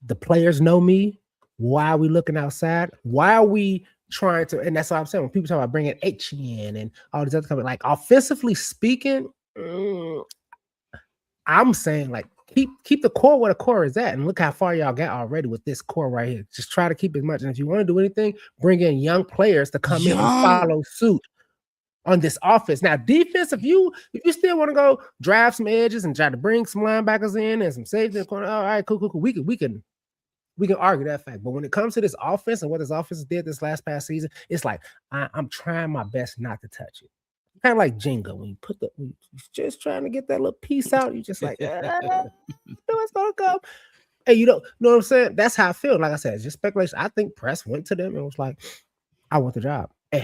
The players know me. Why are we looking outside? Why are we trying to, and that's what I'm saying. When people talk about bringing H in and all these other companies, like offensively speaking, I'm saying like keep the core where the core is at, and look how far y'all got already with this core right here. Just try to keep as much, and if you want to do anything, bring in young players to come in and follow suit on this offense. Now, defense, if you still want to go draft some edges and try to bring some linebackers in and some safety in the corner, all right, cool. We can argue that fact. But when it comes to this offense and what this offense did this past season, it's like I'm trying my best not to touch it. Kind of like Jenga. When you just trying to get that little piece out, you just like, it's gonna come. And you know what I'm saying? That's how I feel. Like I said, it's just speculation. I think Press went to them and was like, I want the job. And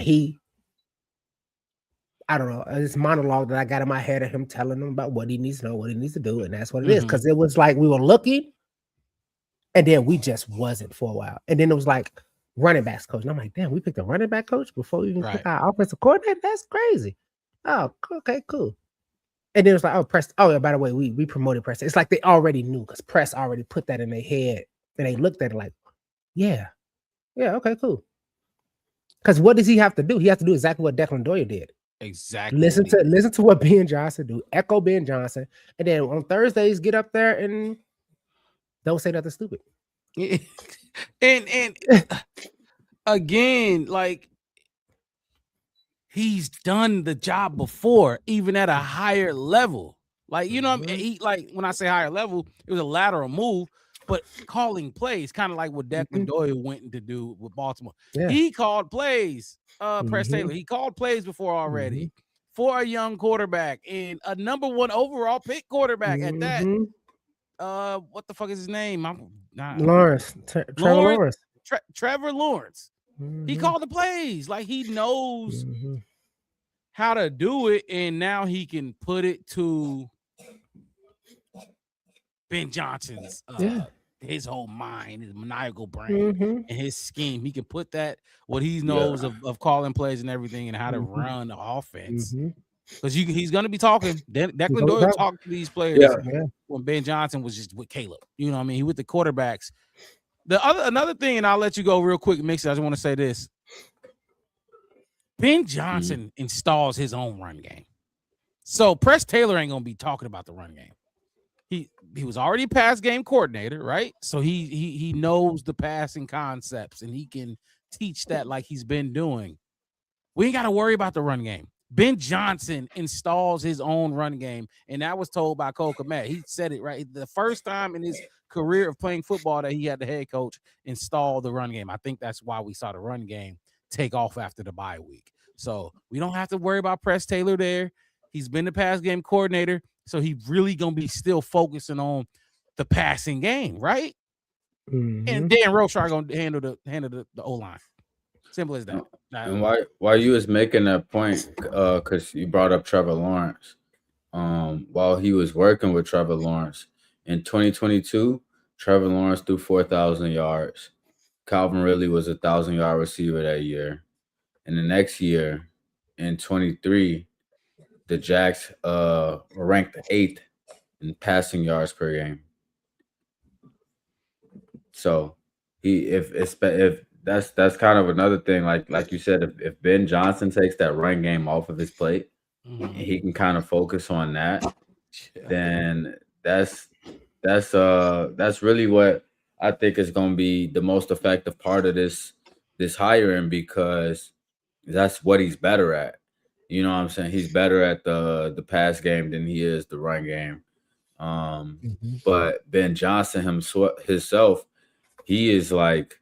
I don't know, this monologue that I got in my head of him telling them about what he needs to know, what he needs to do, and that's what it is. Because it was like we were looking, and then we just wasn't for a while. And then it was like running backs coach. And I'm like, damn, we picked a running back coach before we even pick our offensive coordinator? That's crazy. Oh, okay, cool. And then it was like, Press. Oh, yeah, by the way, we promoted Press. It's like they already knew because Press already put that in their head. And they looked at it like, yeah, okay, cool. Because what does he have to do? He has to do exactly what Declan Doyle did. Exactly. Listen to what Ben Johnson do. Echo Ben Johnson. And then on Thursdays, get up there and don't say nothing stupid. And again, like he's done the job before, even at a higher level. Like, you know what I mean? He, like when I say higher level, it was a lateral move, but calling plays, kind of like what Declan Doyle went to do with Baltimore. Yeah. He called plays, Press Taylor. He called plays before already for a young quarterback and a number 1 overall pick quarterback at that. What the fuck is his name? Lawrence. Trevor Lawrence. Trevor Lawrence. He called the plays. Like he knows how to do it, and now he can put it to Ben Johnson's his whole mind, his maniacal brain, and his scheme. He can put that what he knows of calling plays and everything, and how to run the offense. Because he's going to be talking. Declan Doyle talked to these players when Ben Johnson was just with Caleb. You know what I mean? He with the quarterbacks. Another thing, and I'll let you go real quick, Mixie. I just want to say this. Ben Johnson installs his own run game. So Press Taylor ain't gonna be talking about the run game. He was already a pass game coordinator, right? So he knows the passing concepts and he can teach that like he's been doing. We ain't got to worry about the run game. Ben Johnson installs his own run game, and that was told by Cole Kmet. He said it right the first time in his career of playing football that he had the head coach install the run game. I think that's why we saw the run game take off after the bye week. So we don't have to worry about Press Taylor there. He's been the pass game coordinator, so he really gonna be still focusing on the passing game, right? Mm-hmm. And Dan Rochar gonna handle the O-line. Simple as that. And why you was making that point, because you brought up Trevor Lawrence. While he was working with Trevor Lawrence in 2022, Trevor Lawrence threw 4,000 yards. Calvin Ridley was a 1,000-yard receiver that year. And the next year, in 23, the Jags were ranked 8th in passing yards per game. So if that's kind of another thing, like you said, if Ben Johnson takes that run game off of his plate, and he can kind of focus on that, then that's really what I think is going to be the most effective part of this hiring, because that's what he's better at. You know what I'm saying? He's better at the pass game than he is the run game. But Ben Johnson himself, he is like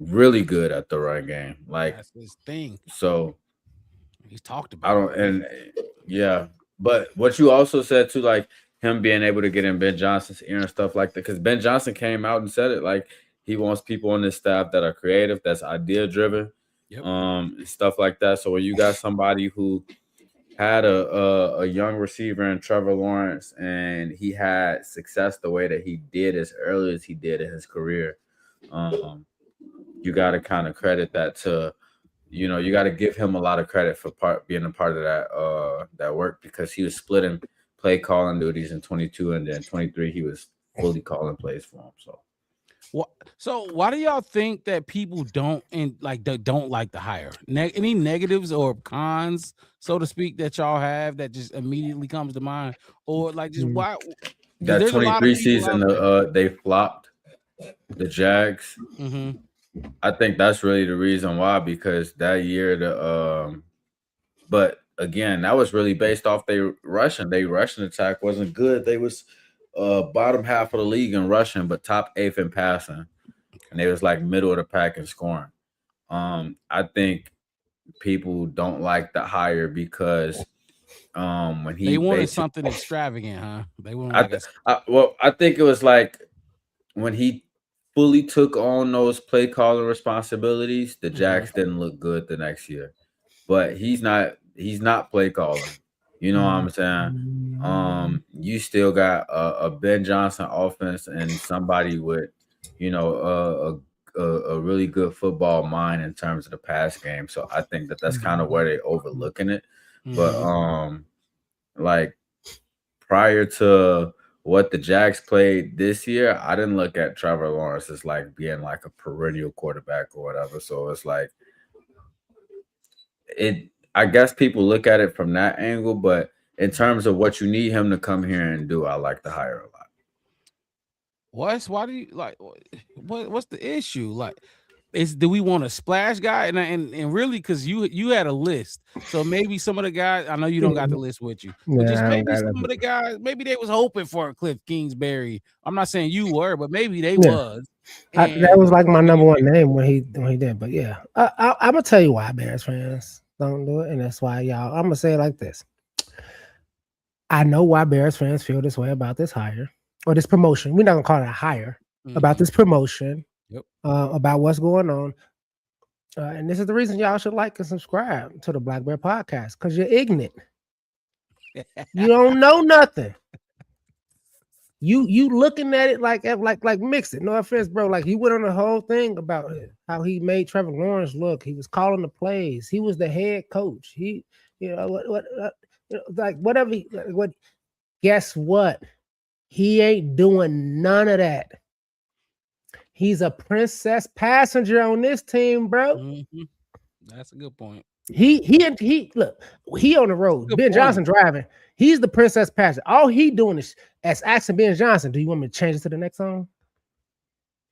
really good at the run game. Like, that's his thing. So he's talked about but what you also said too, like him being able to get in Ben Johnson's ear and stuff like that, because Ben Johnson came out and said it, like he wants people on this staff that are creative, that's idea driven, stuff like that. So when you got somebody who had a young receiver in Trevor Lawrence, and he had success the way that he did as early as he did in his career, you got to kind of credit that to, you got to give him a lot of credit for being a part of that work, because he was splitting play calling duties in 22, and then 23 he was fully calling plays for him. So why do y'all think that people don't like the hire? Any negatives or cons, so to speak, that y'all have that just immediately comes to mind, or like just why? That 23 season, they flopped the Jags. I think that's really the reason why, because that year but again, that was really based off their rushing. Their rushing attack wasn't good. They was bottom half of the league in rushing, but top 8th in passing, and they was like middle of the pack in scoring. I think people don't like the hire because when they wanted something extravagant, huh? They wanted. I think it was like when he fully took on those play calling responsibilities, the Jags didn't look good the next year. But he's not play calling. You know what I'm saying? You still got a Ben Johnson offense and somebody with, a really good football mind in terms of the pass game. So I think that's kind of where they're overlooking it. But like prior to what the Jags played this year, I didn't look at Trevor Lawrence as like being like a perennial quarterback or whatever. So it's like I guess people look at it from that angle, but in terms of what you need him to come here and do, I like the hire a lot. Why do you like? What's the issue? Like, do we want a splash guy? And really, because you had a list, so maybe some of the guys, I know you don't got the list with you, but just maybe some of the guys, maybe they was hoping for a Cliff Kingsbury. I'm not saying you were, but maybe they was. That was like my number one name when he did. But yeah, I'm gonna tell you why Bears fans don't do it, and that's why I'm gonna say it like this. I know why Bears fans feel this way about this hire or this promotion. We're not gonna call it a hire, about this promotion. About what's going on. And this is the reason y'all should like and subscribe to the Black Bear Podcast, because you're ignorant. You don't know nothing. You looking at it like mix it. No offense, bro. Like you went on the whole thing about how he made Trevor Lawrence look. He was calling the plays. He was the head coach. He, like whatever. Guess what? He ain't doing none of that. He's a princess passenger on this team, bro. That's a good point. He look, he on the road. Ben Johnson driving. He's the princess passenger. All he doing is asking Ben Johnson, do you want me to change it to the next song?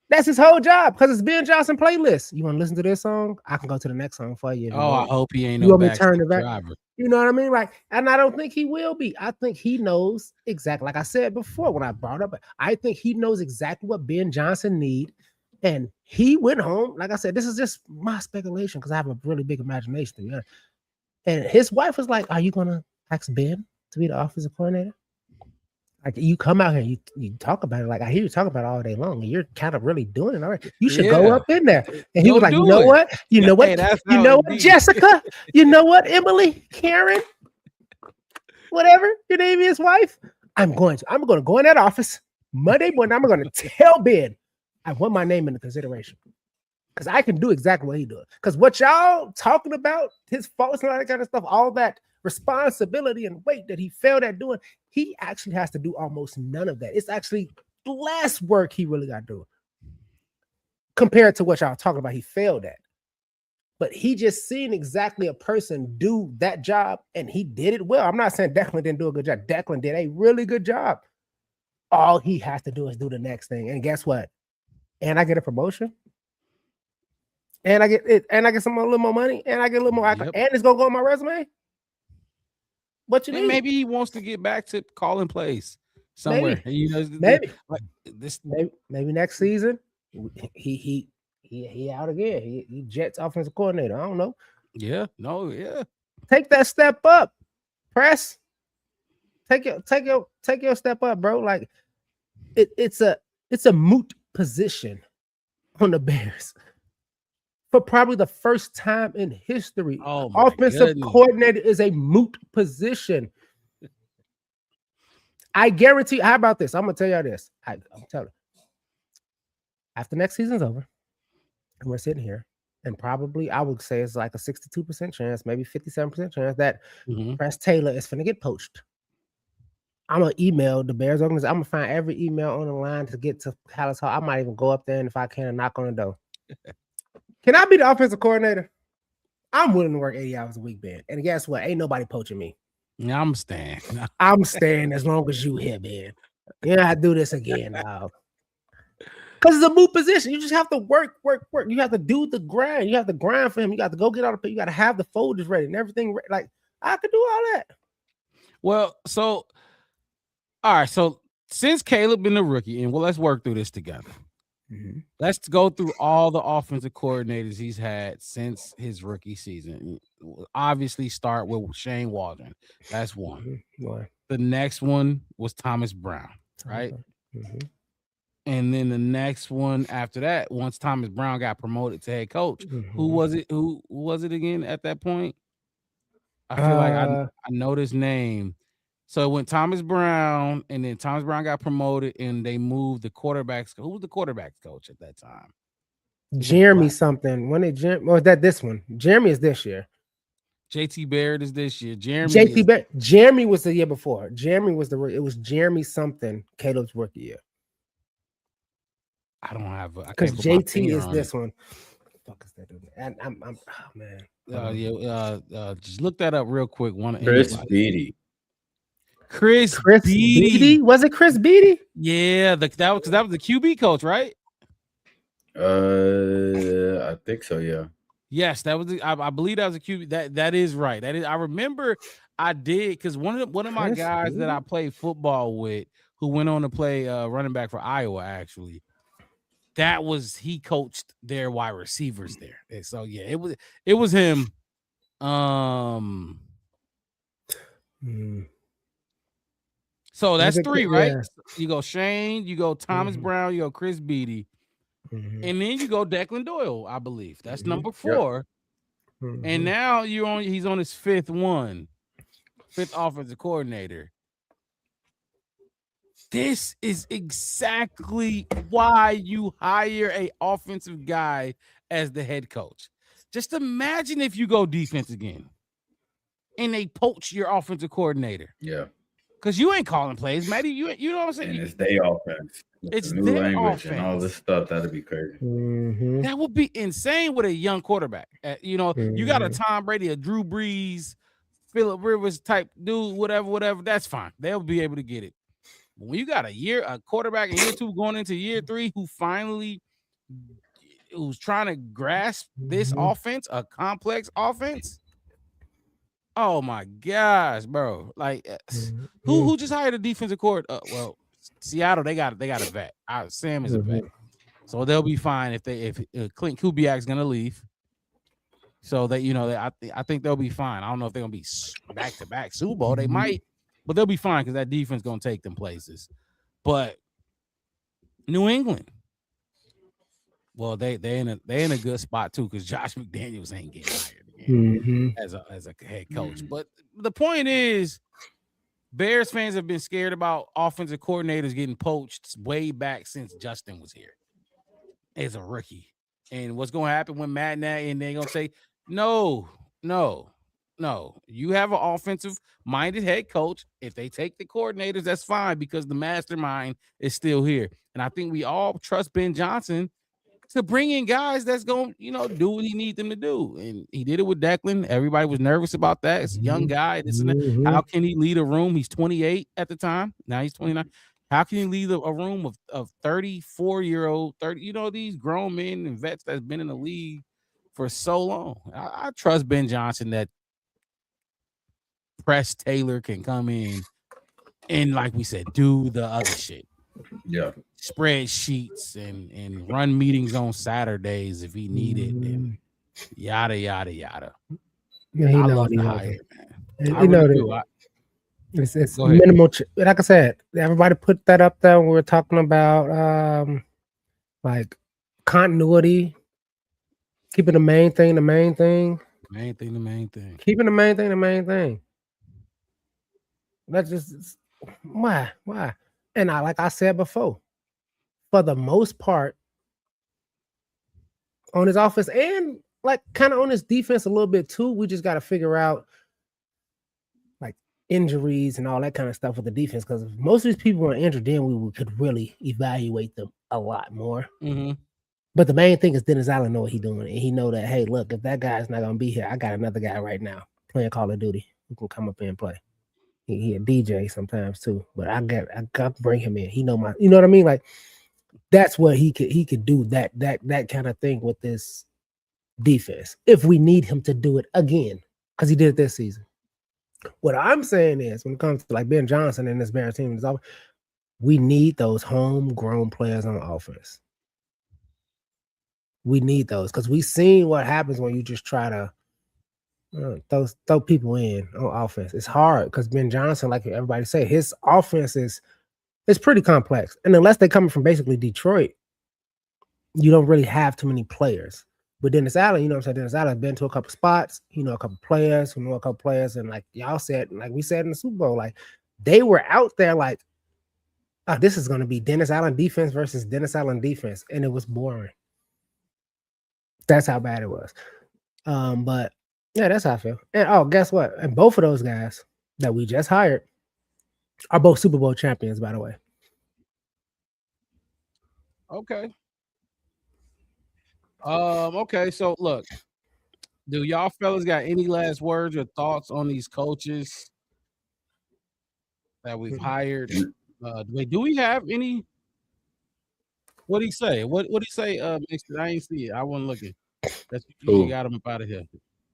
That's his whole job because it's Ben Johnson playlist. You want to listen to this song? I can go to the next song for you. Oh, I hope he ain't no backseat driver. You know what I mean? Like, and I don't think he will be. I think he knows exactly, like I said before when I brought up, I think he knows exactly what Ben Johnson need. And he went home. Like I said, this is just my speculation because I have a really big imagination. To be honest. And his wife was like, are you going to ask Ben to be the offensive coordinator? Like, you come out here, you talk about it. Like, I hear you talk about it all day long, and you're kind of really doing it. All right, you should go up in there. And he was like, you know what? You know what? You know what, Jessica? You know what, Emily, Karen, whatever your name is, wife. I'm going to go in that office Monday morning. I'm going to tell Ben I want my name into consideration because I can do exactly what he does. Because what y'all talking about, his faults and all that kind of stuff, all that responsibility and weight that he failed at doing, he actually has to do almost none of that. It's actually less work he really got to do compared to what y'all talking about he failed at. But he just seen exactly a person do that job and he did it well. I'm not saying Declan didn't do a good job. Declan did a really good job. All he has to do is do the next thing. And guess what? And I get a promotion. And I get it, and I get a little more money, and I get a little more, and it's gonna go on my resume. What you mean? Maybe he wants to get back to calling plays somewhere. Maybe, you know, maybe. Like this. Maybe next season he out again. He Jets offensive coordinator. I don't know. Yeah, no, yeah. Take that step up, press. Take your step up, bro. Like it's a moot position on the Bears. For probably the first time in history, offensive coordinator is a moot position. I guarantee. How about this? I'm gonna tell y'all this. I'm telling you. After next season's over, and we're sitting here, and probably I would say it's like a 62% chance, maybe 57% chance that Press Taylor is finna get poached. I'm gonna email the Bears organization. I'm gonna find every email on the line to get to Halas Hall. I might even go up there, and if I can, knock on the door. Can I be the offensive coordinator? I'm willing to work 80 hours a week, Ben. And guess what? Ain't nobody poaching me. Yeah, I'm staying. I'm staying as long as you here, Ben. Yeah, I do this again now. Because it's a moot position. You just have to work. You have to do the grind. You have to grind for him. You got to go get all the. You got to have the folders ready and everything. Like I could do all that. Well, so all right. So since Caleb been a rookie, and let's work through this together. Let's go through all the offensive coordinators he's had since his rookie season. Obviously, start with Shane Waldron. That's one. The next one was Thomas Brown, right? And then the next one after that, once Thomas Brown got promoted to head coach, who was it? Who was it again at that point? I feel like I know this name. So it went Thomas Brown, and then Thomas Brown got promoted, and they moved the quarterbacks. Who was the quarterbacks coach at that time? Jeremy something. When did Jeremy? Or is that this one? Jeremy is this year. JT Barrett is this year. Jeremy was the year before. It was Jeremy something. Caleb's rookie year. I don't have because JT is this one. What the fuck is that dude? And I'm oh man. Just look that up real quick. Chris Beatty. Chris Beatty. Was it Chris Beatty? Yeah, that was the QB coach, right? I think so. Yeah. Yes, that was. I believe that was a QB. That is right. That is. I remember I did because one of my guys that I played football with, who went on to play running back for Iowa, actually, he coached their wide receivers there. And so yeah, it was him. So that's three, right? Yeah. You go Shane, you go Thomas Brown, you go Chris Beatty, and then you go Declan Doyle, I believe. That's number 4. And now he's on his fifth offensive coordinator. This is exactly why you hire an offensive guy as the head coach. Just imagine if you go defense again and they poach your offensive coordinator. Yeah. Because you ain't calling plays, Matty. You know what I'm saying? And it's their offense. It's new their language offense. and all this stuff. That'd be crazy. Mm-hmm. That would be insane with a young quarterback. You got a Tom Brady, a Drew Brees, Phillip Rivers type dude, whatever. That's fine. They'll be able to get it. But when you got a quarterback in year 2 going into year 3 who's trying to grasp this offense, a complex offense. Oh my gosh, bro! Like, who just hired a defensive coordinator? Well, Seattle, they got a vet. Sam is a vet, so they'll be fine if Clint Kubiak's gonna leave. So that I think they'll be fine. I don't know if they're gonna be back to back Super Bowl. They might, but they'll be fine because that defense gonna take them places. But New England, well, they in a good spot too because Josh McDaniels ain't getting hired again as a head coach. But the point is, Bears fans have been scared about offensive coordinators getting poached way back since Justin was here as a rookie. And what's going to happen when Matt Nagy and they're going to say, no. You have an offensive-minded head coach. If they take the coordinators, that's fine because the mastermind is still here. And I think we all trust Ben Johnson to bring in guys that's going to, do what he needs them to do. And he did it with Declan. Everybody was nervous about that. It's a young guy. How can he lead a room? He's 28 at the time. Now he's 29. How can he lead a room of 34-year-old, these grown men and vets that's been in the league for so long? I trust Ben Johnson that Press Taylor can come in and, like we said, do the other shit. Yeah. Spreadsheets and run meetings on Saturdays if he needed and yada yada yada. Yeah, I love the hire, man. You know, it's minimal. Like I said, everybody put that up there when we were talking about like continuity, keeping the main thing. Keeping the main thing. That's just why. And like I said before, for the most part, on his offense and like kind of on his defense a little bit too, we just got to figure out like injuries and all that kind of stuff with the defense because if most of these people were injured, then we could really evaluate them a lot more. But the main thing is Dennis Allen know what he's doing, and he know that, hey, look, if that guy's not gonna be here, I got another guy right now playing Call of Duty who can come up here and play. He a DJ sometimes too, but I got to bring him in. He know you know what I mean? Like that's what he could do that kind of thing with this defense if we need him to do it again because he did it this season. What I'm saying is when it comes to like Ben Johnson and this Bears team, we need those homegrown players on offense. We need those because we've seen what happens when you just try to throw people in on offense. It's hard because Ben Johnson, like everybody say, his offense is pretty complex. And unless they're coming from basically Detroit, you don't really have too many players. But Dennis Allen, you know what I'm saying? Dennis Allen's been to a couple spots, a couple players, and like y'all said, like we said in the Super Bowl, like they were out there like, oh, this is going to be Dennis Allen defense versus Dennis Allen defense. And it was boring. That's how bad it was. But yeah, that's how I feel. And guess what? And both of those guys that we just hired are both Super Bowl champions, by the way. Okay. Okay, so look, do y'all fellas got any last words or thoughts on these coaches that we've hired? Do we have any? What did he say? What did he say? I ain't see it. I wasn't looking. That's you got him up out of here.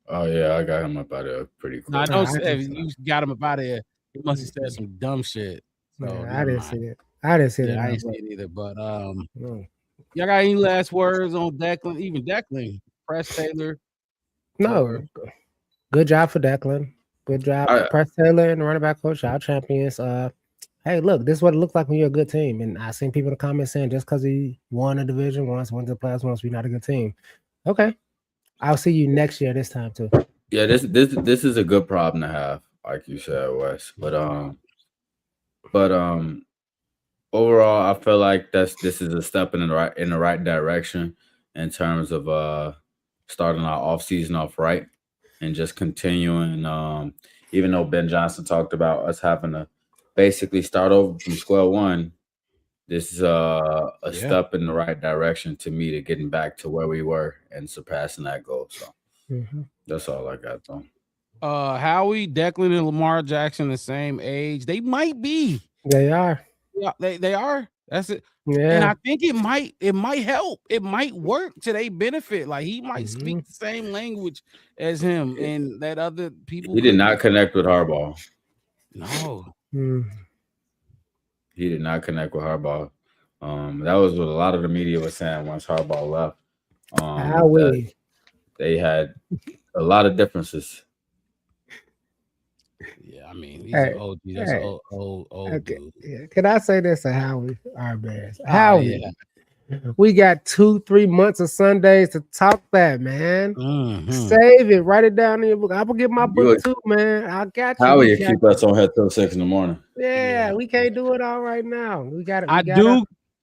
Oh yeah, I got him up out of here pretty quick. No, I don't say you got him up out of here. He must have said some dumb shit. So yeah, I didn't see it. I didn't see it. I didn't see it either. But y'all got any last words on Declan? Even Declan, Press Taylor. No. Good job for Declan. Good job, Press Taylor and the running back coach. Our champions. Hey, look, this is what it looks like when you're a good team. And I've seen people in the comments saying just because he won a division once, went to the playoffs once, we're not a good team. Okay. I'll see you next year this time too. Yeah, this is a good problem to have, like you said, Wes. But overall, I feel like this is a step in the right direction in terms of starting our offseason off right and just continuing. Even though Ben Johnson talked about us having to basically start over from square one. This is a step in the right direction to me to getting back to where we were and surpassing that goal. So that's all I got, though. Howie, Declan, and Lamar Jackson the same age. They might be. They are. Yeah, they are. That's it. Yeah. And I think it might help. It might work to their benefit. Like he might speak the same language as him, and that other people. He did not connect with Harbaugh. No. He did not connect with Harbaugh. That was what a lot of the media was saying once Harbaugh left. They had a lot of differences. Yeah, I mean, he's an OG. That's old okay. dude. Yeah. Can I say this to Howie? Our best. Howie. We got 2-3 months of Sundays to talk that, man. Save it, write it down in your book. I will get my book too, man. I got you. Howie keep us on here till 6 in the morning. Yeah, we can't do it all right now. We got it.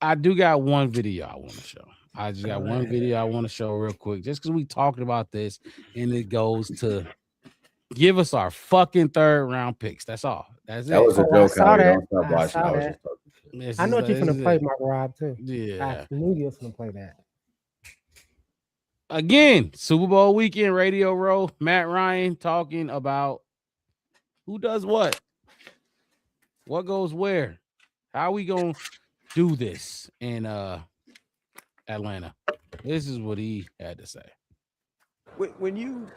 I do got one video I want to show. I just got one video I want to show real quick, just because we talked about this, and it goes to give us our fucking 3rd round picks. That's all. That's it. That was a joke. Don't stop watching. I know you're gonna play Mark Rob too. Yeah, I knew you was gonna play that. Again, Super Bowl weekend, Radio Row. Matt Ryan talking about who does what goes where, how we gonna do this in Atlanta. This is what he had to say. When you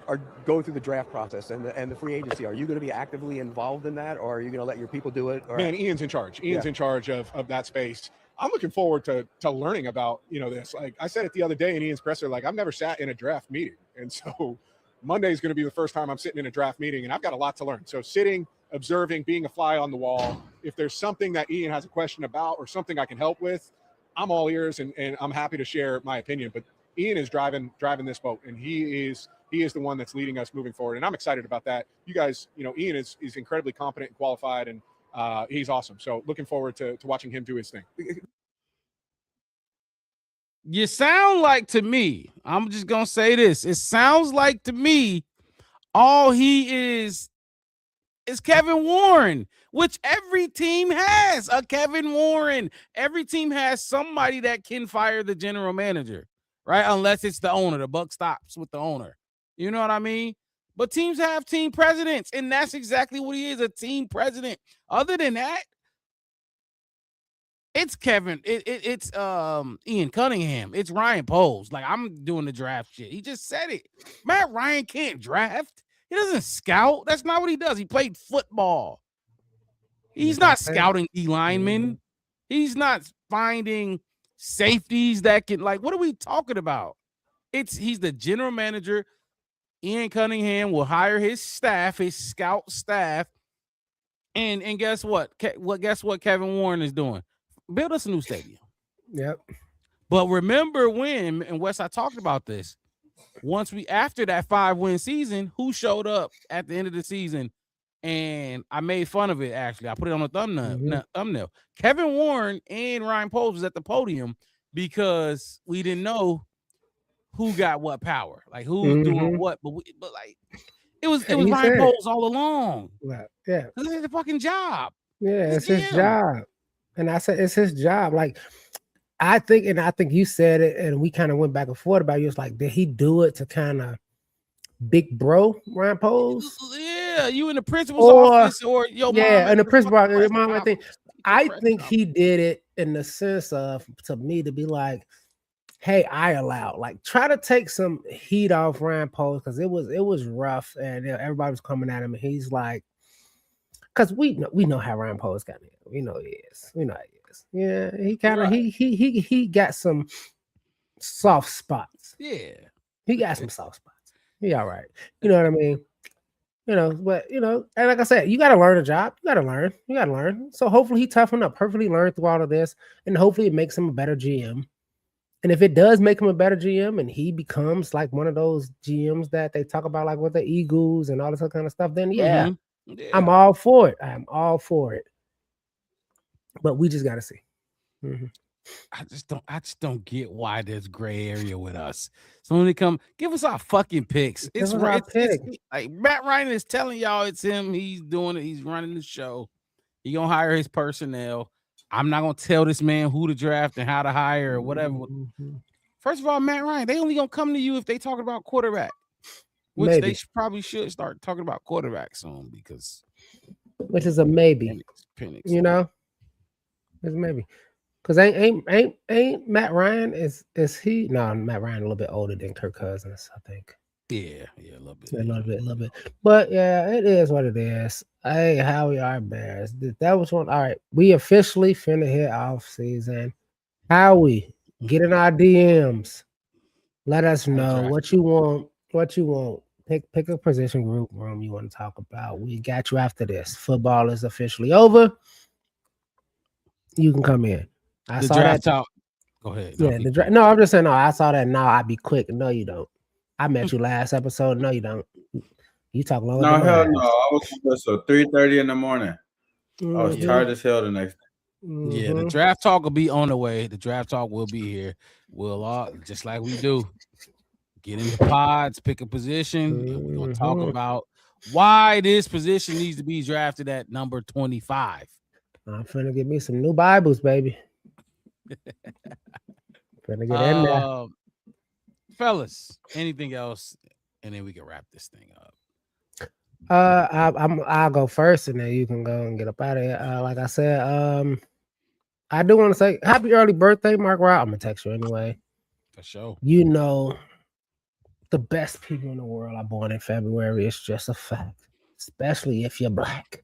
are going through the draft process and the free agency, are you going to be actively involved in that, or are you going to let your people do it? Or... Man, Ian's in charge. Ian's in charge of that space. I'm looking forward to learning about, this. Like I said it the other day in Ian's presser, like I've never sat in a draft meeting. And so Monday is going to be the first time I'm sitting in a draft meeting, and I've got a lot to learn. So sitting, observing, being a fly on the wall, if there's something that Ian has a question about or something I can help with, I'm all ears and I'm happy to share my opinion. But Ian is driving this boat, and he is the one that's leading us moving forward. And I'm excited about that. You guys, Ian is incredibly competent and qualified, and he's awesome. So looking forward to watching him do his thing. You sound like, to me, I'm just going to say this. It sounds like to me, all he is Kevin Warren, which every team has a Kevin Warren. Every team has somebody that can fire the general manager, right? Unless it's the owner. The buck stops with the owner. You know what I mean? But teams have team presidents, and that's exactly what he is, a team president. Other than that, it's Kevin. It's Ian Cunningham. It's Ryan Poles. Like, I'm doing the draft shit. He just said it. Matt Ryan can't draft. He doesn't scout. That's not what he does. He played football. He's not scouting D linemen. He's not finding safeties that can, like, what are we talking about? He's the general manager. Ian Cunningham will hire his staff, his scout staff. And guess what? Guess what Kevin Warren is doing? Build us a new stadium. Yep. But remember when, and Wes, I talked about this, after that 5-win season, who showed up at the end of the season? And I made fun of it, actually. I put it on the thumbnail. Kevin Warren and Ryan Poles was at the podium because we didn't know who got what power, like who's doing what. But like it was Ryan Poles all along. Yeah, because it's a fucking job. Yeah, it's his job. And I said it's his job. Like I think you said it, and we kind of went back and forth about it. It's like, did he do it to kind of big bro Ryan Poles? Yeah, you in the principal's office or your mom? Yeah, in the principal office. I think he did it in the sense of, to me, to be like, hey, I allowed, like, try to take some heat off Ryan Poles, because it was rough, and everybody was coming at him, and he's like, because we know how Ryan Poles got in. We know he is. Yeah, he kind of he got some soft spots. Yeah, he got some soft spots. He all right. You know what I mean? But and like I said, you got to learn a job. You got to learn. So hopefully he toughened up, perfectly learned through all of this, and hopefully it makes him a better GM. And if it does make him a better GM, and he becomes like one of those GMs that they talk about, like with the Eagles and all this other kind of stuff, then yeah. I'm all for it. But we just got to see. I just don't get why there's gray area with us. So when they come, give us our fucking picks. It's like Matt Ryan is telling y'all it's him. He's doing it. He's running the show. He gonna hire his personnel. I'm not gonna tell this man who to draft and how to hire or whatever. First of all, Matt Ryan, they only gonna come to you if they talking about quarterback, which Maybe. they probably should start talking about quarterback soon because which is a maybe. Penix, you know, it's maybe because ain't Matt Ryan is he? No, Matt Ryan a little bit older than Kirk Cousins, I think. Yeah, a little bit, a little bit. But yeah, it is what it is. Hey, how we are, Bears. That was one. All right, we officially finna hit off season. How we get in our DMs? Let us know what you want. What you want. Pick a position group room you want to talk about. We got you after this. Football is officially over. You can come in. I saw that. Talk. Go ahead. Yeah, no, I'm just saying. No, I saw that. Now I'd be quick. No, you don't. I met you last episode. No, you don't. You talk longer. No, hell no. I was so 3:30 in the morning. I was tired as hell the next day. Yeah, the draft talk will be on the way. The draft talk will be here. We'll all just like we do. Get in the pods, pick a position, and we're gonna talk about why this position needs to be drafted at number 25. I'm finna get me some new Bibles, baby. Finna get in there. Fellas, anything else, and then we can wrap this thing up. I'll go first, and then you can go and get up out of here. Like I said, I do want to say happy early birthday, Mark Rock. I'm gonna text you anyway. For sure. You know, the best people in the world are born in February. It's just a fact, especially if you're black.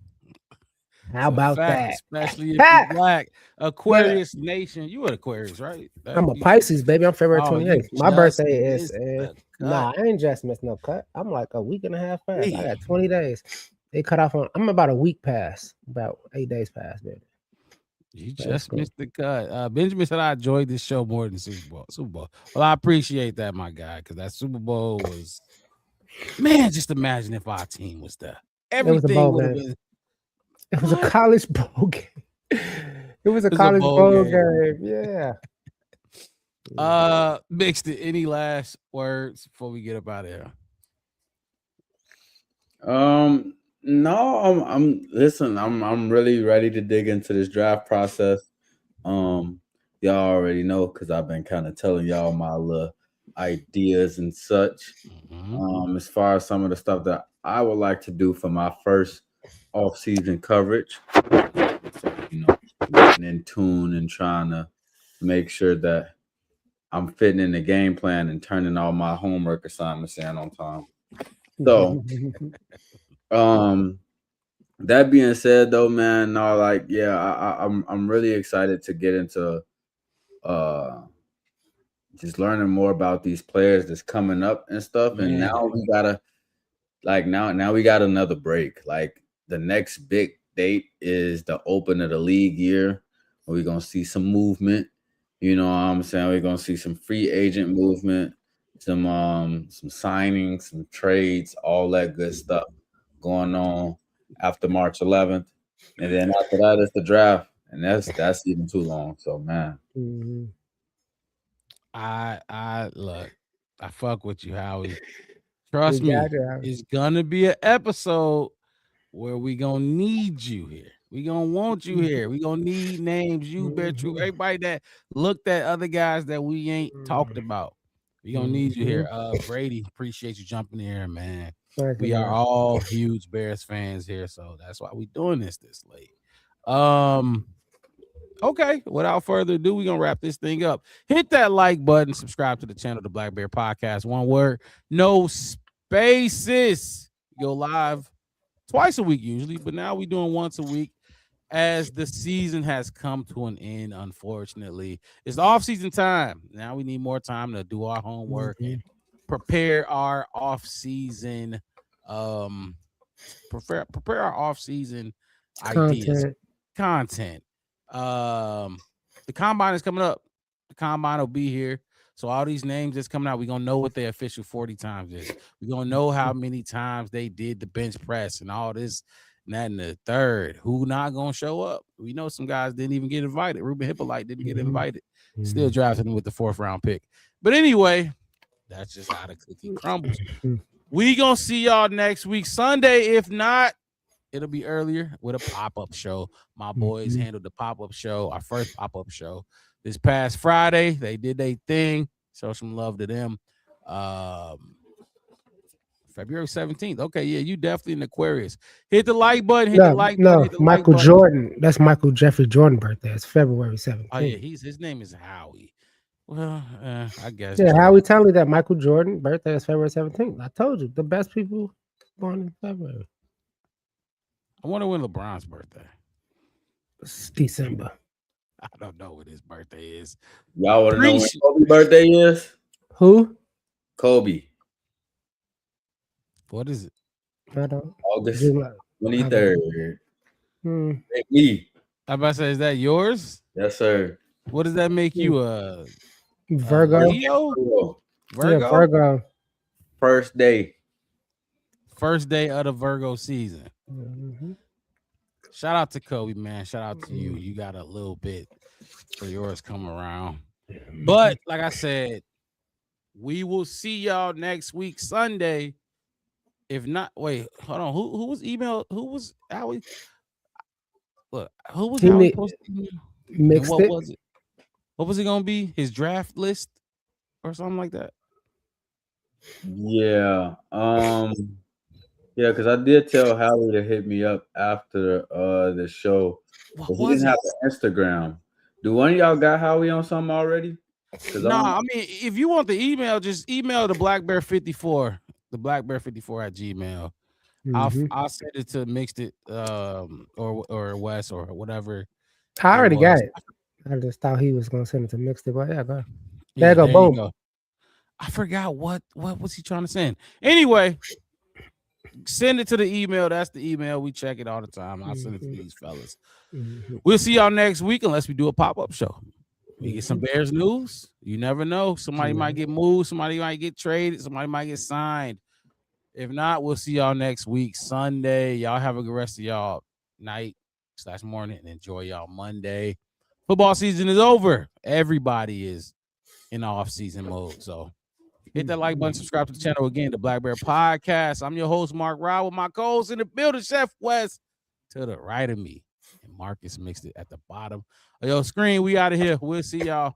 How about that? Especially if you're black. Aquarius Nation. You an Aquarius, right? I'm a Pisces, baby. I'm February 28th. My birthday is nah, I ain't just missed no cut. I'm like a week and a half past. I got 20 days. They cut off on. I'm about a week past. About 8 days past, baby. You just missed the cut. Benjamin said I enjoyed this show more than Super Bowl. Well, I appreciate that, my guy, because that Super Bowl was, man. Just imagine if our team was there. Everything would have been. It was a college bowl game. It was a college bowl game. Yeah. Mixed it. Any last words before we get up out of here? No, I'm really ready to dig into this draft process. Y'all already know because I've been kind of telling y'all my little ideas and such. As far as some of the stuff that I would like to do for my first off-season coverage, getting in tune and trying to make sure that I'm fitting in the game plan and turning all my homework assignments in on time. So, that being said, though, man, no, like, yeah, I'm really excited to get into just learning more about these players that's coming up and stuff. And now we gotta, like, now we got another break. Like, the next big date is the open of the league year. We're gonna see some movement. You know what I'm saying? We're gonna see some free agent movement, some signings, some trades, all that good stuff going on after March 11th. And then after that is the draft. And that's even too long. So, man. I look, I fuck with you, Howie. Trust me, it's gonna be an episode where we gonna need you here. We gonna want you here. We gonna need names. You, Bear True, everybody that looked at other guys that we ain't talked about. We gonna need you here. Brady, appreciate you jumping in here, man. We are all huge Bears fans here, so that's why we doing this late. Okay, without further ado, we're gonna wrap this thing up. Hit that like button, subscribe to the channel, the Black Bear Podcast. One word, no spaces. Go live twice a week usually, but now we're doing once a week as the season has come to an end. Unfortunately, it's the off-season time. Now we need more time to do our homework and prepare our off-season prepare our off-season ideas, content. The combine is coming up. The combine will be here. So all these names that's coming out, we're gonna know what their official 40 times is. We're gonna know how many times they did the bench press and all this and that and the third. Who not gonna show up? We know some guys didn't even get invited. Ruben Hippolyte didn't get invited. Still drafted him with the 4th round pick. But anyway, that's just how the cookie crumbles. We gonna see y'all next week, Sunday. If not, it'll be earlier with a pop-up show. My boys handled the pop-up show, our first pop-up show this past Friday. They did their thing. Show some love to them. February 17th. Okay, yeah, you definitely an Aquarius. Hit the like button. Hit the like button. Hit the Michael like Jordan. That's Michael Jeffrey Jordan birthday. It's February 17th. Oh yeah, his name is Howie. Well, I guess. Yeah, Howie tell you that Michael Jordan birthday is February 17th. I told you the best people born in February. I wonder when LeBron's birthday. It's December. I don't know what his birthday is. Y'all want to know when Kobe's birthday is? Who? Kobe. What is it? I don't. August 23rd. Me. I'm about to say, is that yours? Yes, sir. What does that make you? Virgo. Leo? Virgo. Yeah, Virgo. First day of the Virgo season. Mm-hmm. Shout out to Kobe, man. Shout out to you. You got a little bit for yours come around. But like I said, we will see y'all next week, Sunday. If not, wait, hold on. Who was emailed? Who was Howie? Look, who was Howie supposed to mixed what it? was it? What was it gonna be? His draft list or something like that? Yeah. Yeah, because I did tell Howie to hit me up after the show. But he didn't have an Instagram. Do one of y'all got Howie on something already? No, I mean, if you want the email, just email the BlackBear54, the BlackBear54 at Gmail. I'll send it to Mixed It or Wes or whatever. I already got it. I just thought he was gonna send it to Mixed It, but yeah, go. There you go, boom. Go. I forgot what was he trying to send. Anyway, send it to the email. That's the email. We check it all the time. I'll send it to these fellas. We'll see y'all next week unless we do a pop-up show. We get some Bears news. You never know. Somebody might get moved. Somebody might get traded. Somebody might get signed. If not, we'll see y'all next week, Sunday. Y'all have a good rest of y'all night/morning and enjoy y'all Monday. Football season is over. Everybody is in off-season mode. So hit that like button, subscribe to the channel again, the Black Bear Podcast. I'm your host, Mark Rowell, with my co-host in the building, Chef West, to the right of me. And Marcus Mixed It at the bottom of your screen. We out of here. We'll see y'all.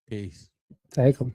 Peace. Take them.